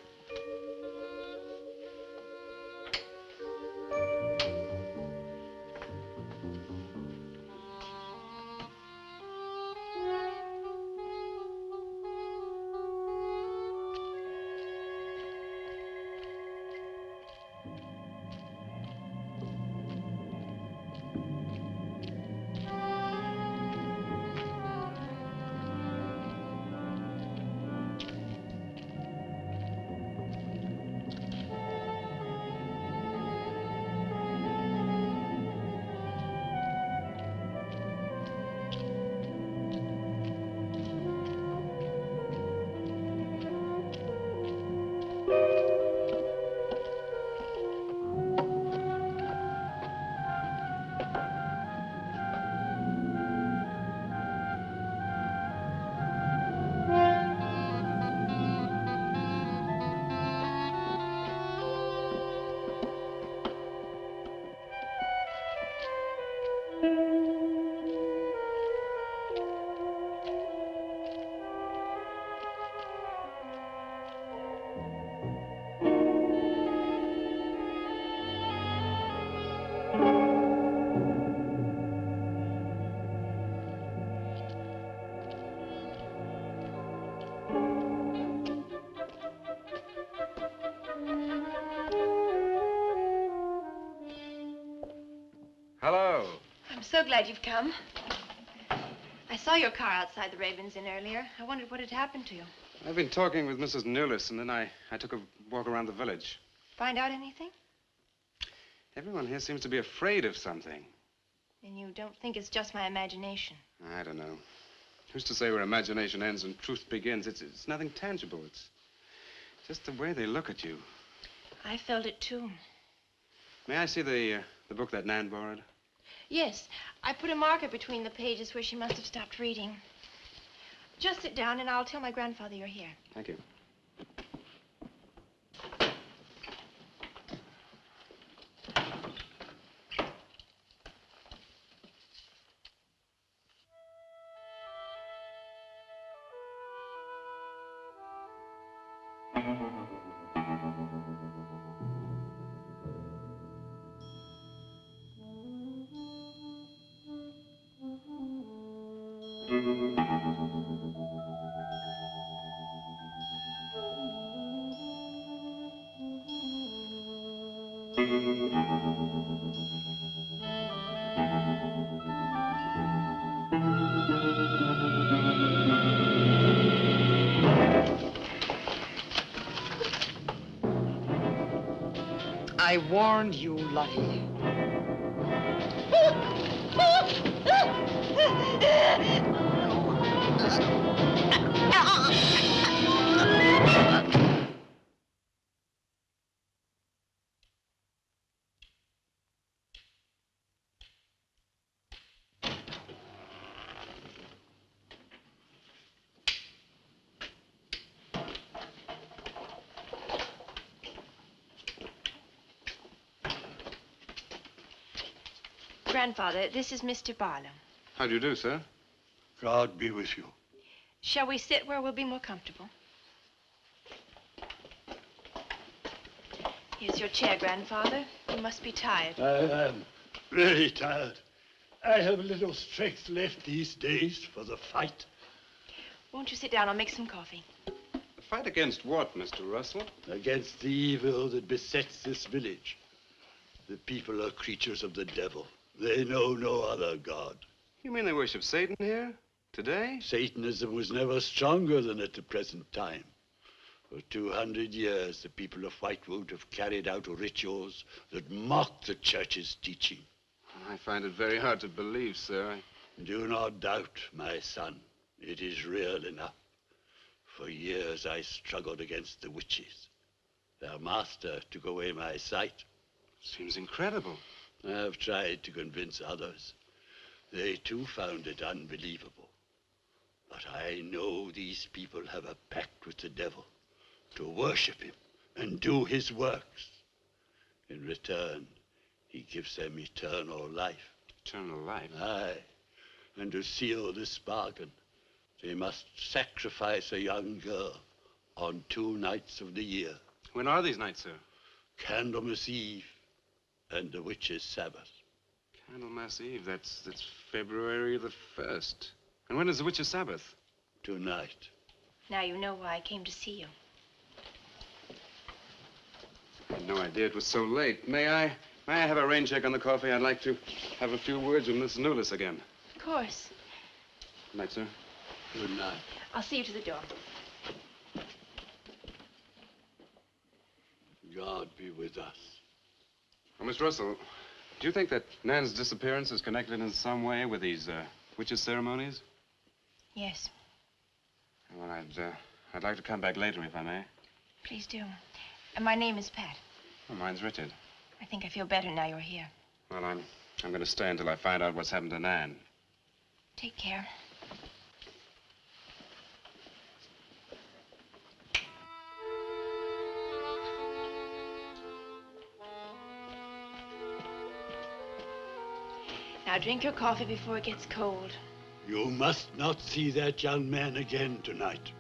Hello. I'm so glad you've come. I saw your car outside the Ravens Inn earlier. I wondered what had happened to you. I've been talking with Mrs. Newless, and then I took a walk around the village. Find out anything? Everyone here seems to be afraid of something. And you don't think it's just my imagination? I don't know. Who's to say where imagination ends and truth begins? It's nothing tangible. It's just the way they look at you. I felt it, too. May I see the book that Nan borrowed? Yes. I put a marker between the pages where she must have stopped reading. Just sit down, and I'll tell my grandfather you're here. Thank you. I warned you, Lottie. Grandfather, this is Mr. Barlow. How do you do, sir? God be with you. Shall we sit where we'll be more comfortable? Here's your chair, Grandfather. You must be tired. I am really tired. I have little strength left these days for the fight. Won't you sit down? I'll make some coffee. The fight against what, Mr. Russell? Against the evil that besets this village. The people are creatures of the devil. They know no other god. You mean they worship Satan here? Today? Satanism was never stronger than at the present time. For 200 years, the people of Whitewood have carried out rituals that mock the church's teaching. I find it very hard to believe, sir. Do not doubt, my son. It is real enough. For years, I struggled against the witches. Their master took away my sight. Seems incredible. I have tried to convince others. They, too, found it unbelievable. But I know these people have a pact with the devil to worship him and do his works. In return, he gives them eternal life. Eternal life? Aye. And to seal this bargain, they must sacrifice a young girl on 2 nights of the year. When are these nights, sir? Candlemas Eve and the Witch's Sabbath. Candlemas Eve, that's February the 1st. And when is the Witch's Sabbath? Tonight. Now you know why I came to see you. I had no idea it was so late. May I have a rain check on the coffee? I'd like to have a few words with Miss Newless again. Of course. Good night, sir. Good night. I'll see you to the door. God be with us. Well, Miss Russell, do you think that Nan's disappearance is connected in some way with these witches' ceremonies? Yes. Well, I'd like to come back later, if I may. Please do. And my name is Pat. Well, mine's Richard. I think I feel better now you're here. Well, I'm going to stay until I find out what's happened to Nan. Take care. Now drink your coffee before it gets cold. You must not see that young man again tonight.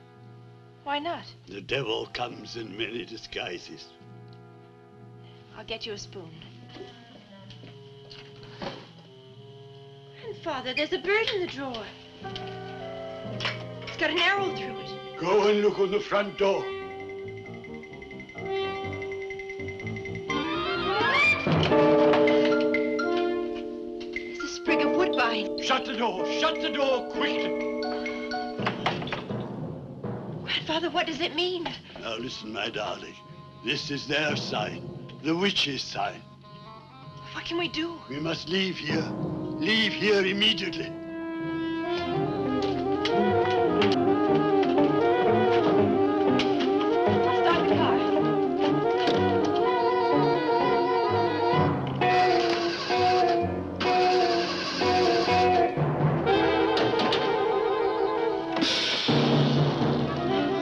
Why not? The devil comes in many disguises. I'll get you a spoon. Grandfather, there's a bird in the drawer. It's got an arrow through it. Go and look on the front door. It's a sprig of woodbine. Shut the door! Shut the door quickly! Grandfather, what does it mean? Now listen, my darling. This is their sign. The witch's sign. What can we do? We must leave here. Leave here immediately. Start the car.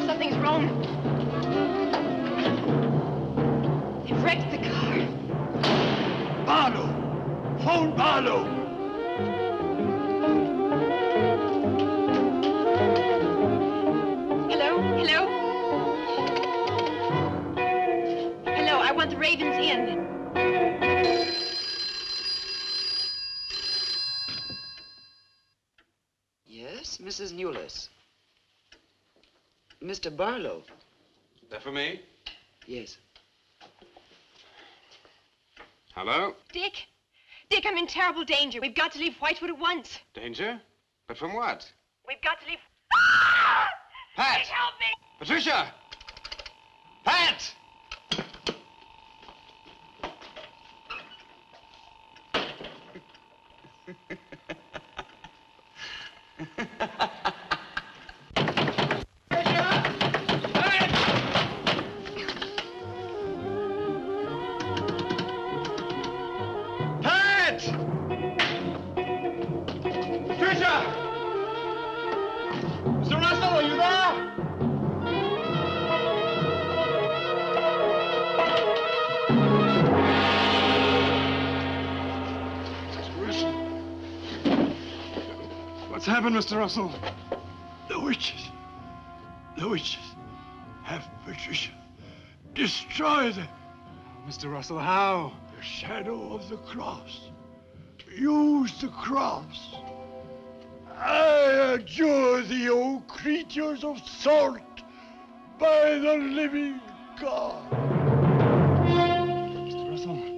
Something's wrong. They've wrecked the car. Barlow! Phone Barlow! Hello? Hello? Hello, I want the Ravens Inn. Yes, Mrs. Newless. Mr. Barlow. That for me? Yes. Hello? Dick? Dick, I'm in terrible danger. We've got to leave Whitewood at once. Danger? But from what? We've got to leave... Pat! Dick, help me! Patricia! Pat! Pat! Patricia! Mr. Russell, are you there? Wilson. What's happened, Mr. Russell? The witches. The witches have Patricia. Destroy them. Mr. Russell, how? The shadow of the cross. Use the cross. I adjure thee, O creatures of salt, by the living God. Mr. Russell.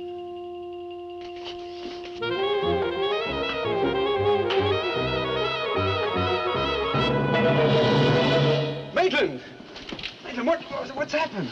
Maitland! Maitland, what's happened?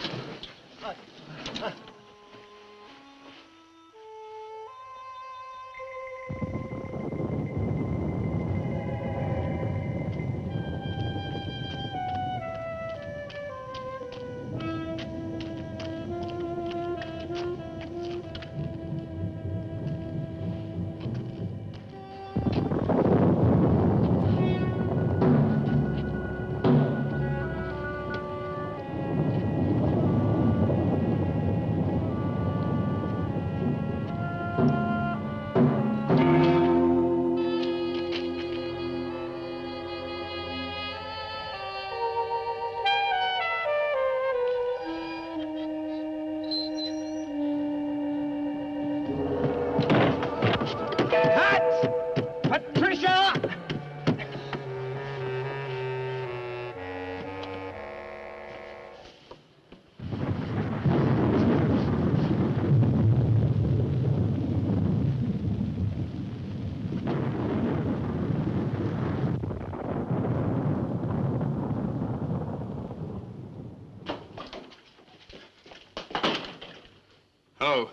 Hello.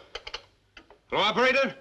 Hello, operator?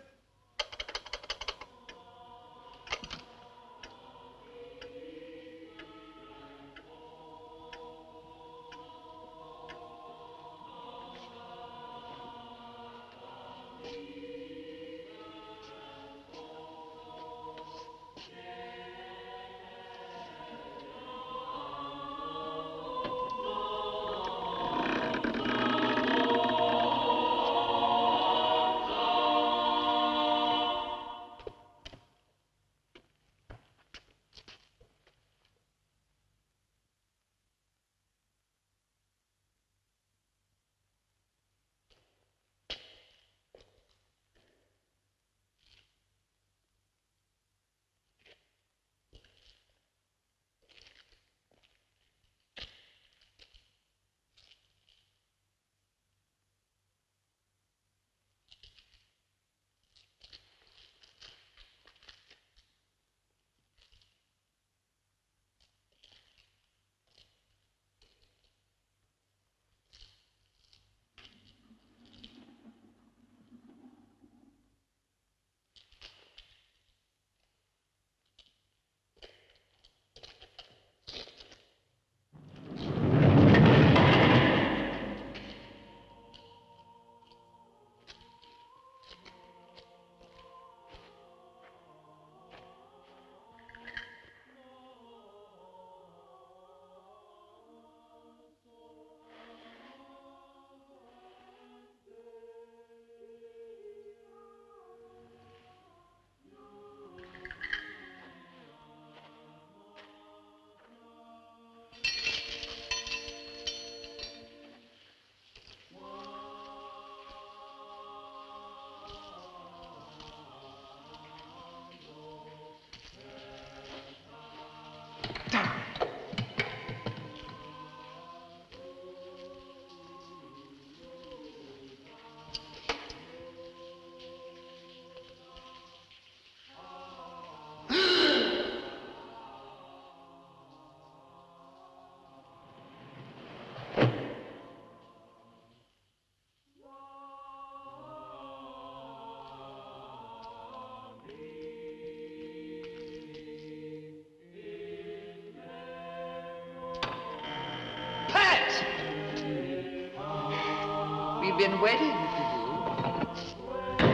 Been waiting for you.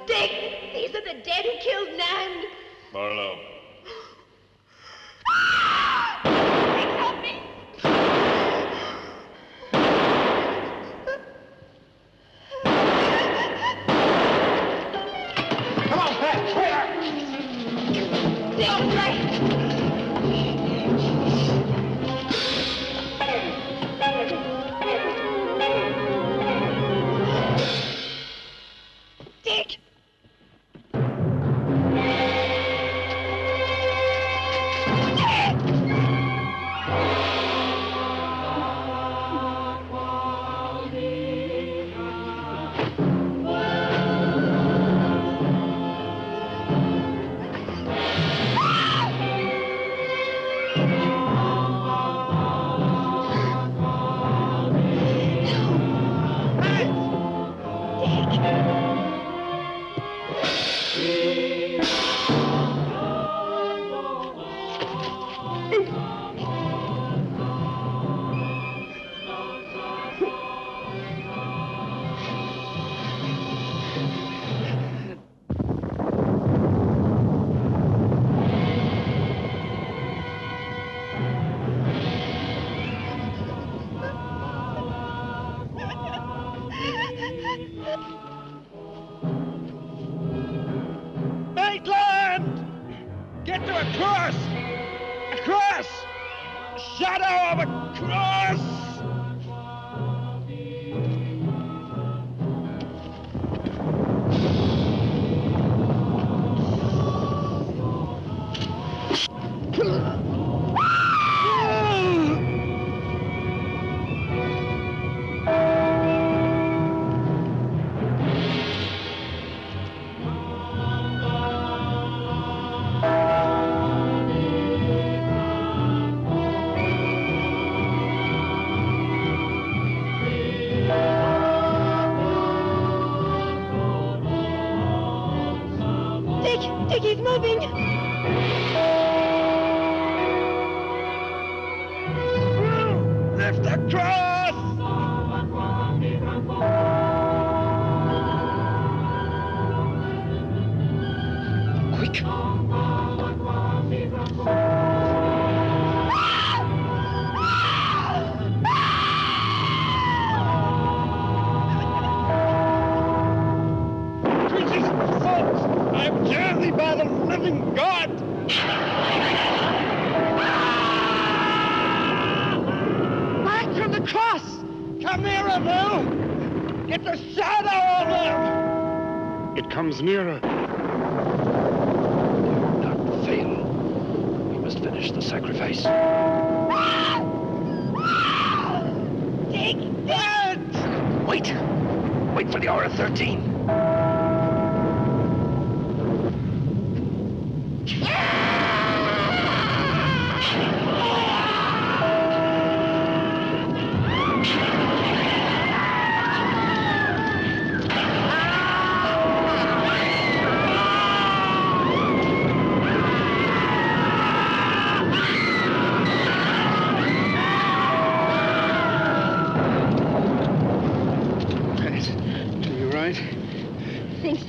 Dick, these are the dead who killed Nan. Barlow. Dick, help me. Come on, Pat, hurry! Dick! Maitland! Get to a cross! A cross! A shadow of a cross! Dick, he's moving. Lift the cross! Quick! Jesus, folks! I'm journey by the living God! Back from the cross! Come nearer, Bill! Get the shadow of them! It comes nearer. Not fail. We must finish the sacrifice. Dick! Wait! Wait for the hour of 13. Are you right? I think so.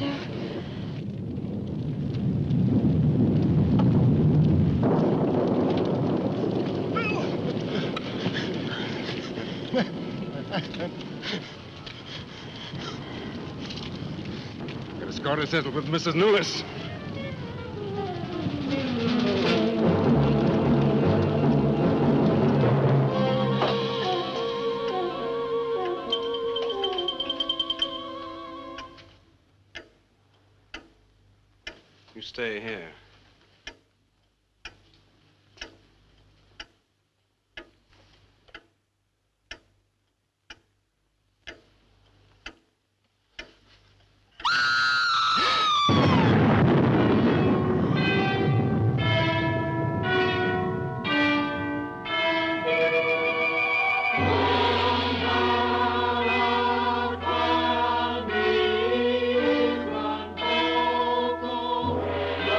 Got a score to settle with Mrs. Newless. You stay here.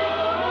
Love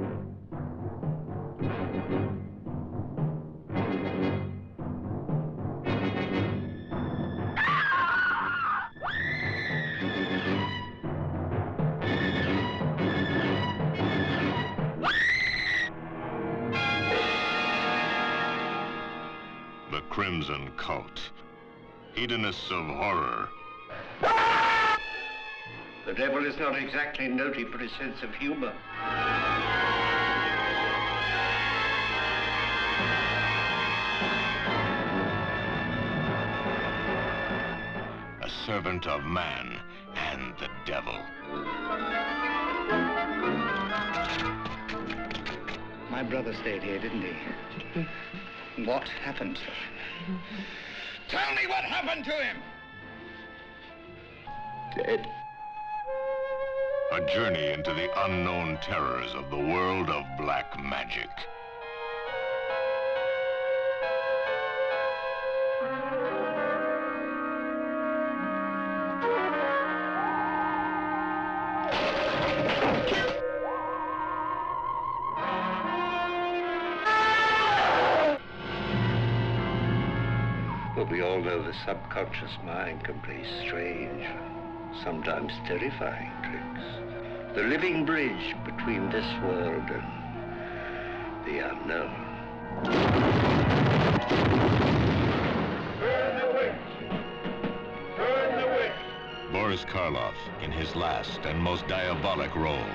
The Crimson Cult. Hedonists of horror. The devil is not exactly noted for his sense of humor. A servant of man and the devil. My brother stayed here, didn't he? What happened, sir? Tell me what happened to him! Dead. A journey into the unknown terrors of the world of black magic. But we all know the subconscious mind can play strange, sometimes terrifying tricks. The living bridge between this world and the unknown. Burn the witch! Burn the witch! Boris Karloff in his last and most diabolic role.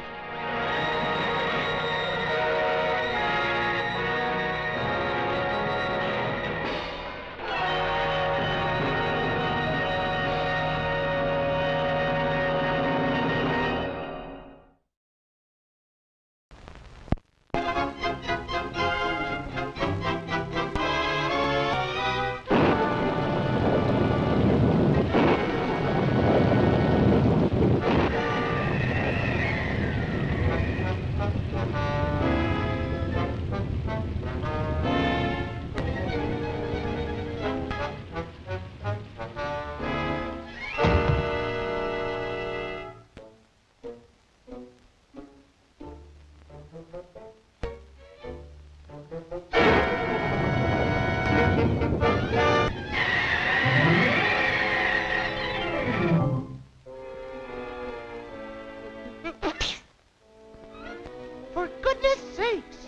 For goodness sakes!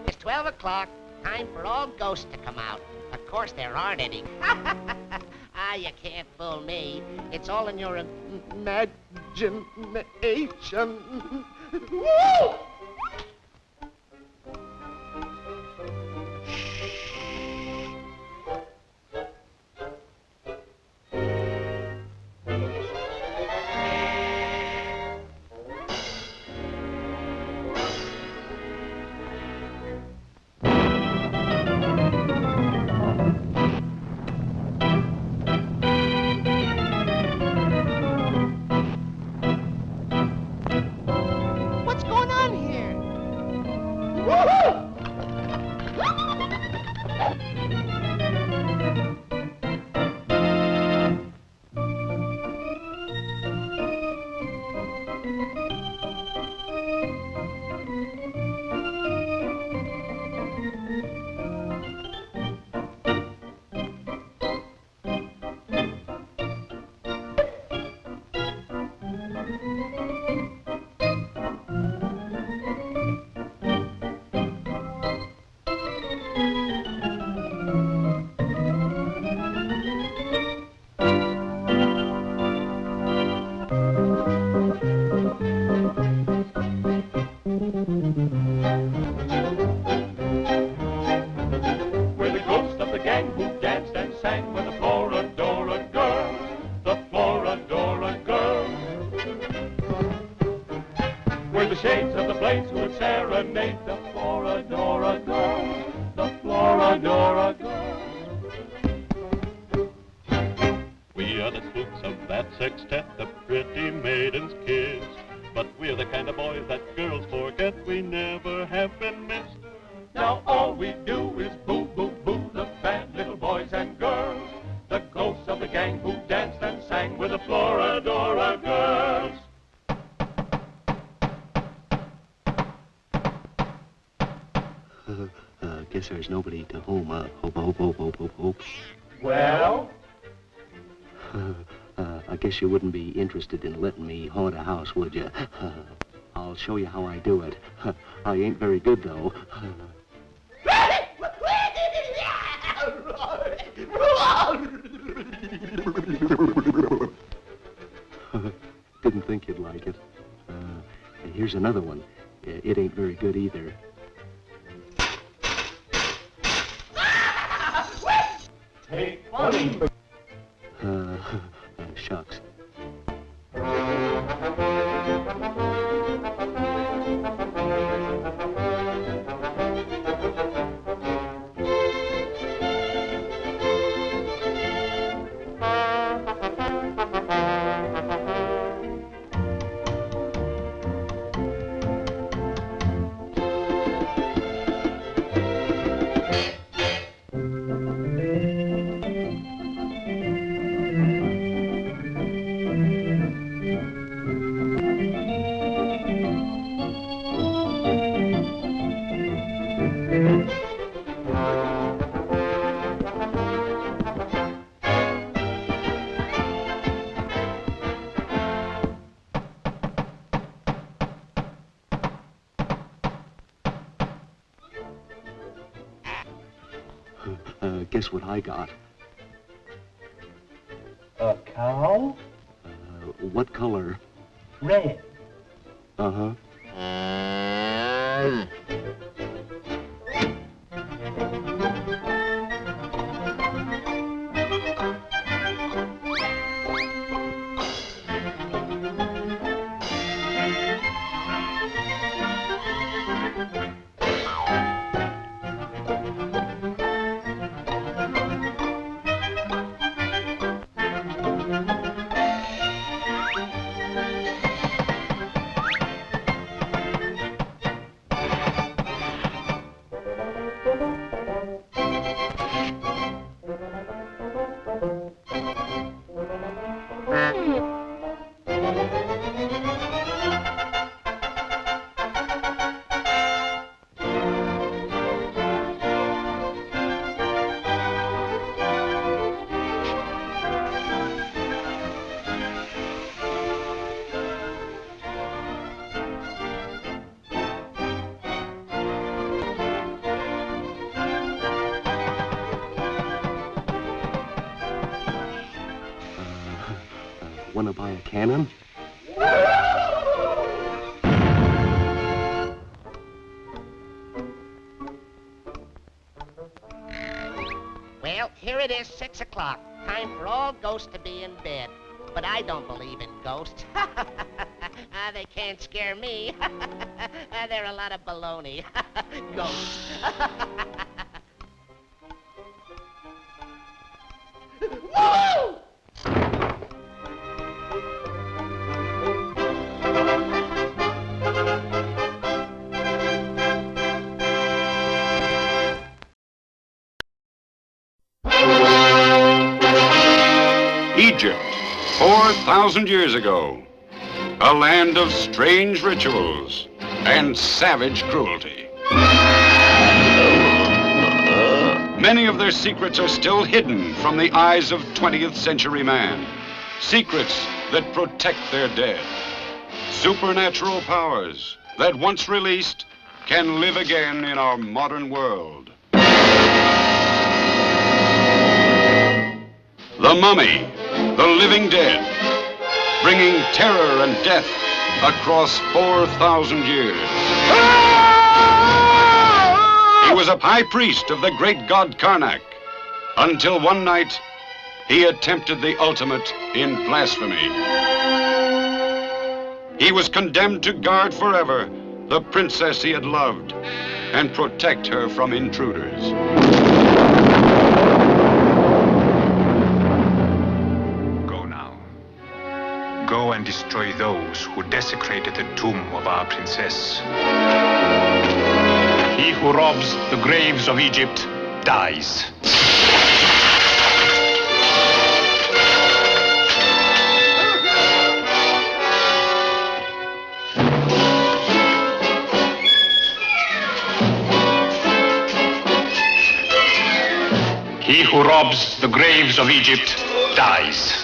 It's 12 o'clock. Time for all ghosts to come out. Of course, there aren't any. Ah, you can't fool me. It's all in your imagination. Woo! What's going on here? Woohoo! We're the ghosts of the gang who danced and sang with the Florodora girls. The Florodora girls. We're the shades of the blades who would serenade the Florodora girls. The Florodora girls. We are the spooks of that sextet, the pretty maiden's kiss. But we're the kind of boys that girls forget. We never have been missed. Now all we do is boo, boo, boo the bad little boys and girls. The ghosts of the gang who danced and sang with the Florodora there's nobody to whom, hope. Well? I guess you wouldn't be interested in letting me haunt a house, would you? I'll show you how I do it. I ain't very good, though. Didn't think you'd like it. And here's another one. It ain't very good either. Take funny. Shucks. Guess what I got? A cow? What color? Red. Uh-huh. Wanna buy a cannon? Well, here it is, 6 o'clock. Time for all ghosts to be in bed. But I don't believe in ghosts. They can't scare me. They're a lot of baloney. Ghosts. Woo! Egypt, 4,000 years ago. A land of strange rituals and savage cruelty. Many of their secrets are still hidden from the eyes of 20th century man. Secrets that protect their dead. Supernatural powers that once released can live again in our modern world. The Mummy, the living dead, bringing terror and death across 4,000 years. He was a high priest of the great god Karnak, until one night he attempted the ultimate in blasphemy. He was condemned to guard forever the princess he had loved and protect her from intruders. Go and destroy those who desecrated the tomb of our princess. He who robs the graves of Egypt dies. robs the graves of Egypt dies.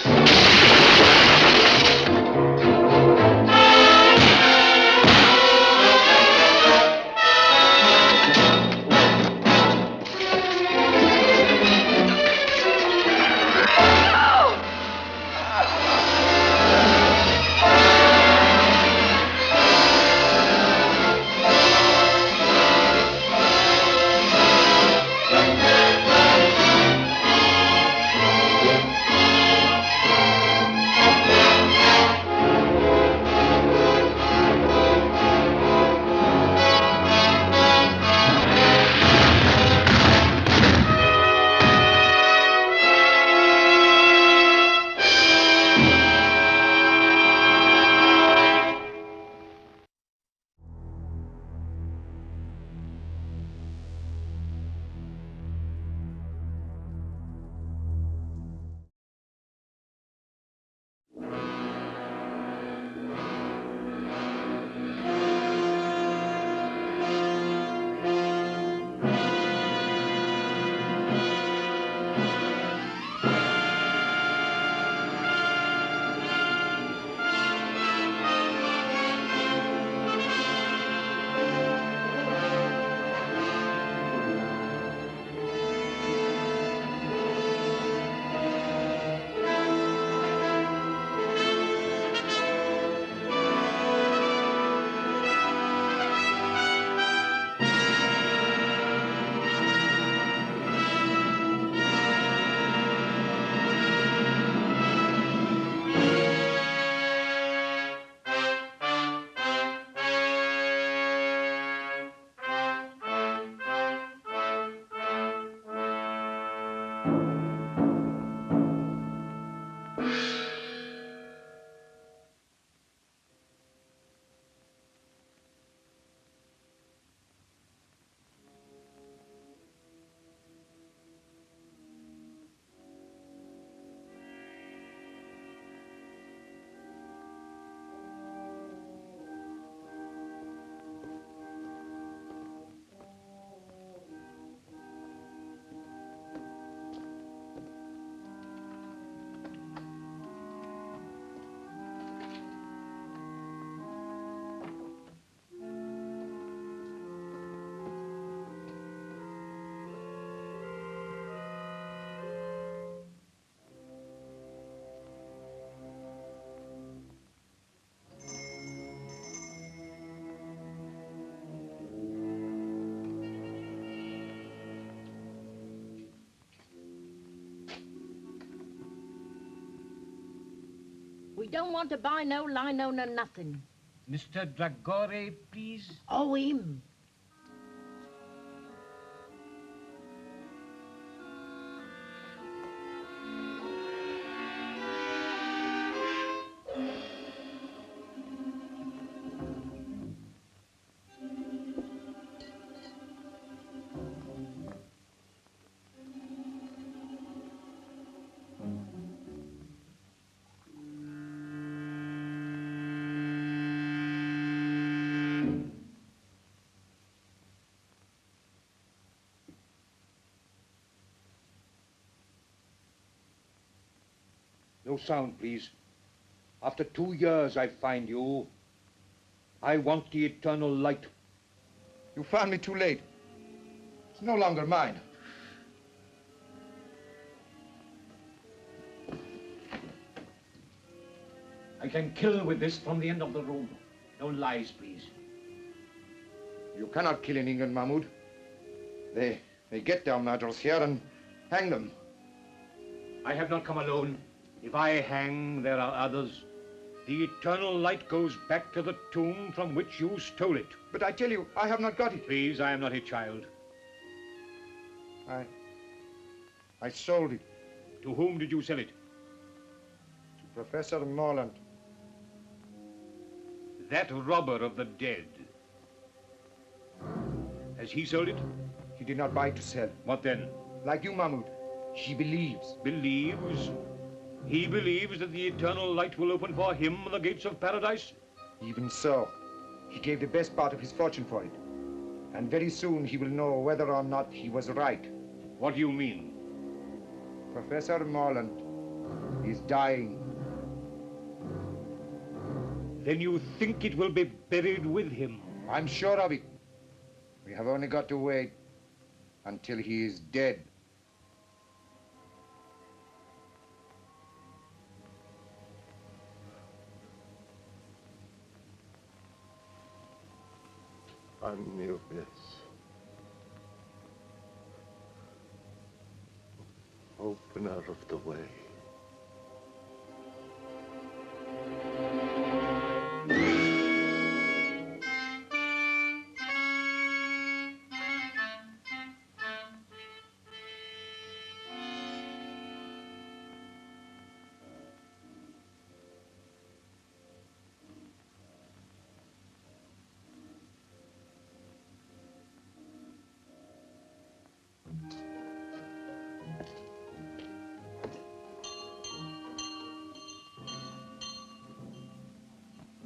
We don't want to buy no lino, no nothing. Mr. Dragore, please. Oh, him. No sound, please. After 2 years I find you. I want the eternal light. You found me too late. It's no longer mine. I can kill with this from the end of the room. No lies, please. You cannot kill in England, Mahmoud. They get their murderers here and hang them. I have not come alone. If I hang, there are others. The eternal light goes back to the tomb from which you stole it. But I tell you, I have not got it. Please, I am not a child. I sold it. To whom did you sell it? To Professor Morland. That robber of the dead. Has he sold it? He did not buy to sell. What then? Like you, Mahmoud. He believes. Believes? He believes that the eternal light will open for him the gates of paradise? Even so. He gave the best part of his fortune for it. And very soon he will know whether or not he was right. What do you mean? Professor Morland. He's dying. Then you think it will be buried with him? I'm sure of it. We have only got to wait until he is dead. Anubis. Opener of the way.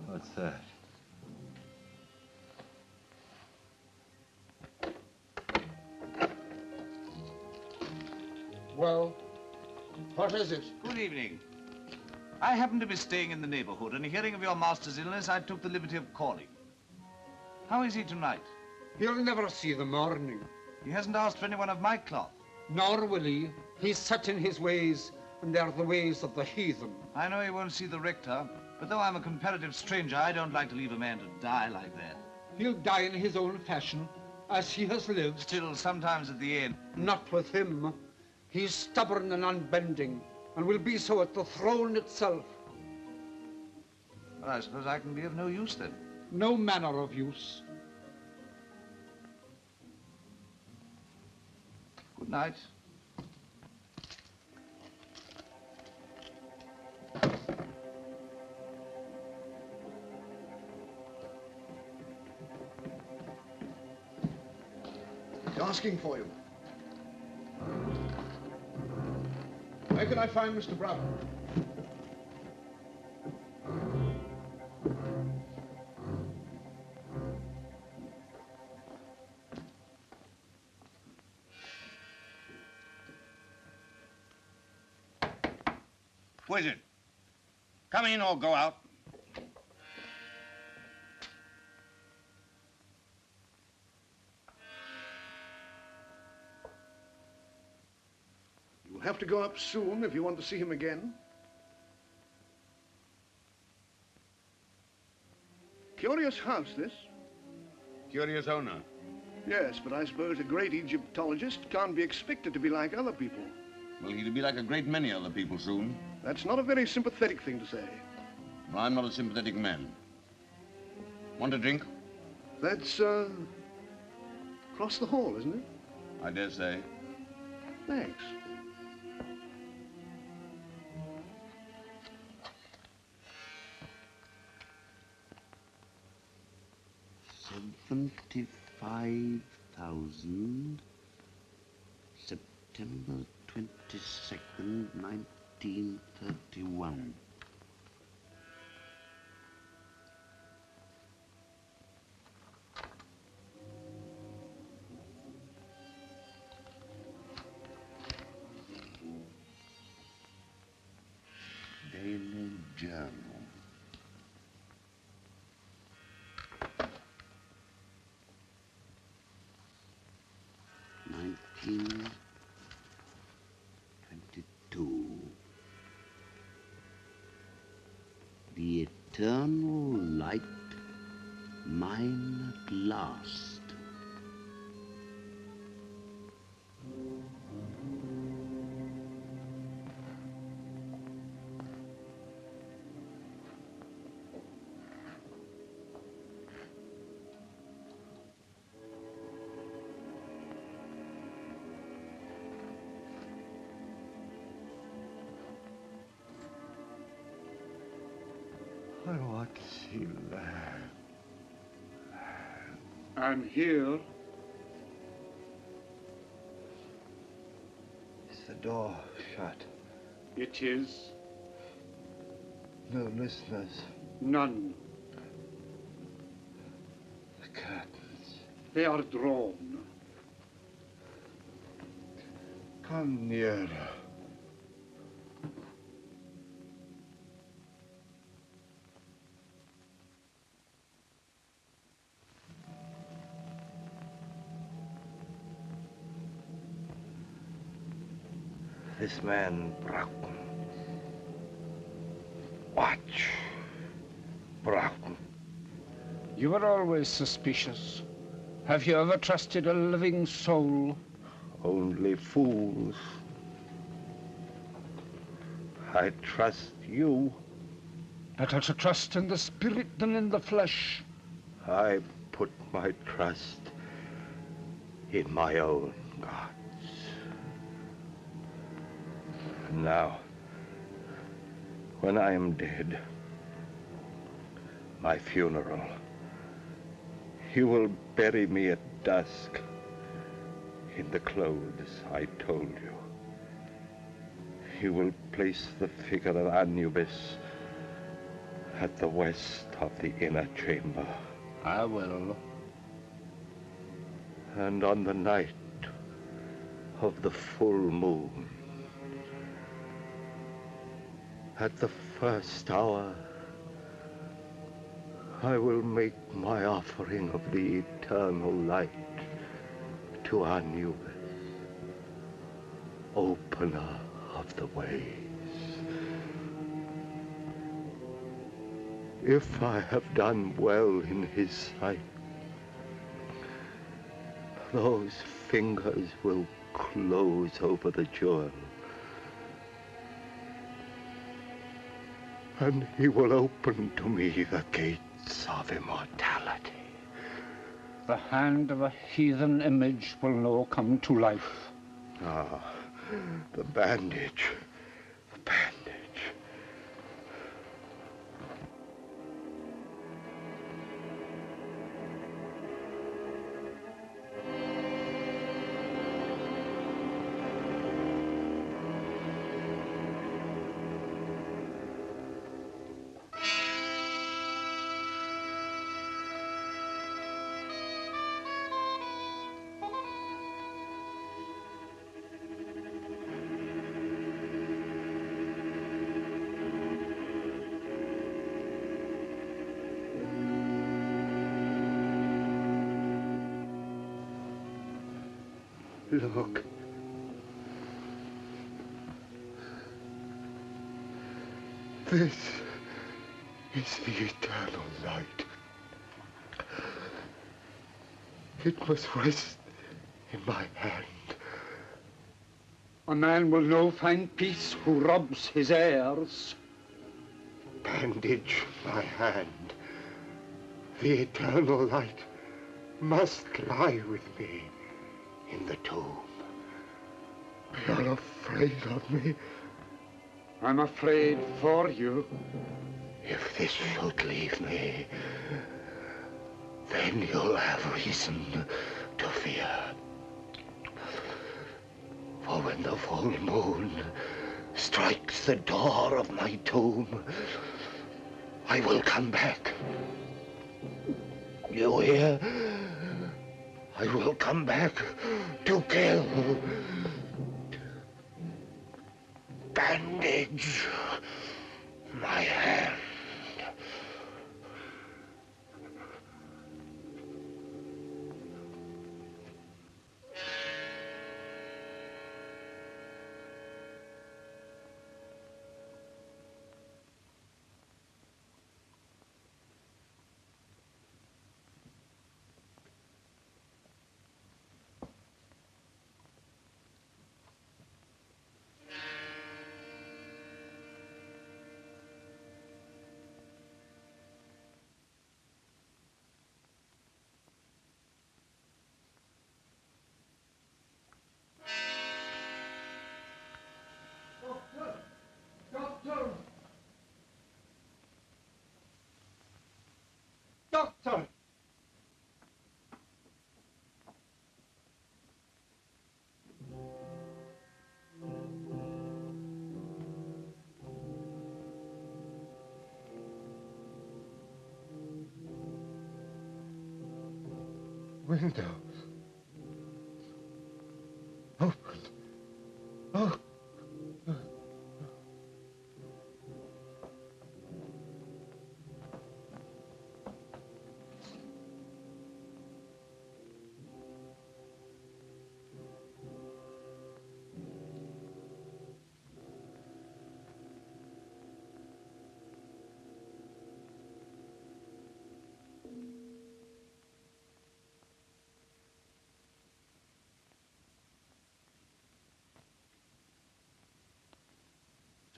What's that? Well, what is it? Good evening. I happen to be staying in the neighborhood, and hearing of your master's illness, I took the liberty of calling. How is he tonight? He'll never see the morning. He hasn't asked for anyone of my cloth. Nor will he. He's set in his ways, and they're the ways of the heathen. I know he won't see the rector, but though I'm a comparative stranger, I don't like to leave a man to die like that. He'll die in his own fashion, as he has lived. Still, sometimes at the end. Not with him. He's stubborn and unbending, and will be so at the throne itself. Well, I suppose I can be of no use then. No manner of use. Good night. He's asking for you. Where can I find Mr. Brown? Who is it? Come in or go out. You'll have to go up soon if you want to see him again. Curious house, this. Curious owner. Yes, but I suppose a great Egyptologist can't be expected to be like other people. Well, he'll be like a great many other people soon. That's not a very sympathetic thing to say. Well, I'm not a sympathetic man. Want a drink? That's, across the hall, isn't it? I dare say. Thanks. $75,000. September 22nd, 1931. Daily Journal. 1922. The eternal light, mine at last. I want to see land. I'm here. Is the door shut? It is. No listeners. None. The curtains. They are drawn. Come nearer. this man Brown. Watch Brown. You were always suspicious. Have you ever trusted a living soul? Only fools. I trust you. Better to trust in the spirit than in the flesh. I put my trust in my own gods. And now, when I am dead, my funeral, you will bury me at dusk in the clothes I told you. You will place the figure of Anubis at the west of the inner chamber. I will. And on the night of the full moon, at the first hour, I will make my offering of the eternal light to Anubis, opener of the ways. If I have done well in his sight, those fingers will close over the jewel, and he will open to me the gates of immortality. The hand of a heathen image will now come to life. Ah, the bandage. The bandage. Look. This is the eternal light. It must rest in my hand. A man will now find peace who robs his heirs. Bandage my hand. The eternal light must lie with me in the tomb. You're afraid of me? I'm afraid for you. If this should leave me, then you'll have reason to fear. For when the full moon strikes the door of my tomb, I will come back. You hear? I will come back to kill. Bandage my hand. Doctor! Windows. Open. Oh.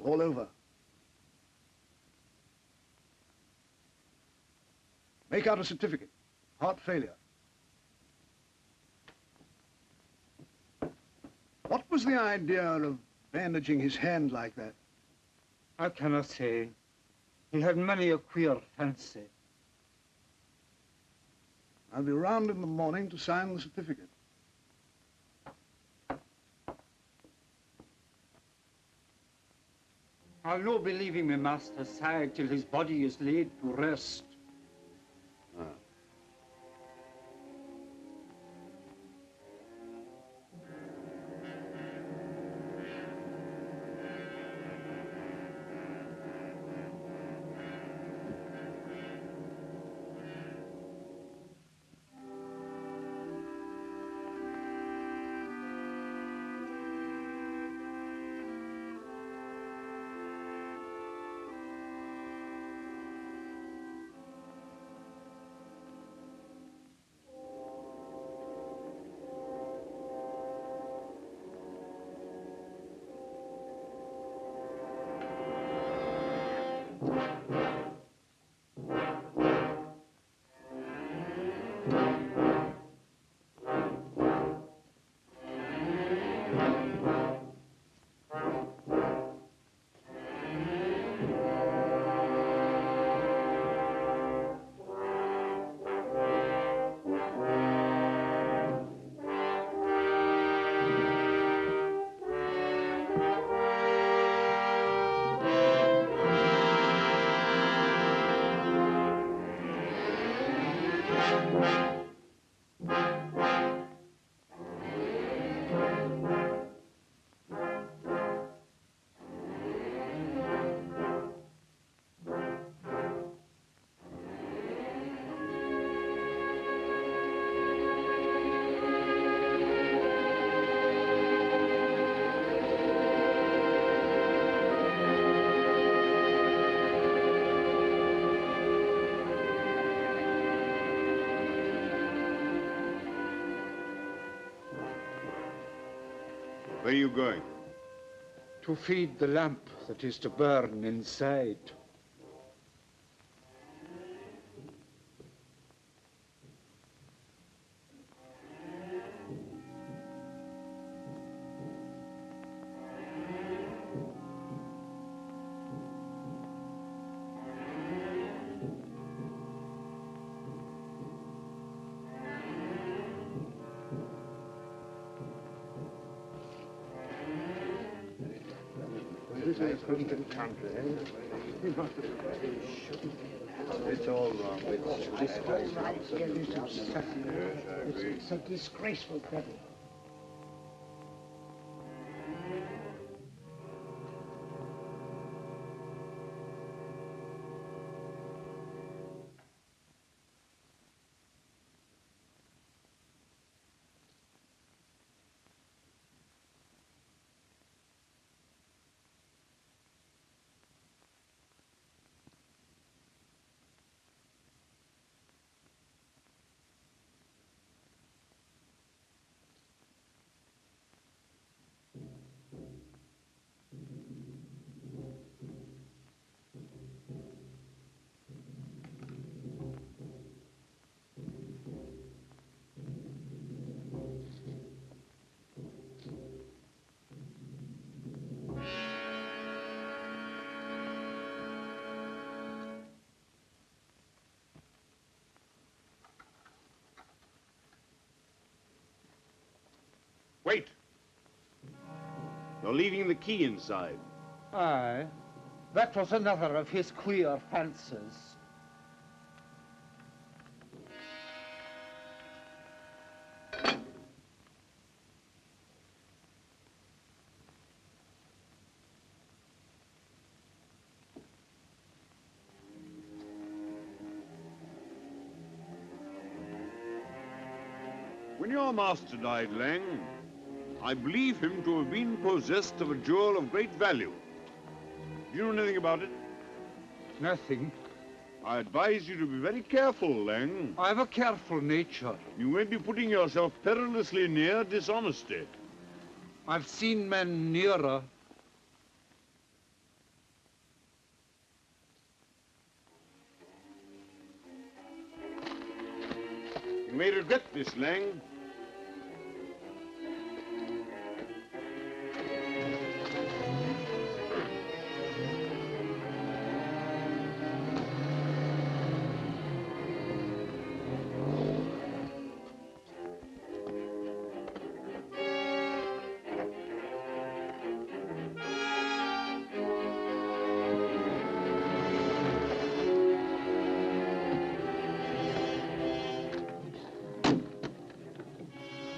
It's all over. Make out a certificate. Heart failure. What was the idea of bandaging his hand like that? I cannot say. He had many a queer fancy. I'll be round in the morning to sign the certificate. I'll no be leaving my master's side till his body is laid to rest. Where are you going? To feed the lamp that is to burn inside. It's all wrong. It's a disgraceful devil. Wait! You're leaving the key inside. Aye, that was another of his queer fancies. When your master died, Lang, I believe him to have been possessed of a jewel of great value. Do you know anything about it? Nothing. I advise you to be very careful, Lang. I have a careful nature. You may be putting yourself perilously near dishonesty. I've seen men nearer. may regret this, Lang.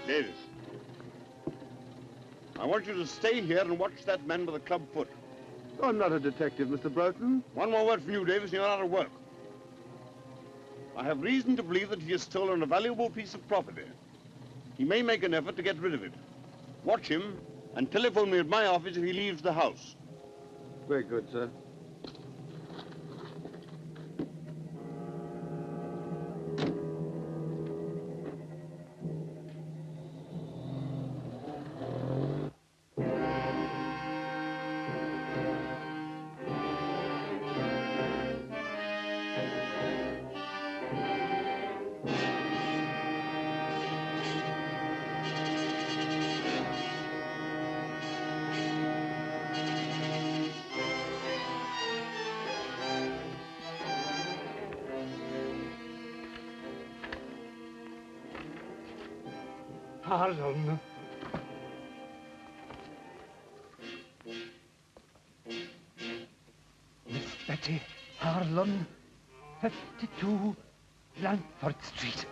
Davis, I want you to stay here and watch that man with the club foot. I'm not a detective, Mr. Broughton. One more word from you, Davis, and you're out of work. I have reason to believe that he has stolen a valuable piece of property. He may make an effort to get rid of it. Watch him and telephone me at my office if he leaves the house. Very good, sir. Pardon. Miss Betty Harlan, 52 Blandford Street.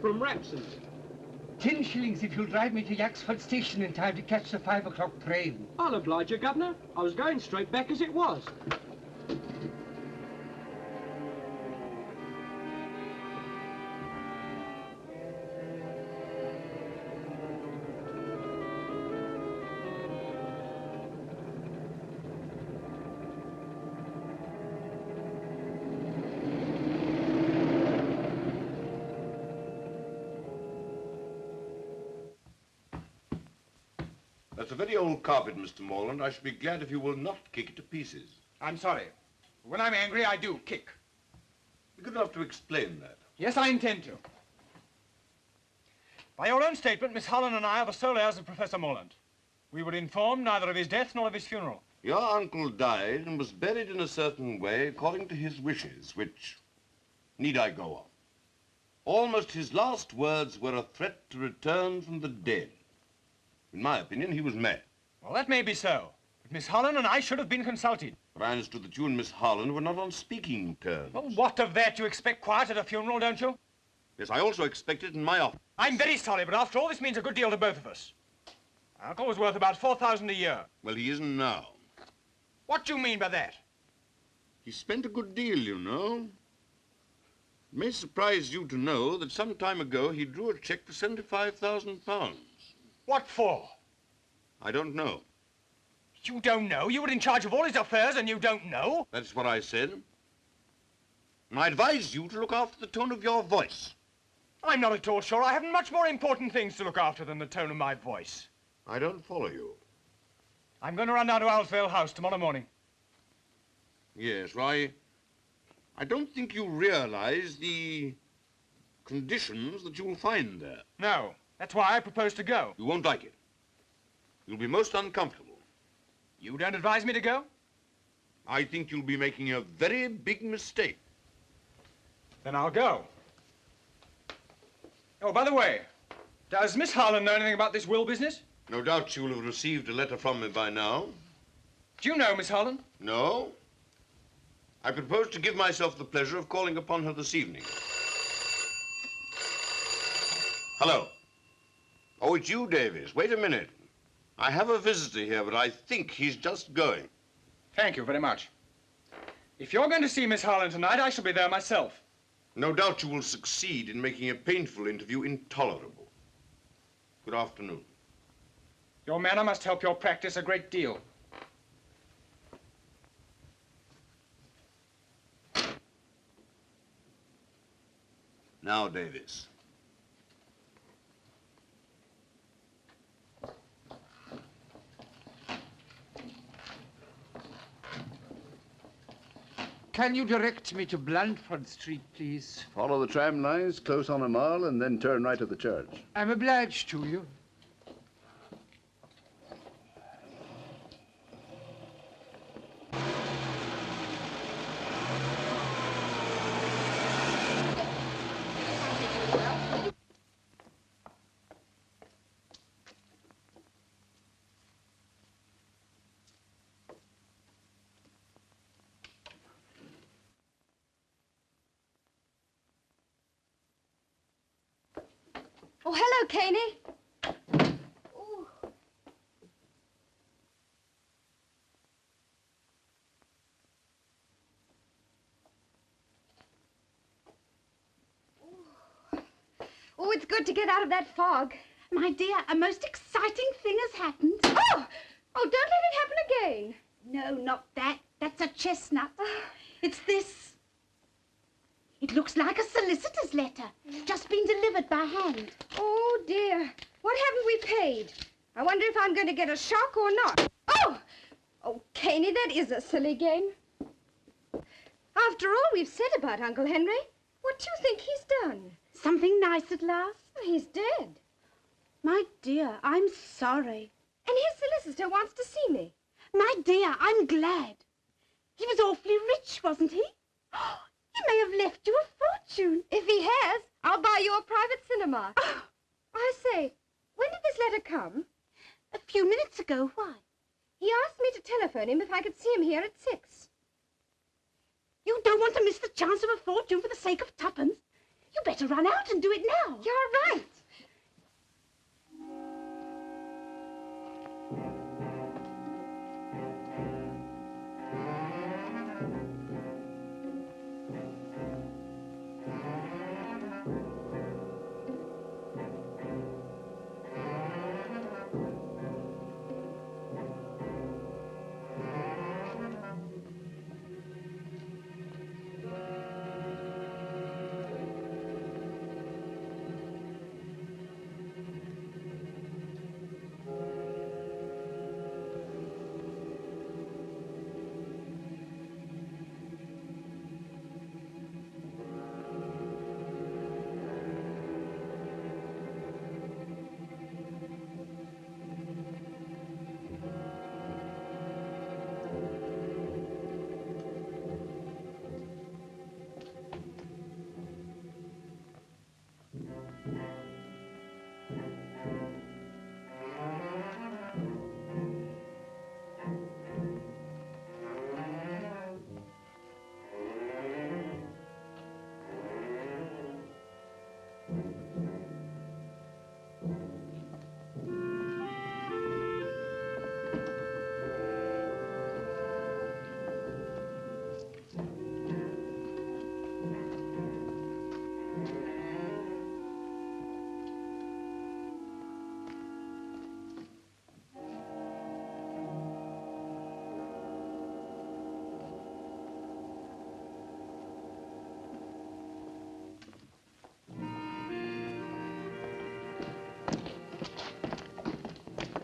From Rapson. 10 shillings if you'll drive me to Yaxford Station in time to catch the 5 o'clock train. I'll oblige you, Governor. I was going straight back as it was. That's a very old carpet, Mr. Morland. I should be glad if you will not kick it to pieces. I'm sorry. When I'm angry, I do kick. Be good enough to explain that. Yes, I intend to. By your own statement, Miss Holland and I are the sole heirs of Professor Morland. We were informed neither of his death nor of his funeral. Your uncle died and was buried in a certain way according to his wishes, which need I go on? Almost his last words were a threat to return from the dead. In my opinion, he was mad. Well, that may be so. But Miss Holland and I should have been consulted. But I understood that you and Miss Holland were not on speaking terms. Well, what of that? You expect quiet at a funeral, don't you? Yes, I also expect it in my office. I'm very sorry, but after all, this means a good deal to both of us. My uncle was worth about $4,000 a year. Well, he isn't now. What do you mean by that? He spent a good deal, you know. It may surprise you to know that some time ago he drew a check for £75,000. What for? I don't know. You don't know? You were in charge of all his affairs and you don't know? That's what I said. And I advise you to look after the tone of your voice. I'm not at all sure. I have much more important things to look after than the tone of my voice. I don't follow you. I'm going to run down to Owlsvale House tomorrow morning. Yes, well, I don't think you realize the conditions that you'll find there. No, that's why I propose to go. You won't like it. You'll be most uncomfortable. You don't advise me to go? I think you'll be making a very big mistake. Then I'll go. Oh, by the way, does Miss Harlan know anything about this will business? No doubt she will have received a letter from me by now. Do you know Miss Harlan? No. I propose to give myself the pleasure of calling upon her this evening. Hello. Oh, it's you, Davies. Wait a minute. I have a visitor here, but I think he's just going. Thank you very much. If you're going to see Miss Harlan tonight, I shall be there myself. No doubt you will succeed in making a painful interview intolerable. Good afternoon. Your manner must help your practice a great deal. Now, Davies. Can you direct me to Blandford Street, please? Follow the tram lines close on a mile and then turn right at the church. I'm obliged to you. Oh, hello, Caney. Ooh. Oh, it's good to get out of that fog. My dear, a most exciting thing has happened. Oh! Oh, don't let it happen again. No, not that. That's a chestnut. It's this. It looks like a solicitor's letter. Just been delivered by hand. Oh, dear. What haven't we paid? I wonder if I'm going to get a shock or not. Oh! Oh, Caney, that is a silly game. After all we've said about Uncle Henry, what do you think he's done? Something nice at last? He's dead. My dear, I'm sorry. And his solicitor wants to see me. My dear, I'm glad. He was awfully rich, wasn't he? He may have left you a fortune. If he has, I'll buy you a private cinema. Oh. I say, when did this letter come? A few minutes ago. Why? He asked me to telephone him if I could see him here at 6. You don't want to miss the chance of a fortune for the sake of tuppence. You better run out and do it now. You're right.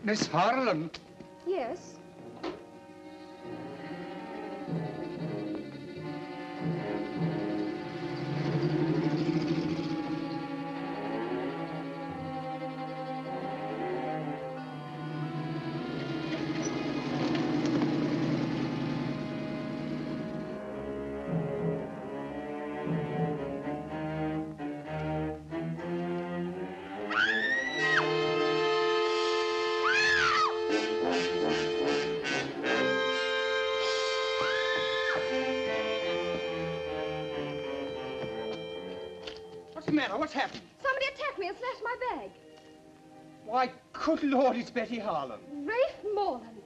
Miss Harlan. Yes? What's the matter? What's happened? Somebody attacked me and snatched my bag. Why, good Lord, it's Betty Harlan. Rafe Morland.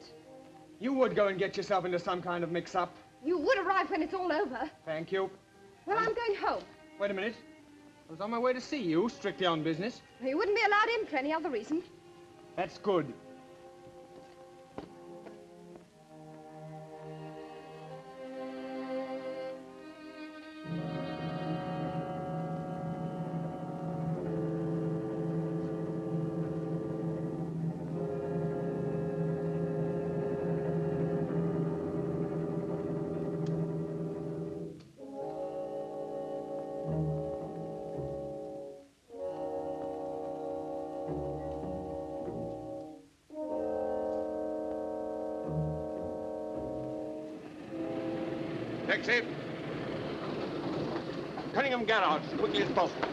You would go and get yourself into some kind of mix-up. You would arrive when it's all over. Thank you. Well, I'm going home. Wait a minute. I was on my way to see you, strictly on business. You wouldn't be allowed in for any other reason. That's good. Taxi. Cunningham Garage, as quickly as possible.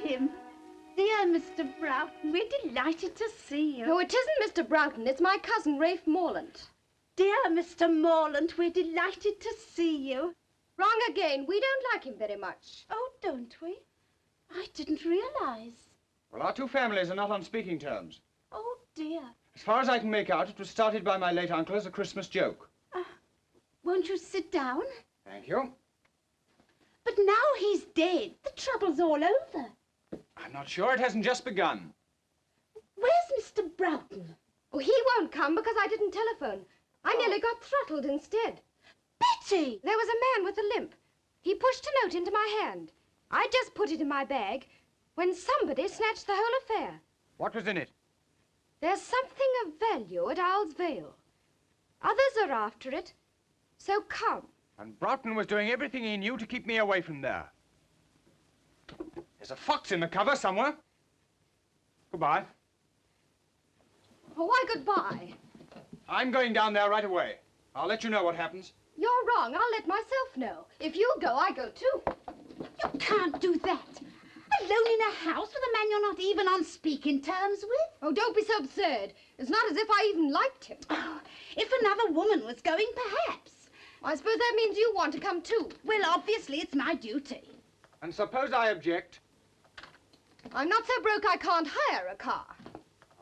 Him. Dear Mr. Broughton, we're delighted to see you. No, it isn't Mr. Broughton. It's my cousin, Rafe Morland. Dear Mr. Morland, we're delighted to see you. Wrong again. We don't like him very much. Oh, don't we? I didn't realize. Well, our two families are not on speaking terms. Oh, dear. As far as I can make out, it was started by my late uncle as a Christmas joke. Won't you sit down? Thank you. But now he's dead. The trouble's all over. I'm not sure. It hasn't just begun. Where's Mr. Broughton? Oh, he won't come because I didn't telephone. I nearly got throttled instead. Betty! There was a man with a limp. He pushed a note into my hand. I just put it in my bag when somebody snatched the whole affair. What was in it? There's something of value at Owl's Vale. Others are after it, so come. And Broughton was doing everything he knew to keep me away from there. There's a fox in the cover somewhere. Goodbye. Oh, why goodbye? I'm going down there right away. I'll let you know what happens. You're wrong. I'll let myself know. If you go, I go too. You can't do that. Alone in a house with a man you're not even on speaking terms with? Oh, don't be so absurd. It's not as if I even liked him. Oh, if another woman was going, perhaps. I suppose that means you want to come too. Well, obviously, it's my duty. And suppose I object? I'm not so broke I can't hire a car.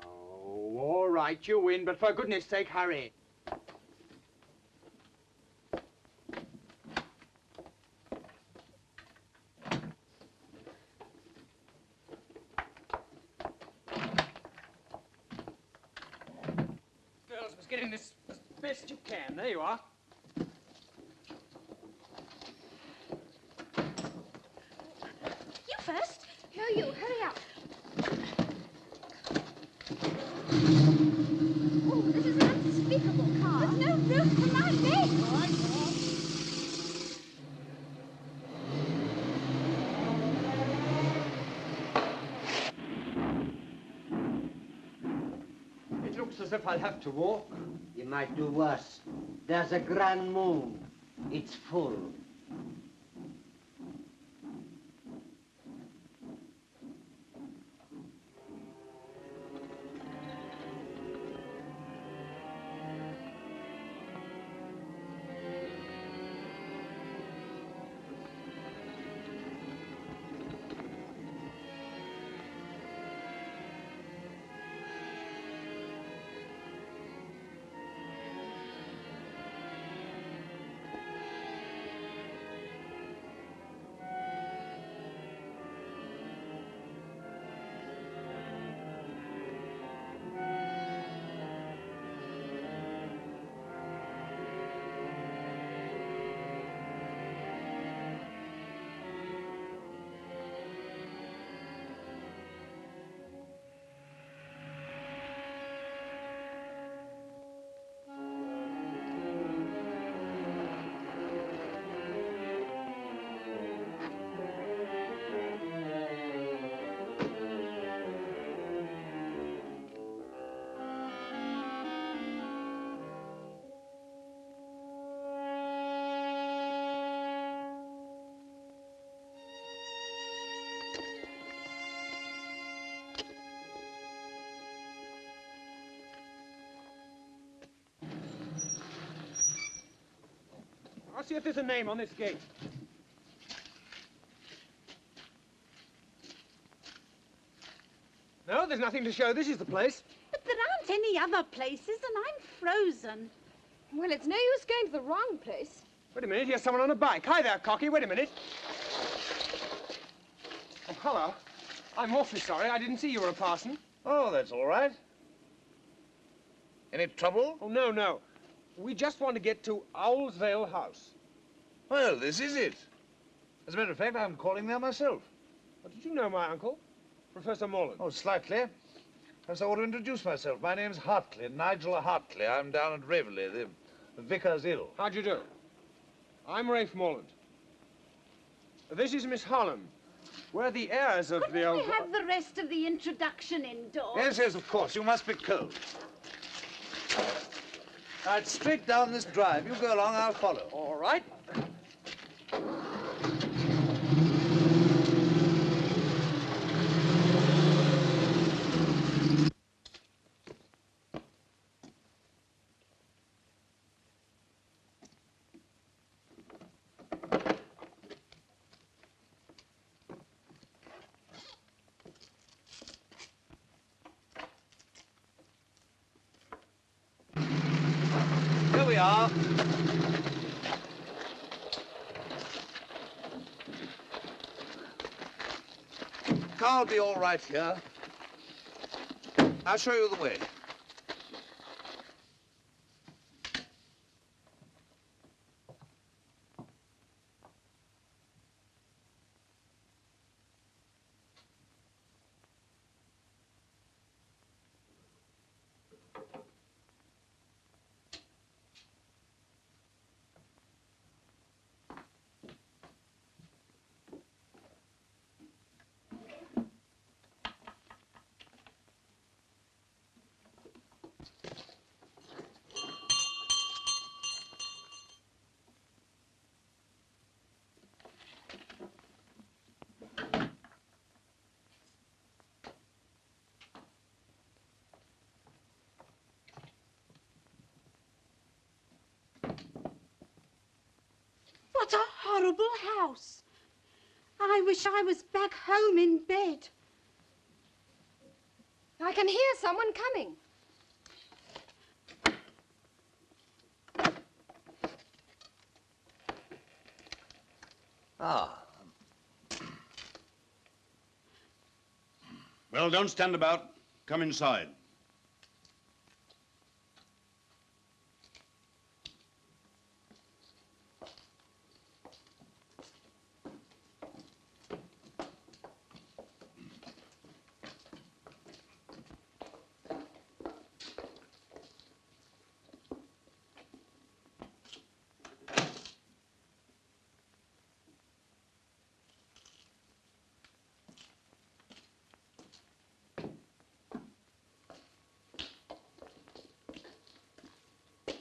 Oh, all right, you win, but for goodness sake, hurry. Girls, I was getting this as best you can. There you are. You first. No, you. Hurry up. Oh, this is an unspeakable car. There's no room for my leg. All right, It looks as if I'll have to walk. You might do worse. There's a grand moon. It's full. see if there's a name on this gate. No, there's nothing to show. This is the place. But there aren't any other places, and I'm frozen. Well, it's no use going to the wrong place. Wait a minute, here's someone on a bike. Hi there, Cocky. Wait a minute. Oh, hello. I'm awfully sorry. I didn't see you were a parson. Oh, that's all right. Any trouble? Oh, no, no. We just want to get to Owlsvale House. Well, this is it. As a matter of fact, I'm calling there myself. Well, did you know my uncle, Professor Morland? Oh, slightly. Perhaps I ought to introduce myself. My name's Hartley, Nigel Hartley. I'm down at Raveley. The vicar's ill. How'd you do? I'm Rafe Morland. This is Miss Holland. We're the heirs of the old... Couldn't we have the rest of the introduction indoors? Yes, yes, of course. You must be cold. Right, straight down this drive. You go along, I'll follow. All right. Here we are. Car'll be all right here. I'll show you the way. What a horrible house. I wish I was back home in bed. I can hear someone coming. Ah. Well, don't stand about. Come inside.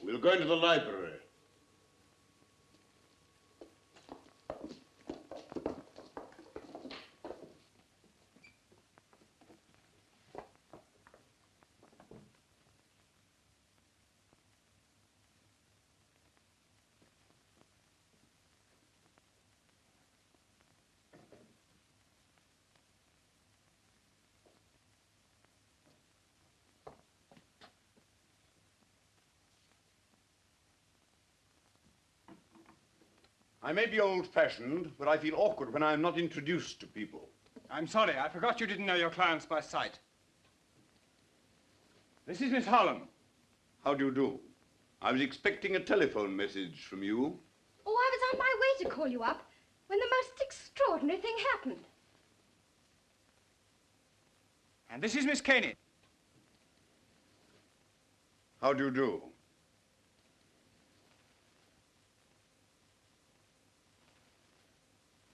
We'll go into the library. I may be old-fashioned, but I feel awkward when I'm not introduced to people. I'm sorry. I forgot you didn't know your clients by sight. This is Miss Holland. How do you do? I was expecting a telephone message from you. Oh, I was on my way to call you up when the most extraordinary thing happened. And this is Miss Caney. How do you do?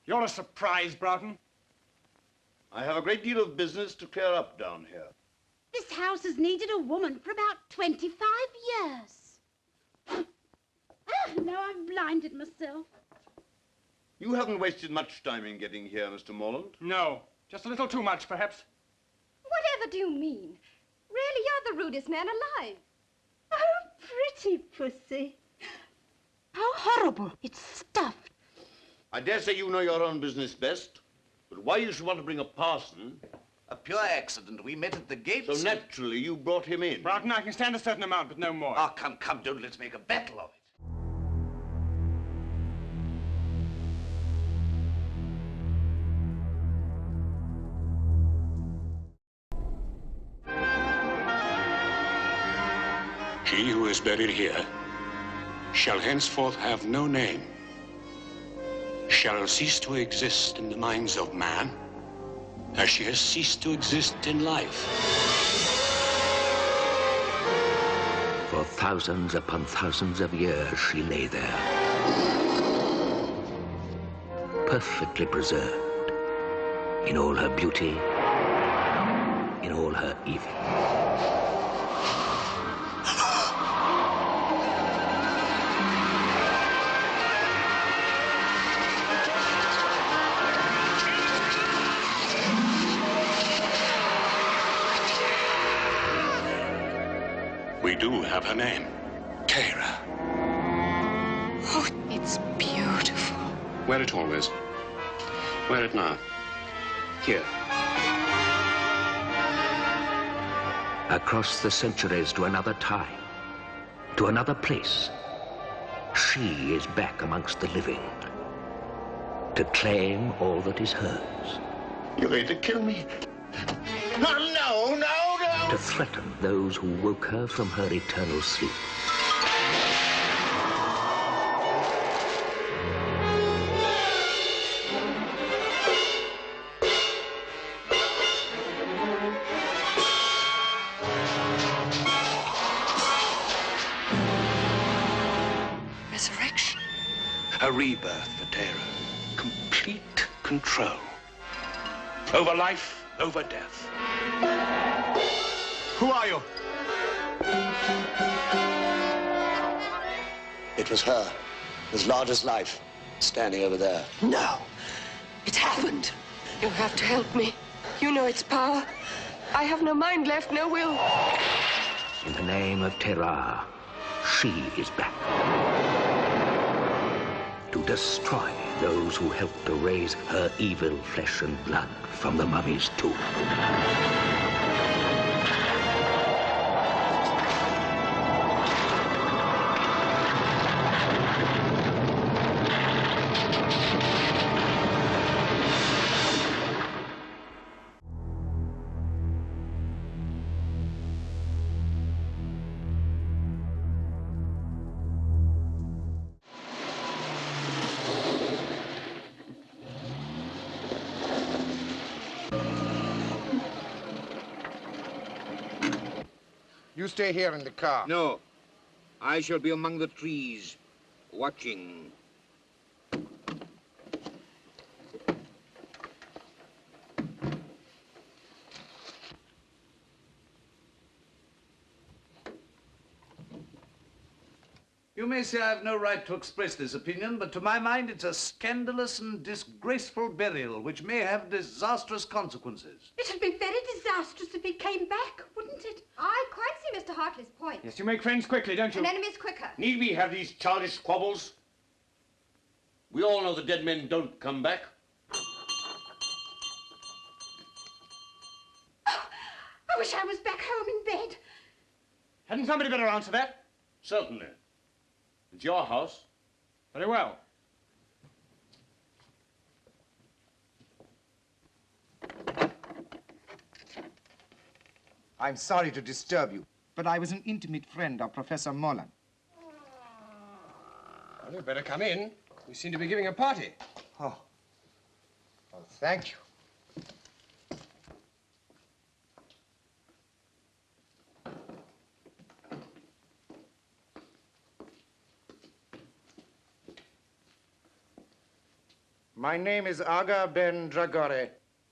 You're a surprise, Broughton. I have a great deal of business to clear up down here. This house has needed a woman for about 25 years. Now I've blinded myself. You haven't wasted much time in getting here, Mr. Morland. No, just a little too much, perhaps. Whatever do you mean? Really, you're the rudest man alive. Oh, pretty pussy. How horrible. It's stuffed. I dare say you know your own business best, but why you should want to bring a parson... A pure accident. We met at the gates. So naturally you brought him in. Broughton, I can stand a certain amount, but no more. Oh, come, come, don't let's make a battle of it. She who is buried here shall henceforth have no name, shall cease to exist in the minds of man, as she has ceased to exist in life. For thousands upon thousands of years she lay there, perfectly preserved, in all her beauty, in all her evil. We do have her name, Tara. Oh, it's beautiful. Wear it always. Wear it now. Here. Across the centuries to another time, to another place, she is back amongst the living, to claim all that is hers. You're going to kill me. No, no, no, no! To threaten those who woke her from her eternal sleep. Resurrection. A rebirth for Tara. Complete control. Over life, over death. Who are you? It was her, as large as life, standing over there. No, it happened. You'll have to help me. You know its power. I have no mind left, no will. In the name of Terra, she is back. To destroy those who helped to raise her evil flesh and blood from the mummy's tomb. You stay here in the car. No. I shall be among the trees, watching. You may say I have no right to express this opinion, but to my mind it's a scandalous and disgraceful burial which may have disastrous consequences. It'd be very disastrous if he came back, wouldn't it? I quite see Mr. Hartley's point. Yes, you make friends quickly, don't you? And enemies quicker. Need we have these childish squabbles? We all know the dead men don't come back. Oh, I wish I was back home in bed. Hadn't somebody better answer that? Certainly. It's your house. Very well. I'm sorry to disturb you, but I was an intimate friend of Professor Mullen. Well, you'd better come in. We seem to be giving a party. Oh. Well, thank you. My name is Aga Ben Dragore.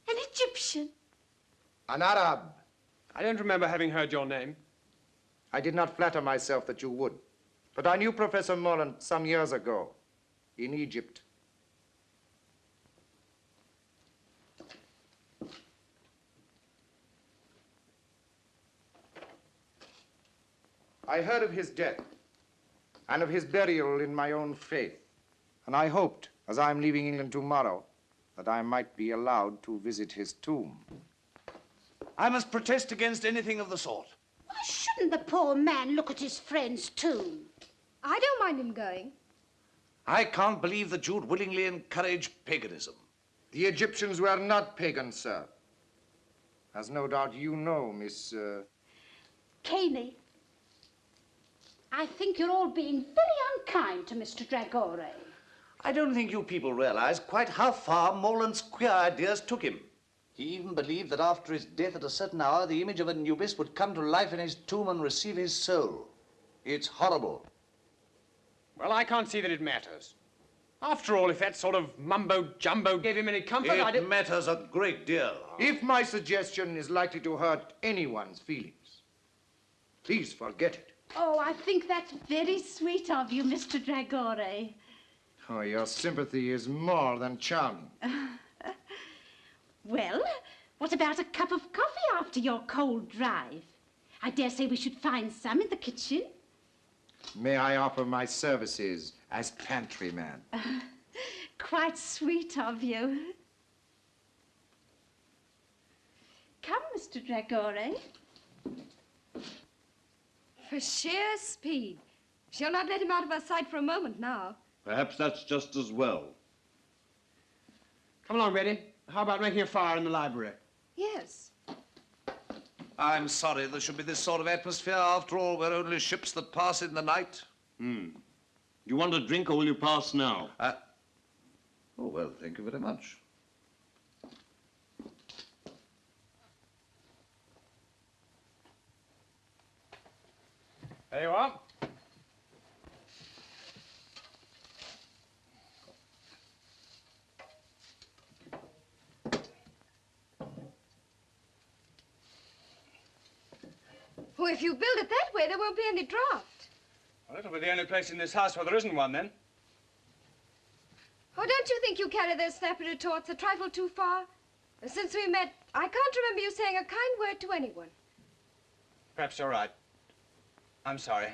An Egyptian. An Arab. I don't remember having heard your name. I did not flatter myself that you would. But I knew Professor Mullen some years ago in Egypt. I heard of his death. and of his burial in my own faith. And I hoped, as I'm leaving England tomorrow, that I might be allowed to visit his tomb. I must protest against anything of the sort. Why shouldn't the poor man look at his friend's tomb? I don't mind him going. I can't believe that you'd willingly encourage paganism. The Egyptians were not pagans, sir. As no doubt you know, Miss... Caney, I think you're all being very unkind to Mr. Dragore. I don't think you people realize quite how far Morland's queer ideas took him. He even believed that after his death at a certain hour, the image of Anubis would come to life in his tomb and receive his soul. It's horrible. Well, I can't see that it matters. After all, if that sort of mumbo-jumbo gave him any comfort, It matters a great deal. If my suggestion is likely to hurt anyone's feelings, please forget it. Oh, I think that's very sweet of you, Mr. Dragore. Oh, your sympathy is more than charming. Well, what about a cup of coffee after your cold drive? I dare say we should find some in the kitchen. May I offer my services as pantryman? Quite sweet of you. Come, Mr. Dragore. For sheer speed. She'll not let him out of her sight for a moment now. Perhaps that's just as well. Come along, Betty. How about making a fire in the library? Yes. I'm sorry there should be this sort of atmosphere. After all, we're only ships that pass in the night. Do you want a drink or will you pass now? Oh, well, thank you very much. There you are. Oh, if you build it that way, there won't be any draft. Well, it'll be the only place in this house where there isn't one, then. Oh, don't you think you carry those snappy retorts a trifle too far? Since we met, I can't remember you saying a kind word to anyone. Perhaps you're right. I'm sorry.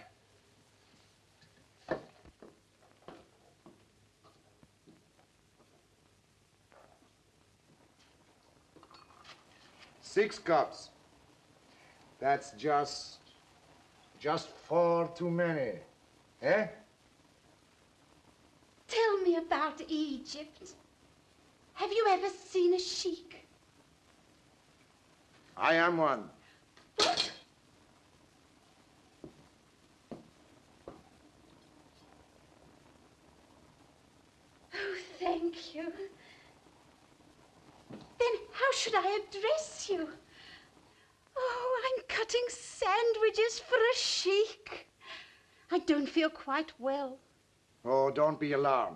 Six cups. That's just 4 too many, eh? Tell me about Egypt. Have you ever seen a sheik? I am one. What? Oh, thank you. Then how should I address you? Oh, I'm cutting sandwiches for a sheik. I don't feel quite well. Oh, don't be alarmed.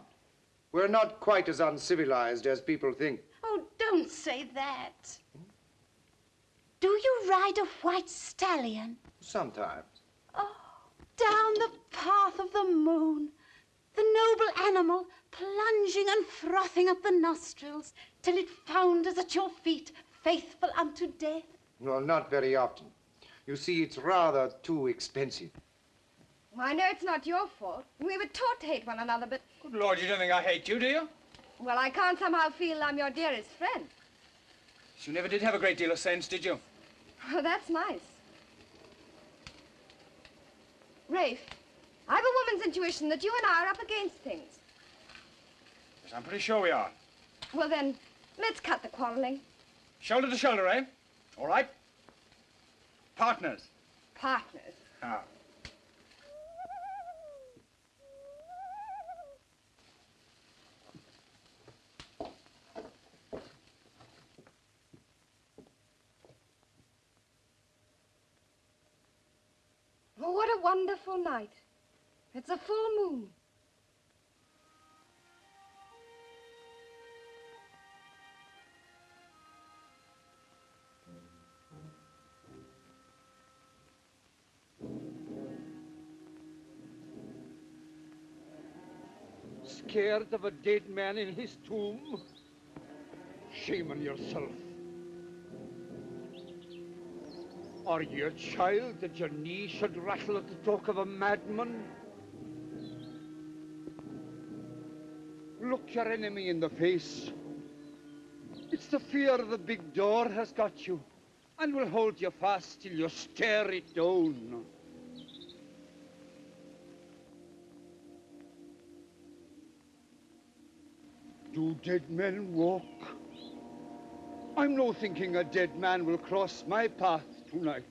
We're not quite as uncivilized as people think. Oh, don't say that. Do you ride a white stallion? Sometimes. Oh, down the path of the moon, the noble animal plunging and frothing at the nostrils till it founders at your feet, faithful unto death. Well, not very often. You see, it's rather too expensive. Well, I know it's not your fault. We were taught to hate one another, but... Good Lord, you don't think I hate you, do you? Well, I can't somehow feel I'm your dearest friend. You never did have a great deal of sense, did you? Oh, that's nice. Rafe, I have a woman's intuition that you and I are up against things. Yes, I'm pretty sure we are. Well, then, let's cut the quarreling. Shoulder to shoulder, eh? All right. Partners. Partners. Ah. Oh, what a wonderful night. It's a full moon. Scared of a dead man in his tomb? Shame on yourself. Are you a child that your knee should rattle at the talk of a madman? look your enemy in the face. It's the fear of the big door has got you, and will hold you fast till you stare it down. Do dead men walk? I'm no thinking a dead man will cross my path tonight.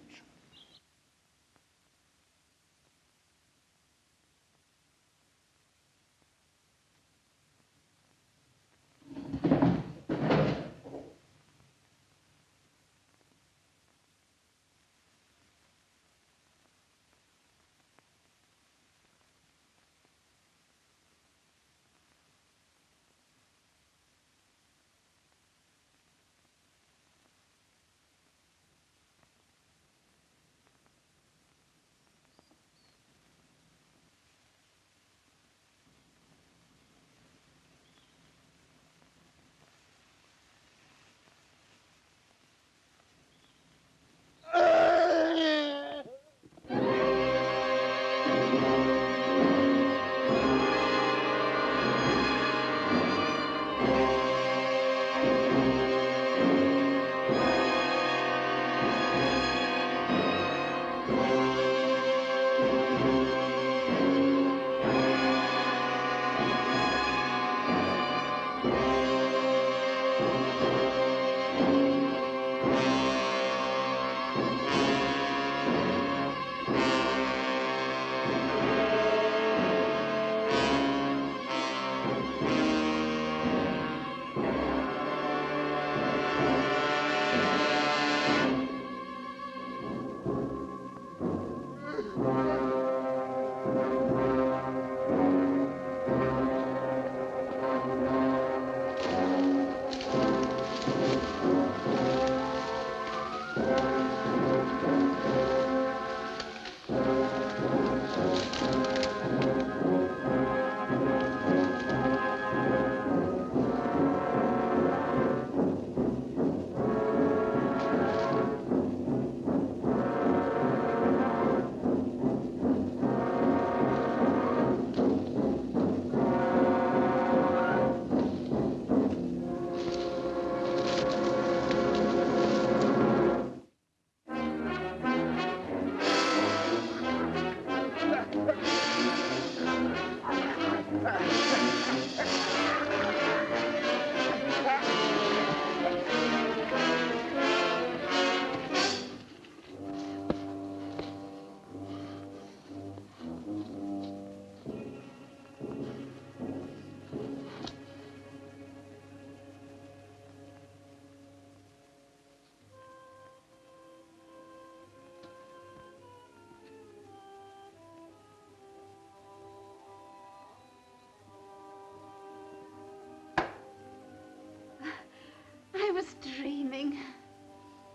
I was dreaming.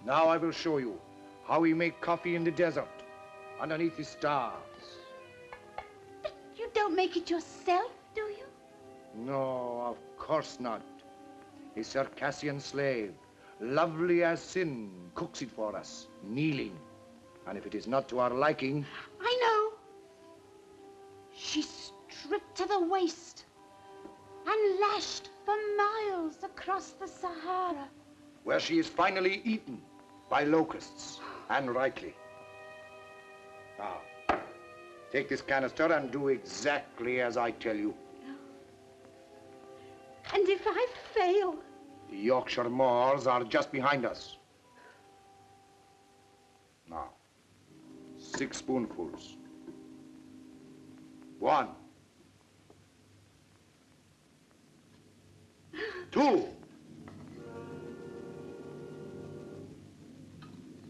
Now I will show you how we make coffee in the desert, underneath the stars. But you don't make it yourself, do you? No, of course not. A Circassian slave, lovely as sin, cooks it for us, kneeling. And if it is not to our liking... I know. She's stripped to the waist and lashed for miles across the Sahara. Where she is finally eaten by locusts, and rightly. Now, take this canister and do exactly as I tell you. And if I fail? The Yorkshire moors are just behind us. Now, 6 spoonfuls. 1. 2.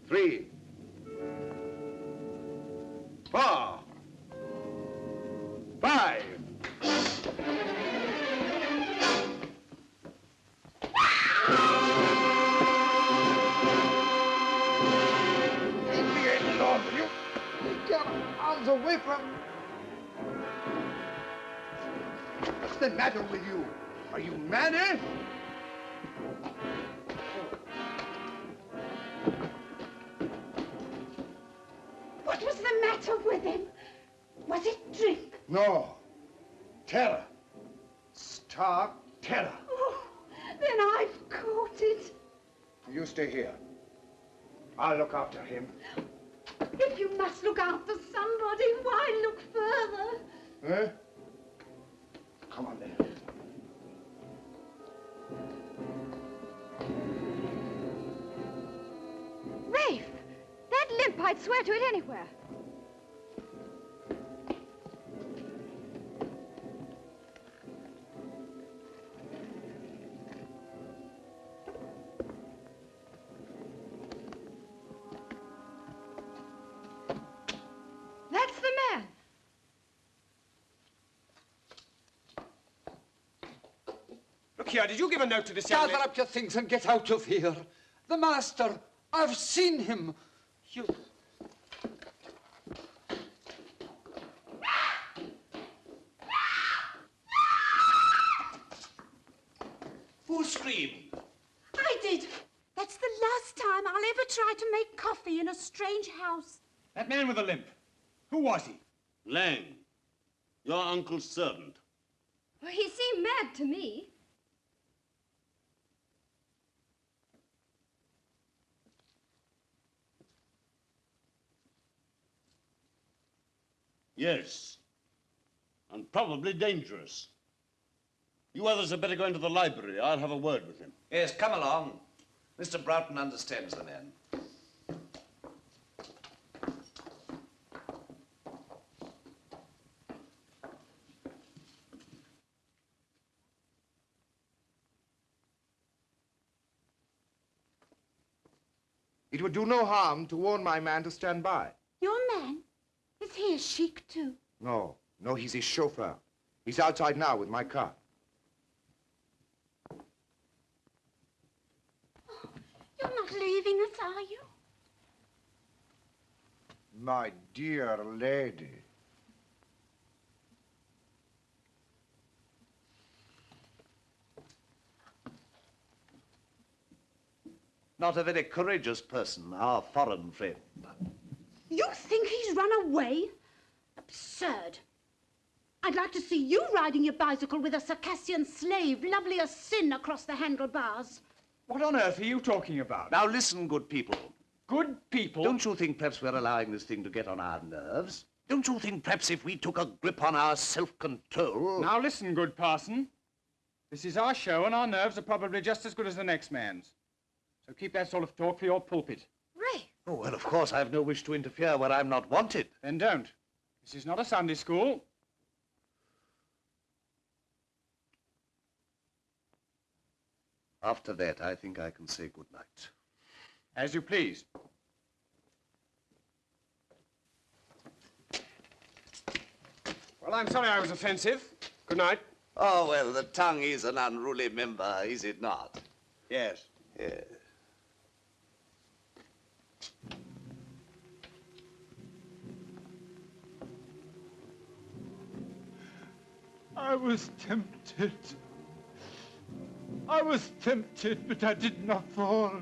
3. 4. 5. Get arms away from... What's the matter with you? Are you mad, eh? What was the matter with him? Was it drink? No. Terror. stark terror. Oh, then I've caught it. You stay here. I'll look after him. If you must look after somebody, why look further? Eh? Come on, then. Rafe! That limp, I'd swear to it anywhere. That's the man. Look here, did you give a note to this young Gather up your things and get out of here. The master, I've seen him. You... Who screamed? I did. That's the last time I'll ever try to make coffee in a strange house. That man with a limp. Who was he? Lang, your uncle's servant. Well, he seemed mad to me. Yes, and probably dangerous. You others had better go into the library. I'll have a word with him. Yes, come along. Mr. Broughton understands the man. It would do no harm to warn my man to stand by. Your man? Is he a sheik too? No, he's his chauffeur. He's outside now with my car. Oh, you're not leaving us, are you? My dear lady. Not a very courageous person, our foreign friend. You think he's run away? Absurd. I'd like to see you riding your bicycle with a Circassian slave, lovely as sin, across the handlebars. What on earth are you talking about? Now listen, good people. Good people? Don't you think perhaps we're allowing this thing to get on our nerves? Don't you think perhaps if we took a grip on our self-control... Now listen, good parson. This is our show and our nerves are probably just as good as the next man's. So keep that sort of talk for your pulpit. Ray! Oh, well, of course, I've no wish to interfere where I'm not wanted. Then don't. This is not a Sunday school. After that, I think I can say good night. As you please. Well, I'm sorry I was offensive. Good night. Oh, well, the tongue is an unruly member, is it not? Yes. Yes. I was tempted. I was tempted, but I did not fall.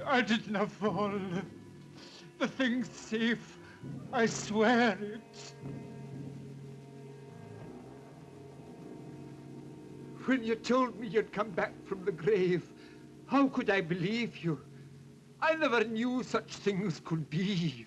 I did not fall. The thing's safe. I swear it. When you told me you'd come back from the grave, how could I believe you? I never knew such things could be.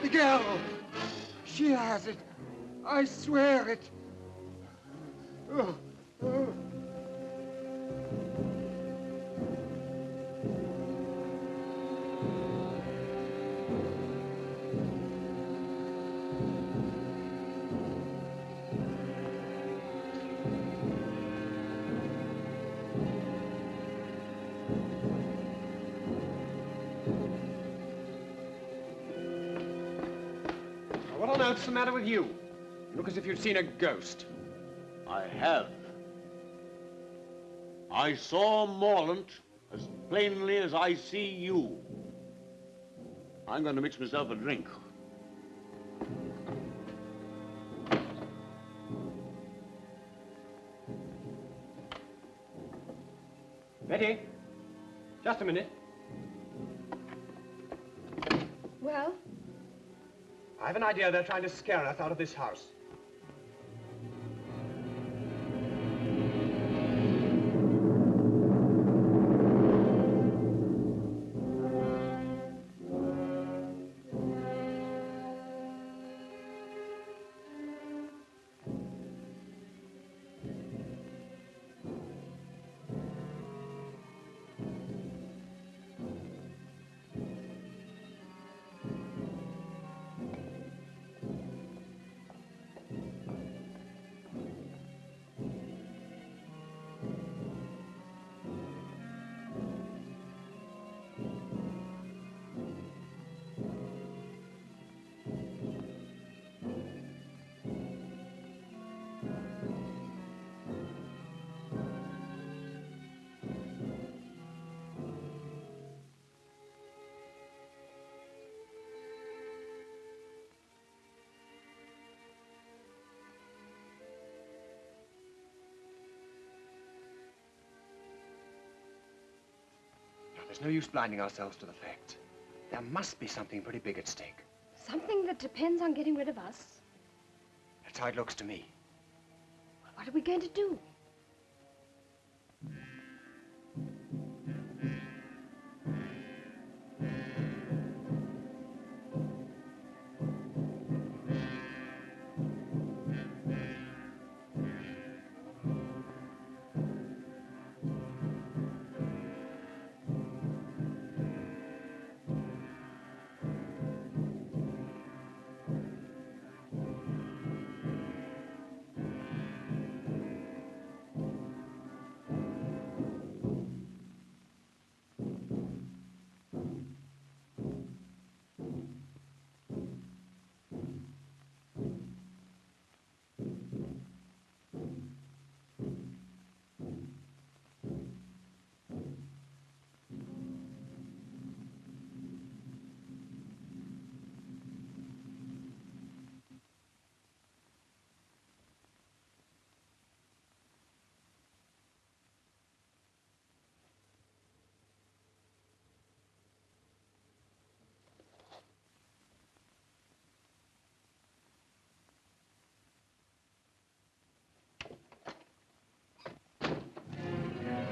The girl, she has it. I swear it. Oh, oh. hell now, what's the matter with you? You look as if you'd seen a ghost. I have. I saw Morland as plainly as I see you. I'm going to mix myself a drink. Betty, just a minute. Well? I have an idea they're trying to scare us out of this house. There's no use blinding ourselves to the facts. There must be something pretty big at stake. Something that depends on getting rid of us? That's how it looks to me. What are we going to do?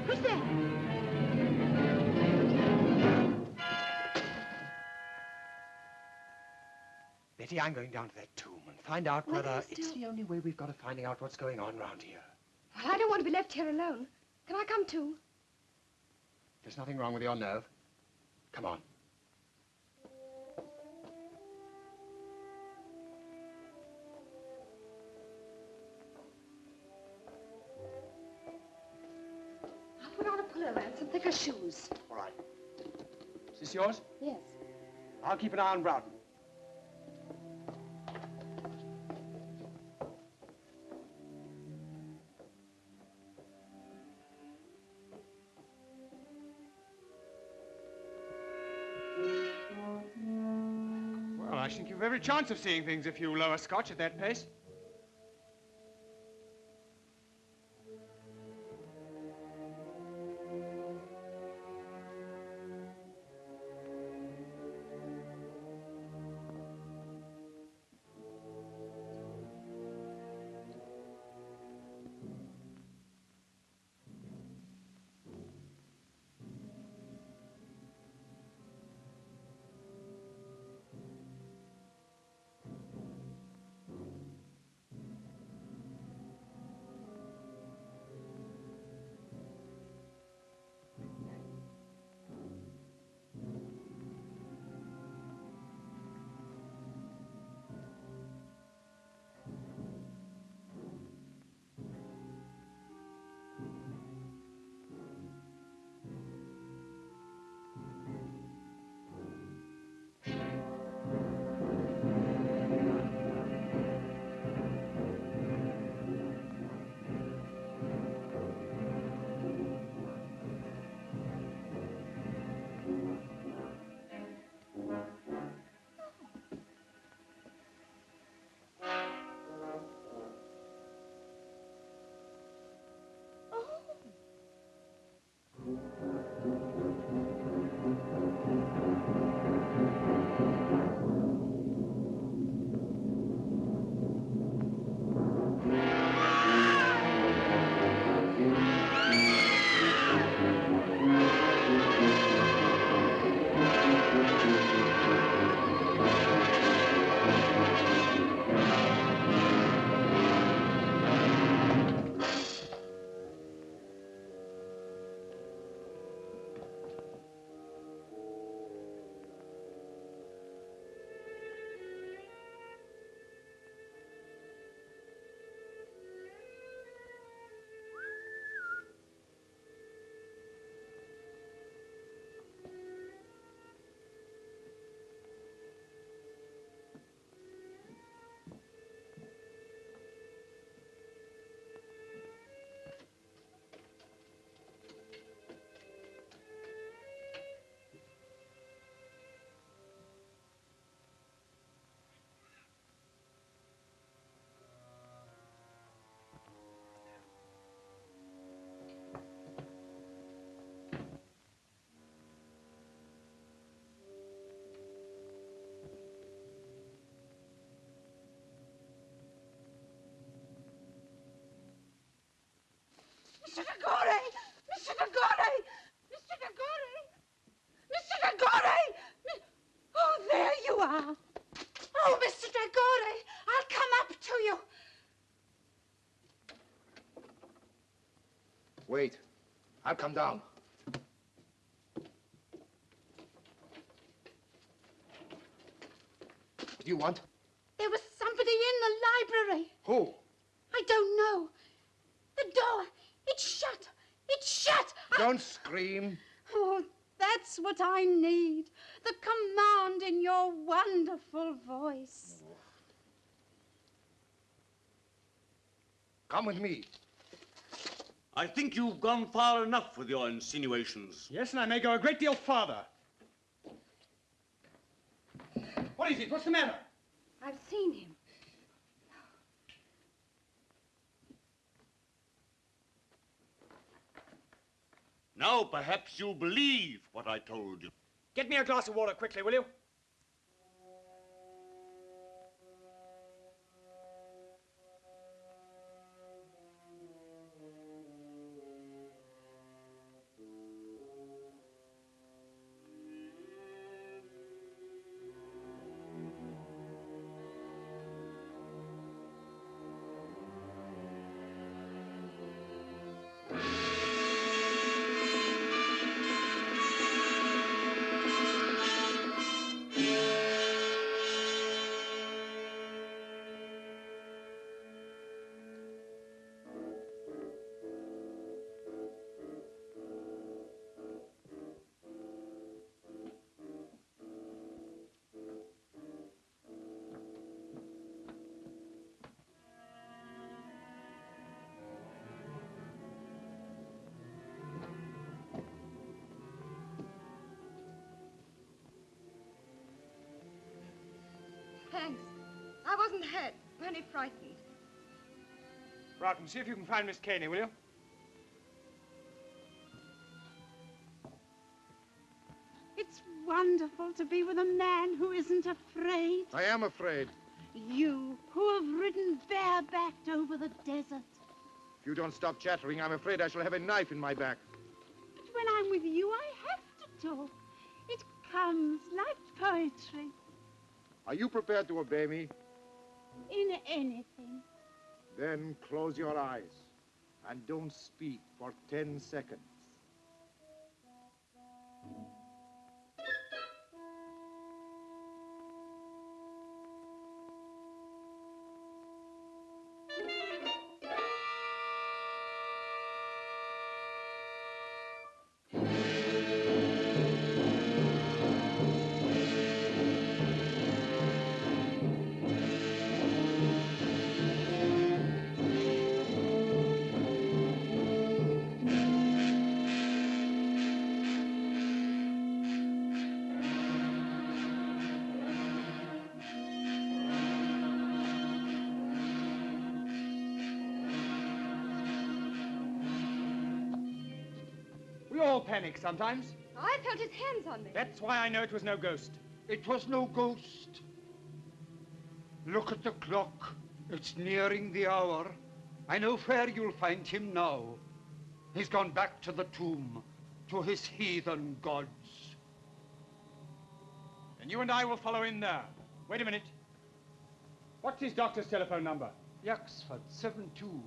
Who's there? Betty, I'm going down to that tomb and find out whether it's the only way we've got of finding out what's going on around here. Well, I don't want to be left here alone. Can I come too? There's nothing wrong with your nerve. Come on. I'll put on a pullover and some thicker shoes. All right. Is this yours? Yes. I'll keep an eye on Broughton. Well, I think you've every chance of seeing things if you lower Scotch at that pace. Wait. I'll come down. What do you want? There was somebody in the library. Who? I don't know. The door, it's shut. It's shut. Don't scream. Oh, that's what I need. The command in your wonderful voice. Come with me. I think you've gone far enough with your insinuations. Yes, and I may go a great deal farther. What is it? What's the matter? I've seen him. Now perhaps you'll believe what I told you. Get me a glass of water quickly, will you? Thanks. I wasn't hurt, only frightened. Right, and see if you can find Miss Caney, will you? It's wonderful to be with a man who isn't afraid. I am afraid. You, who have ridden barebacked over the desert. If you don't stop chattering, I'm afraid I shall have a knife in my back. But when I'm with you, I have to talk. It comes like poetry. Are you prepared to obey me? In anything. Then close your eyes and don't speak for 10 seconds. We all panic sometimes. I felt his hands on me. That's why I know it was no ghost. It was no ghost. Look at the clock. It's nearing the hour. I know where you'll find him now. He's gone back to the tomb, to his heathen gods. And you and I will follow in there. Wait a minute. What's his doctor's telephone number? Yaxford 72.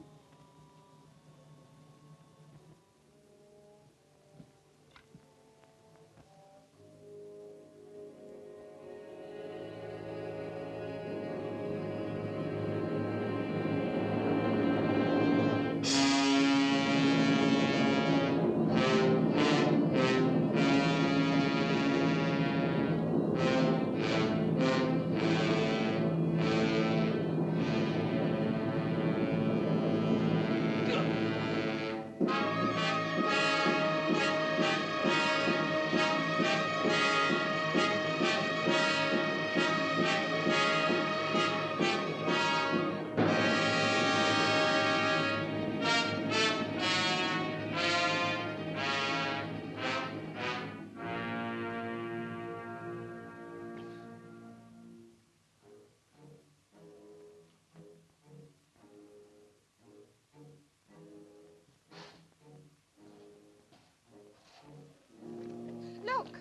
Look,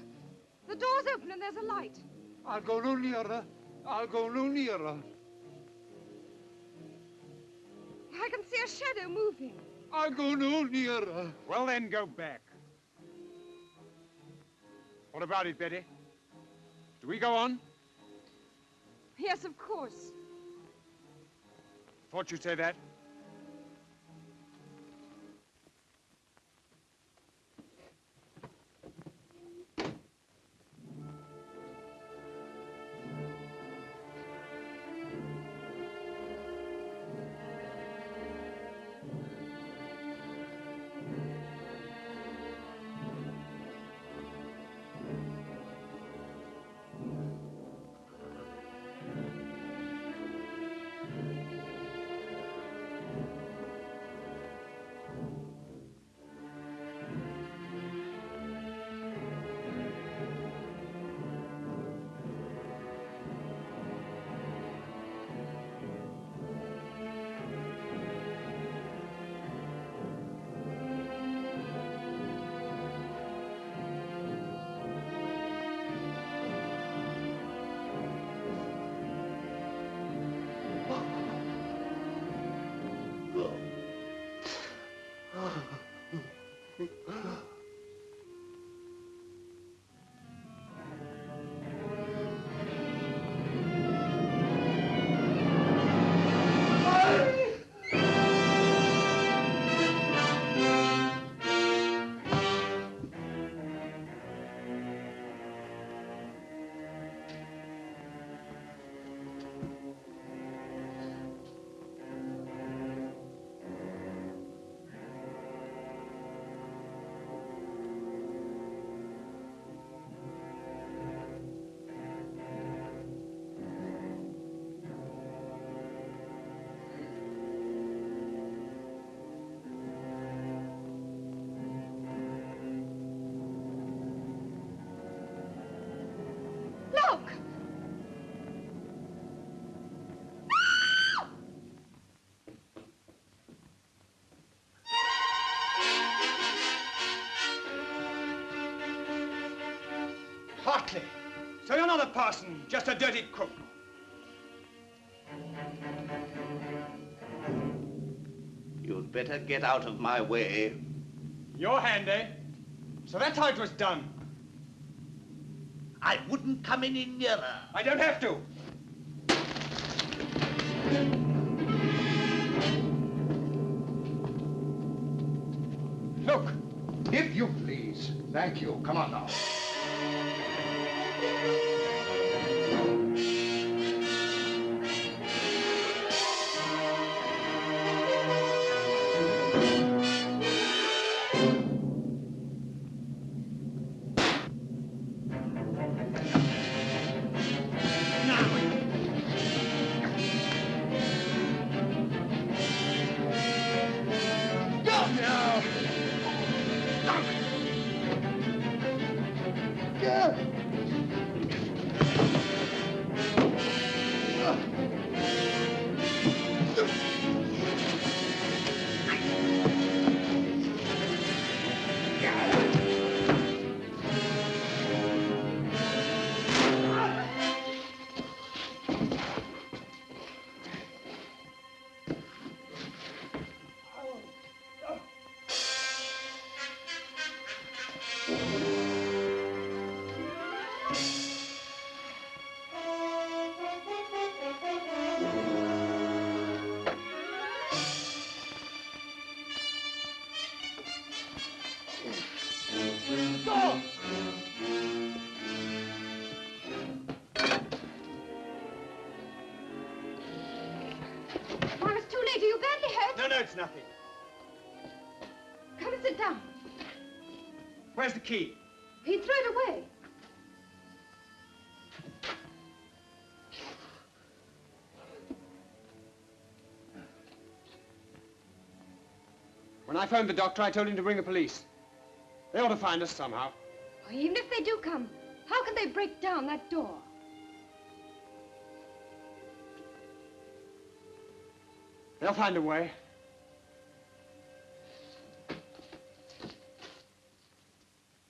the door's open and there's a light. I'll go no nearer. I'll go no nearer. I can see a shadow moving. I'll go no nearer. Well, then, go back. What about it, Betty? Do we go on? Yes, of course. Thought you'd say that. Hartley! So you're not a parson, just a dirty crook. You'd better get out of my way. Your hand, eh? So that's how it was done. I wouldn't come any nearer. I don't have to. Look, if you please. Thank you. Come on now. No, it's nothing. Come and sit down. Where's the key? He threw it away. When I phoned the doctor, I told him to bring the police. They ought to find us somehow. Oh, even if they do come, how can they break down that door? They'll find a way.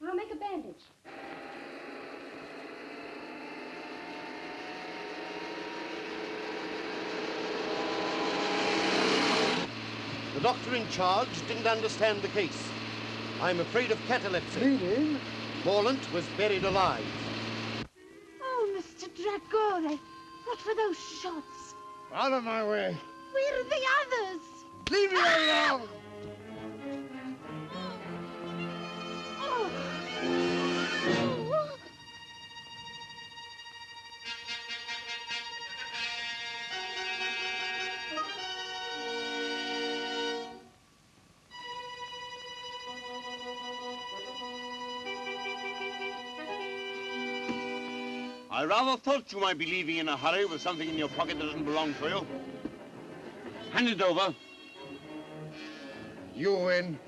I'll make a bandage. The doctor in charge didn't understand the case. I'm afraid of catalepsy. Bleeding? Morlant was buried alive. Oh, Mr. Dracula, what were those shots? Out of my way. Where are the others? Leave me alone! Oh. I rather thought you might be leaving in a hurry with something in your pocket that doesn't belong to you. Hand it over. You win.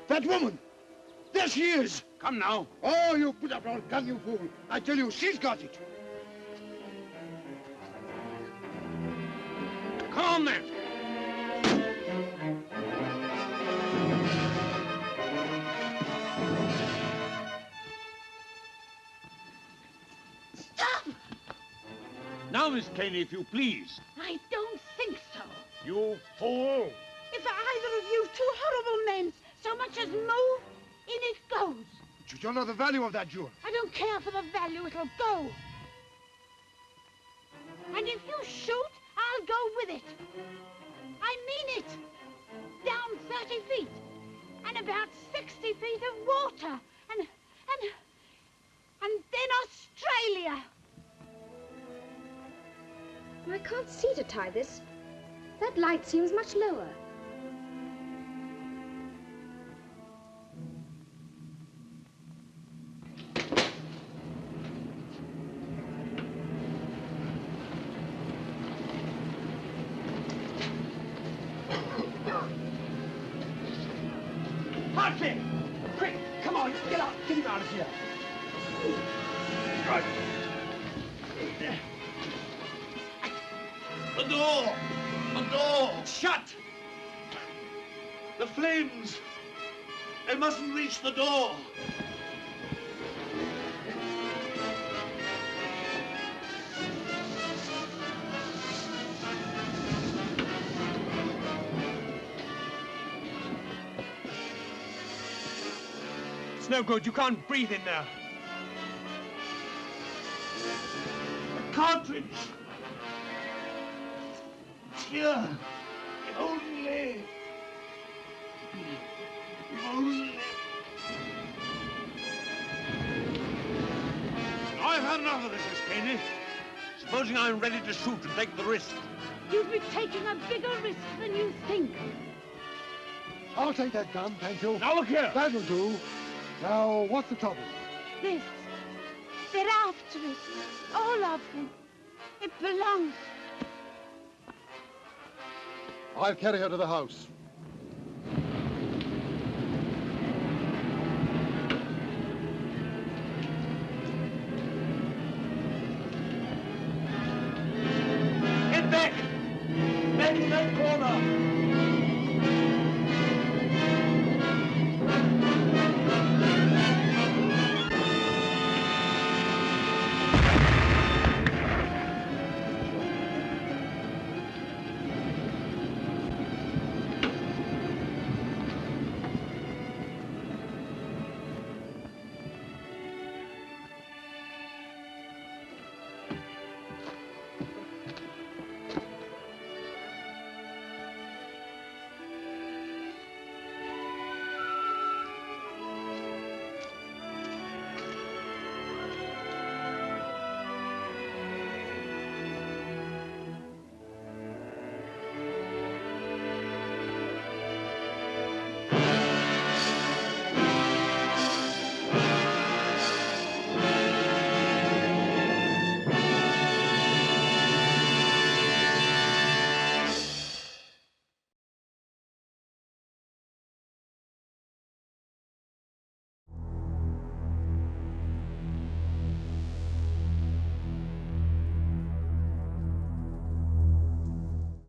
That woman! There she is! Come now. Oh, you put up your gun, you fool. I tell you, she's got it. Come on, then. Stop! Now, Miss Caney, if you please. I don't think so. You fool. If either of you two horrible men so much as move, in it goes. But you don't know the value of that jewel. I don't care for the value, it'll go. And if you shoot, I'll go with it. I mean it. Down 30 feet. And about 60 feet of water. And then Australia. I can't see to tie this. That light seems much lower. Hartley! Quick, come on, get out, get him out of here. Right. The door! The door! Shut! The flames! They mustn't reach the door! It's no good, you can't breathe in there. The cartridge! It's here! If only... If only... I've had enough of this, Miss Caney. Supposing I'm ready to shoot and take the risk. You'd be taking a bigger risk than you think. I'll take that gun, thank you. Now look here. That'll do. Now, what's the trouble? This. They're after it. All of them. It belongs. I'll carry her to the house.